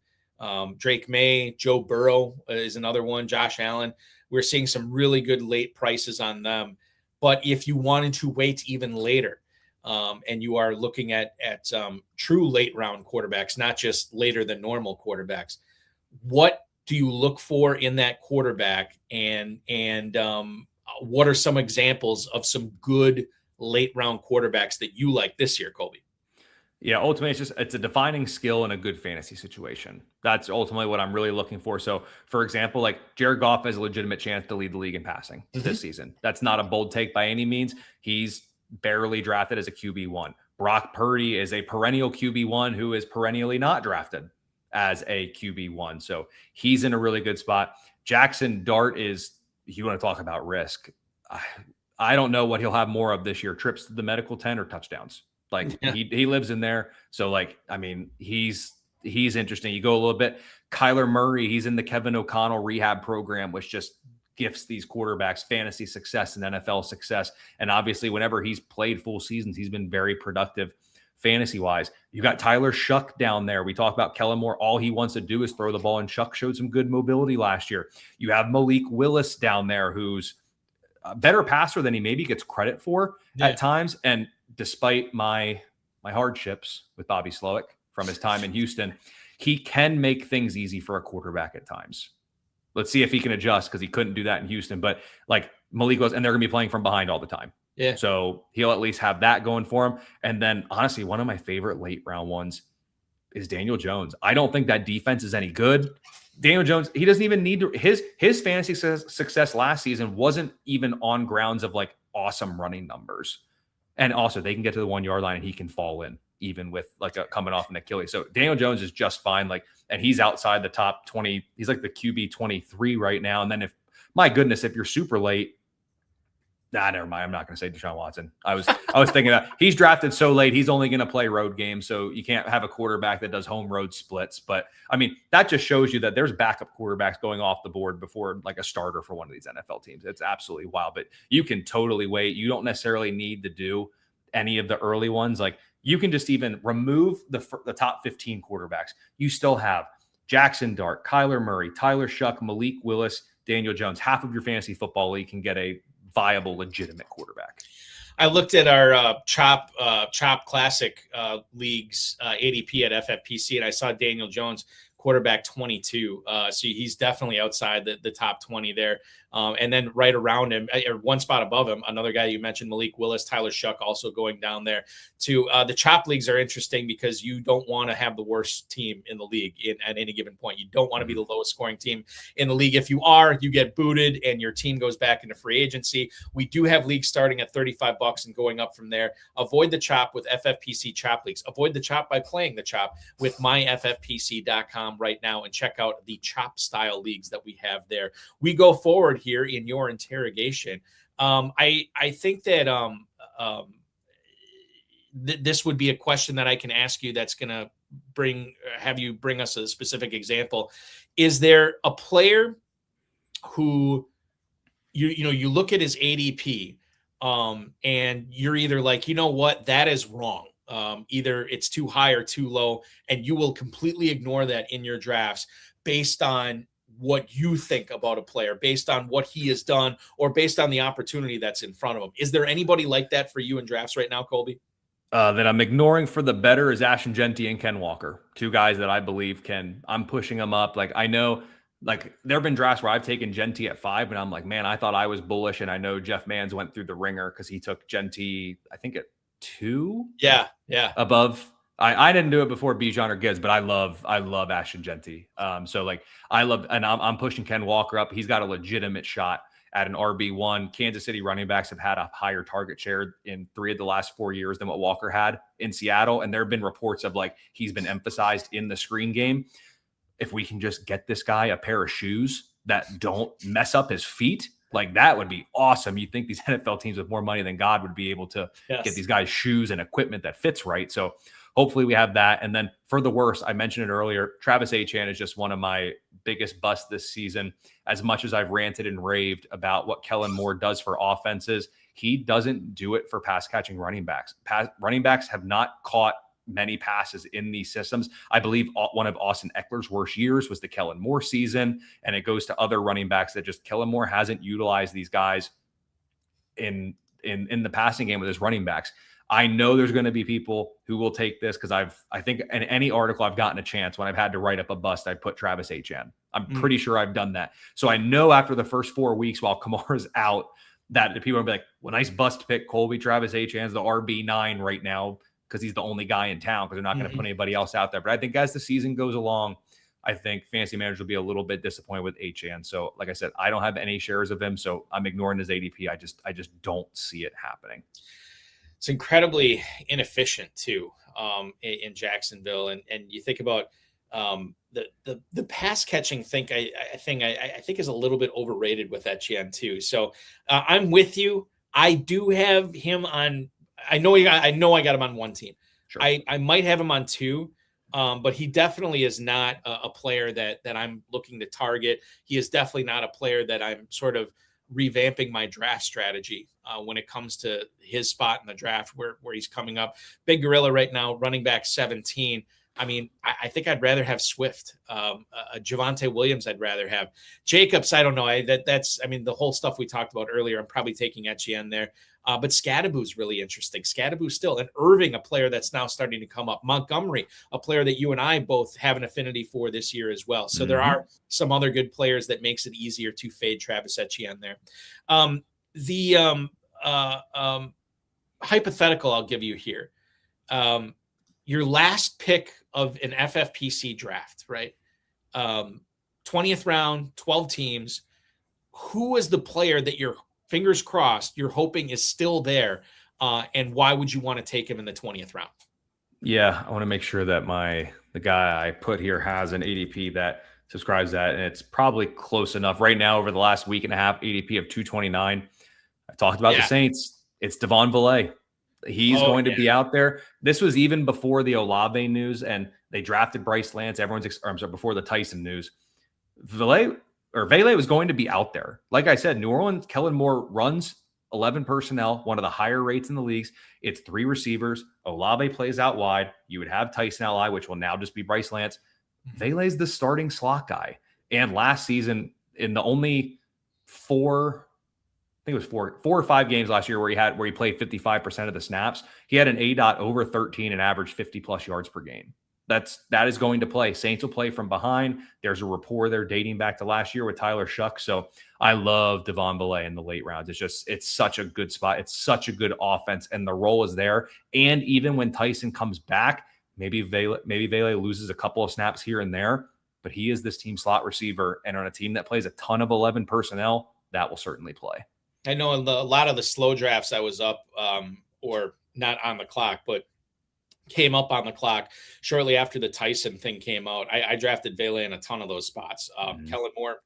Speaker 1: Drake May, Joe Burrow is another one, Josh Allen. We're seeing some really good late prices on them. But if you wanted to wait even later, and you are looking at true late round quarterbacks, not just later than normal quarterbacks, what do you look for in that quarterback? And what are some examples of some good late round quarterbacks that you like this year, Colby?
Speaker 2: Yeah, ultimately, it's a defining skill in a good fantasy situation. That's ultimately what I'm really looking for. So, for example, like Jared Goff has a legitimate chance to lead the league in passing this season. That's not a bold take by any means. He's barely drafted as a QB1. Brock Purdy is a perennial QB1 who is perennially not drafted as a QB1. So he's in a really good spot. Jackson Dart is, if you want to talk about risk, I don't know what he'll have more of this year, trips to the medical tent or touchdowns. Like he lives in there. So he's interesting. You go a little bit, Kyler Murray, he's in the Kevin O'Connell rehab program, which just gifts these quarterbacks fantasy success and NFL success. And obviously whenever he's played full seasons, he's been very productive fantasy wise. You got Tyler Shuck down there. We talk about Kellen Moore. All he wants to do is throw the ball, and Shuck showed some good mobility last year. You have Malik Willis down there, who's a better passer than he maybe gets credit for at times. And despite my hardships with Bobby Slowick from his time in Houston, he can make things easy for a quarterback at times. Let's see if he can adjust, because he couldn't do that in Houston. But like Malik was, and they're going to be playing from behind all the time. Yeah. So he'll at least have that going for him. And then honestly, one of my favorite late round ones is Daniel Jones. I don't think that defense is any good. Daniel Jones, he doesn't even need to, his fantasy success last season wasn't even on grounds of like awesome running numbers. And also they can get to the 1 yard line and he can fall in even with like coming off an Achilles. So Daniel Jones is just fine. And he's outside the top 20. He's like the QB 23 right now. And then if you're super late, never mind. I'm not going to say Deshaun Watson. I was thinking that he's drafted so late. He's only going to play road games. So you can't have a quarterback that does home road splits. But that just shows you that there's backup quarterbacks going off the board before like a starter for one of these NFL teams. It's absolutely wild, but you can totally wait. You don't necessarily need to do any of the early ones. Like you can just even remove the top 15 quarterbacks. You still have Jackson Dart, Kyler Murray, Tyler Shuck, Malik Willis, Daniel Jones. Half of your fantasy football league can get a viable, legitimate quarterback.
Speaker 1: I looked at our Chop Classic leagues ADP at FFPC, and I saw Daniel Jones, quarterback 22. So he's definitely outside the top 20 there. And then right around him, or one spot above him, another guy you mentioned, Malik Willis, Tyler Shuck, also going down there too. The chop leagues are interesting because you don't want to have the worst team in the league at any given point. You don't want to be the lowest scoring team in the league. If you are, you get booted and your team goes back into free agency. We do have leagues starting at $35 and going up from there. Avoid the chop with FFPC chop leagues. Avoid the chop by playing the chop with myffpc.com right now and check out the chop style leagues that we have there. We go forward here in your interrogation. I think that this would be a question that I can ask you that's going to have you bring us a specific example. Is there a player who you look at his ADP and you're either like, you know what, that is wrong. Either it's too high or too low, and you will completely ignore that in your drafts based on what you think about a player, based on what he has done, or based on the opportunity that's in front of him. Is there anybody like that for you in drafts right now, Colby?
Speaker 2: That I'm ignoring for the better is Ashton Genty and Ken Walker, two guys that I believe I'm pushing them up. Like, I know, like, there have been drafts where I've taken Genty at 5, and I'm like, man, I thought I was bullish. And I know Jeff Manns went through the ringer because he took Genty, I think, at 2.
Speaker 1: Yeah.
Speaker 2: Above. I didn't do it before Bijan or Gibbs, but I love Ashton Genty. So like I'm pushing Ken Walker up. He's got a legitimate shot at an RB1. Kansas City running backs have had a higher target share in 3 of the last 4 years than what Walker had in Seattle. And there have been reports of like he's been emphasized in the screen game. If we can just get this guy a pair of shoes that don't mess up his feet, like that would be awesome. You think these NFL teams with more money than God would be able to get these guys shoes and equipment that fits right. So hopefully we have that. And then for the worst, I mentioned it earlier, Travis Etienne is just one of my biggest busts this season. As much as I've ranted and raved about what Kellen Moore does for offenses, he doesn't do it for pass catching running backs. Running backs have not caught many passes in these systems. I believe one of Austin Eckler's worst years was the Kellen Moore season, and it goes to other running backs that just Kellen Moore hasn't utilized these guys in the passing game with his running backs. I know there's going to be people who will take this because I think in any article I've gotten a chance when I've had to write up a bust, I put Travis Etienne. I'm pretty sure I've done that. So I know after the first 4 weeks while Kamara's out that the people are going to be like, well, nice bust pick, Colby. Travis Etienne's the RB9 right now because he's the only guy in town because they're not going to put anybody else out there. But I think as the season goes along, I think fantasy managers will be a little bit disappointed with Etienne. So like I said, I don't have any shares of him, so I'm ignoring his ADP. I just don't see it happening.
Speaker 1: It's incredibly inefficient too in Jacksonville, and you think about the pass catching thing. I think is a little bit overrated with Etienne too. So I'm with you. I do have him on. I know I got him on one team.
Speaker 2: Sure.
Speaker 1: I might have him on 2. But he definitely is not a player that I'm looking to target. He is definitely not a player that I'm sort of revamping my draft strategy when it comes to his spot in the draft where he's coming up. Big gorilla right now, running back 17. I mean, I think I'd rather have Swift. Javonte Williams, I'd rather have. Jacobs, I don't know. That's the whole stuff we talked about earlier. I'm probably taking Etienne there. But Scadaboo's really interesting. Scadaboo still. And Irving, a player that's now starting to come up. Montgomery, a player that you and I both have an affinity for this year as well. So there are some other good players that makes it easier to fade Travis Etienne there. The hypothetical I'll give you here. Your last pick of an FFPC draft, right? 20th round, 12 teams. Who is the player that you're, fingers crossed, you're hoping is still there? And why would you want to take him in the 20th round?
Speaker 2: Yeah, I want to make sure that the guy I put here has an ADP that subscribes that, and it's probably close enough. Right now, over the last week and a half, ADP of 229. I talked about the Saints. It's Devon Villay. He's going to be out there. This was even before the Olave news, and they drafted Bryce Lance. Before the Tyson news. Villay was going to be out there. Like I said, New Orleans, Kellen Moore runs 11 personnel, one of the higher rates in the leagues. It's 3 receivers. Olave plays out wide. You would have Tyson L.I., which will now just be Bryce Lance. Vaylay's the starting slot guy. And last season, in the only 4 or 5 games last year where he played 55% of the snaps, he had an ADOT over 13 and averaged 50 plus yards per game. that is going to play. Saints will play from behind. There's a rapport there dating back to last year with Tyler Shuck. So I love Devon Belay in the late rounds. It's such a good spot. It's such a good offense, and the role is there. And even when Tyson comes back, maybe Vele loses a couple of snaps here and there, but he is this team slot receiver, and on a team that plays a ton of 11 personnel, that will certainly play.
Speaker 1: I know in a lot of the slow drafts I was up, or not on the clock, but came up on the clock shortly after the Tyson thing came out. I drafted Vele in a ton of those spots. Kellen Moore,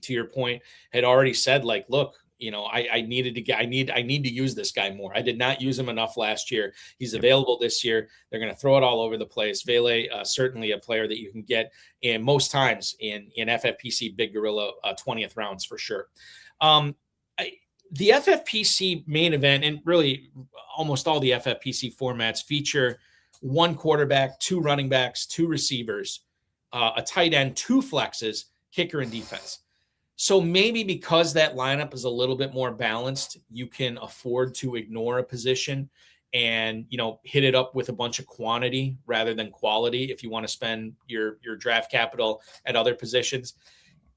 Speaker 1: to your point, had already said, like, look, I need to use this guy more. I did not use him enough last year. He's available this year. They're going to throw it all over the place. Vele, certainly a player that you can get in most times in FFPC Big Gorilla 20th rounds for sure. The FFPC main event, and really almost all the FFPC formats, feature one quarterback, two running backs, two receivers, a tight end, two flexes, kicker, and defense. So maybe because that lineup is a little bit more balanced, you can afford to ignore a position and, hit it up with a bunch of quantity rather than quality if you want to spend your draft capital at other positions.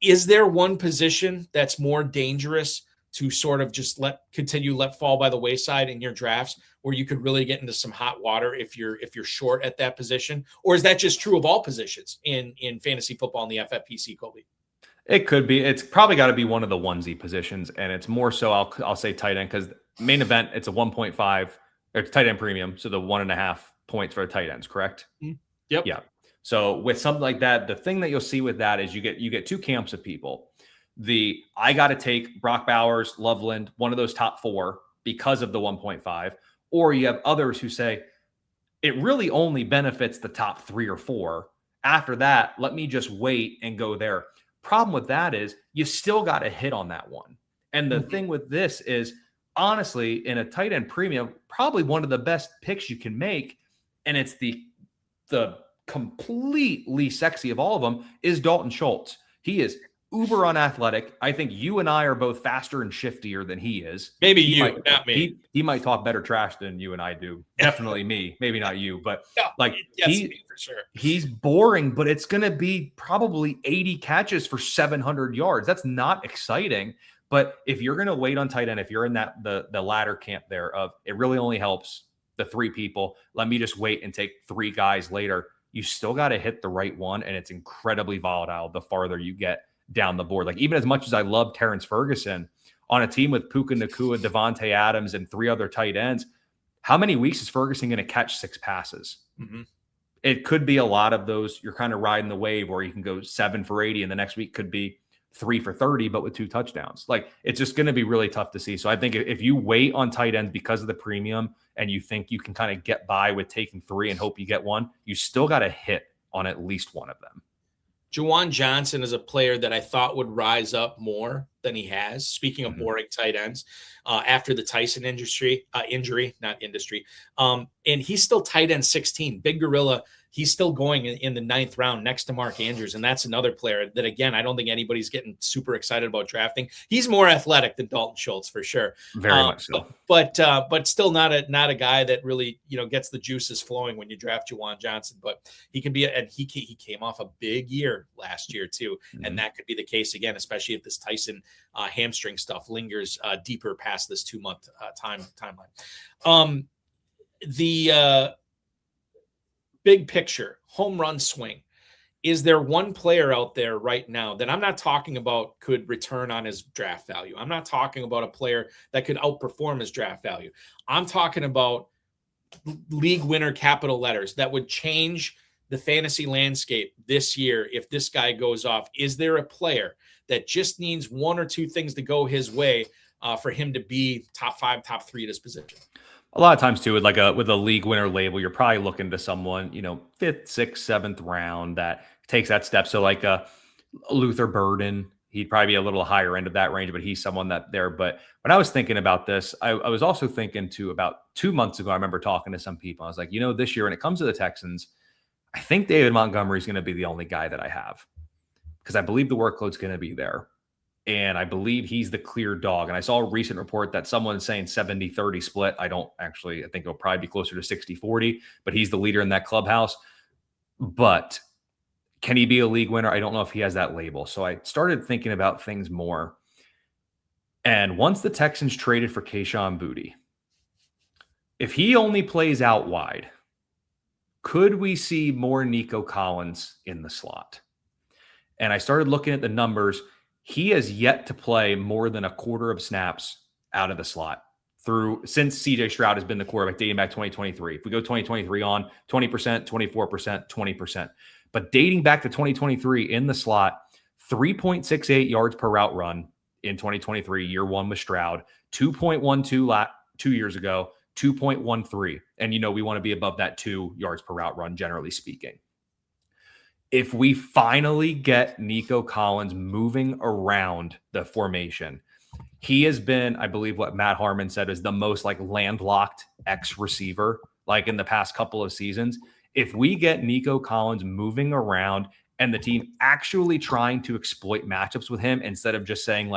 Speaker 1: Is there one position that's more dangerous to sort of just let fall by the wayside in your drafts, where you could really get into some hot water if you're short at that position? Or is that just true of all positions in fantasy football in the FFPC, Colby?
Speaker 2: It could be. It's probably got to be one of the onesie positions, and it's more so I'll say tight end, because main event, it's a 1.5 or tight end premium, so the 1.5 points for the tight ends, correct?
Speaker 1: Yep.
Speaker 2: Yeah. So with something like that, the thing that you'll see with that is you get two camps of people. I got to take Brock Bowers, Loveland, one of those top four because of the 1.5, or you have others who say it really only benefits the top 3 or 4. After that, let me just wait and go there. Problem with that is you still got to hit on that one. And the thing with this is, honestly, in a tight end premium, probably one of the best picks you can make, and it's the completely sexy of all of them, is Dalton Schultz. He is uber unathletic. I think you and I are both faster and shiftier than he is.
Speaker 1: Maybe not me.
Speaker 2: He might talk better trash than you and I do. Definitely me. Maybe not you, but
Speaker 1: me for sure.
Speaker 2: He's boring, but it's going to be probably 80 catches for 700 yards. That's not exciting. But if you're going to wait on tight end, if you're in that the latter camp there of it really only helps the 3 people, let me just wait and take 3 guys later. You still got to hit the right one, and it's incredibly volatile the farther you get down the board. Like, even as much as I love Terrence Ferguson on a team with Puka Nacua, Devontae Adams, and 3 other tight ends, how many weeks is Ferguson going to catch 6 passes? It could be a lot of those. You're kind of riding the wave where you can go 7 for 80, and the next week could be 3 for 30, but with 2 touchdowns. Like, it's just going to be really tough to see. So I think if you wait on tight ends because of the premium and you think you can kind of get by with taking 3 and hope you get one, you still got to hit on at least one of them.
Speaker 1: Juwan Johnson is a player that I thought would rise up more than he has. Speaking of boring tight ends, after the Tyson injury, and he's still tight end 16. Big Gorilla, he's still going in the 9th round next to Mark Andrews, and that's another player that, again, I don't think anybody's getting super excited about drafting. He's more athletic than Dalton Schultz for sure.
Speaker 2: Very much so.
Speaker 1: But still not a guy that really gets the juices flowing when you draft Juwan Johnson. But he can be, and he came off a big year last year too, and that could be the case again, especially if this Tyson hamstring stuff lingers deeper past this 2-month timeline. The big picture home run swing. Is there one player out there right now that I'm not talking about could return on his draft value? I'm not talking about a player that could outperform his draft value. I'm talking about league winner capital letters that would change the fantasy landscape this year if this guy goes off. Is there a player that just needs 1 or 2 things to go his way for him to be top 5, top 3 at his position?
Speaker 2: A lot of times too, with a league winner label, you're probably looking to someone, 5th, 6th, 7th round that takes that step. So like a Luther Burden, he'd probably be a little higher end of that range, but he's someone that there. But when I was thinking about this, I was also thinking too, about 2 months ago, I remember talking to some people. I was like, this year when it comes to the Texans, I think David Montgomery is going to be the only guy that I have, because I believe the workload's going to be there. And I believe he's the clear dog. And I saw a recent report that someone's saying 70-30 split. I think it'll probably be closer to 60-40, but he's the leader in that clubhouse. but can he be a league winner? I don't know if he has that label. So I started thinking about things more. And once the Texans traded for Kayshon Boutte, if he only plays out wide, could we see more Nico Collins in the slot? And I started looking at the numbers. He has yet to play more than a quarter of snaps out of the slot since CJ Stroud has been the quarterback dating back 2023. If we go 2023 on, 20%, 24%, 20%. But dating back to 2023 in the slot, 3.68 yards per route run in 2023, year one with Stroud, 2.12 2 years ago, 2.13. And, we want to be above that 2 yards per route run, generally speaking. If we finally get Nico Collins moving around the formation, he has been, I believe what Matt Harmon said, is the most landlocked X receiver in the past couple of seasons. If we get Nico Collins moving around and the team actually trying to exploit matchups with him instead of just saying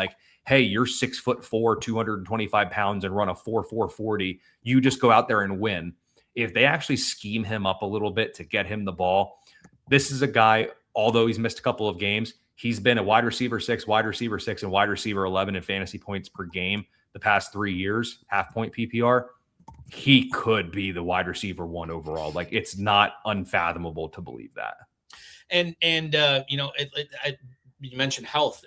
Speaker 2: hey, you're 6'4", 225 pounds and run a 4.4 40, you just go out there and win. If they actually scheme him up a little bit to get him the ball, this is a guy, although he's missed a couple of games, he's been a wide receiver 6, and wide receiver 11 in fantasy points per game the past 3 years, half-point PPR. He could be the wide receiver 1 overall. It's not unfathomable to believe that.
Speaker 1: And you mentioned health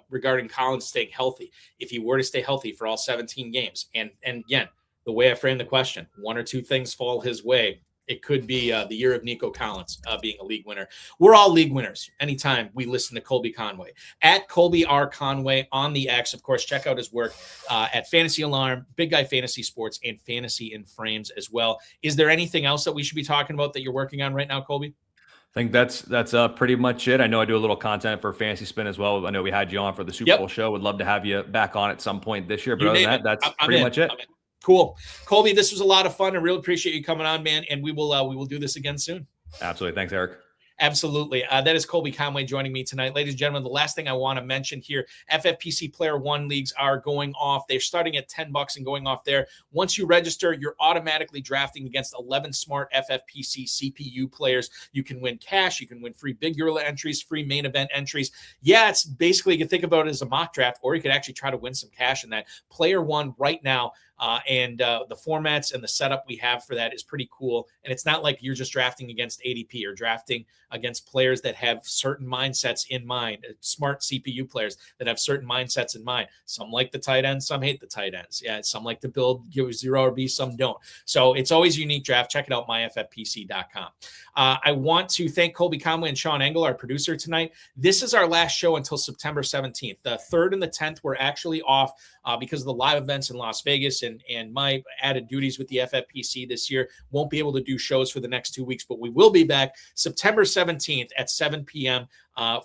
Speaker 1: regarding Collins staying healthy. If he were to stay healthy for all 17 games, and again, the way I framed the question, 1 or 2 things fall his way, it could be the year of Nico Collins being a league winner. We're all league winners anytime we listen to Colby Conway. At Colby R. Conway on the X. Of course, check out his work at Fantasy Alarm, Big Guy Fantasy Sports, and Fantasy in Frames as well. Is there anything else that we should be talking about that you're working on right now, Colby?
Speaker 2: I think that's pretty much it. I know I do a little content for Fantasy Spin as well. I know we had you on for the Super Bowl show. Would love to have you back on at some point this year. But other than that, that's pretty much it.
Speaker 1: Cool. Colby, this was a lot of fun. I really appreciate you coming on, man. And we will do this again soon.
Speaker 2: Absolutely. Thanks, Eric.
Speaker 1: Absolutely. That is Colby Conway joining me tonight. Ladies and gentlemen, the last thing I want to mention here, FFPC Player 1 leagues are going off. They're starting at $10 and going off there. Once you register, you're automatically drafting against 11 smart FFPC CPU players. You can win cash. You can win free Big Gorilla entries, free main event entries. Yeah, it's basically, you can think about it as a mock draft, or you could actually try to win some cash in that. Player 1 right now, and the formats and the setup we have for that is pretty cool. And it's not like you're just drafting against ADP or drafting against players that have certain mindsets in mind, smart CPU players that have certain mindsets in mind. Some like the tight ends, some hate the tight ends. Yeah, some like to build, give 0 RB, some don't. So it's always a unique draft. Check it out, myffpc.com. I want to thank Colby Conway and Sean Engel, our producer tonight. This is our last show until September 17th. The 3rd and the 10th, we're actually off because of the live events in Las Vegas and my added duties with the FFPC this year. Won't be able to do shows for the next 2 weeks, but we will be back September 17th at 7 p.m.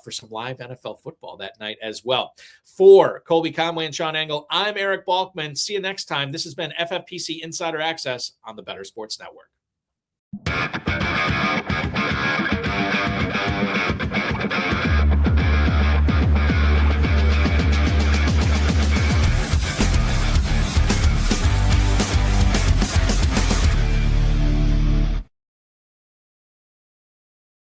Speaker 1: For some live NFL football that night as well. For Colby Conway and Sean Engel, I'm Eric Balkman. See you next time. This has been FFPC Insider Access on the Better Sports Network.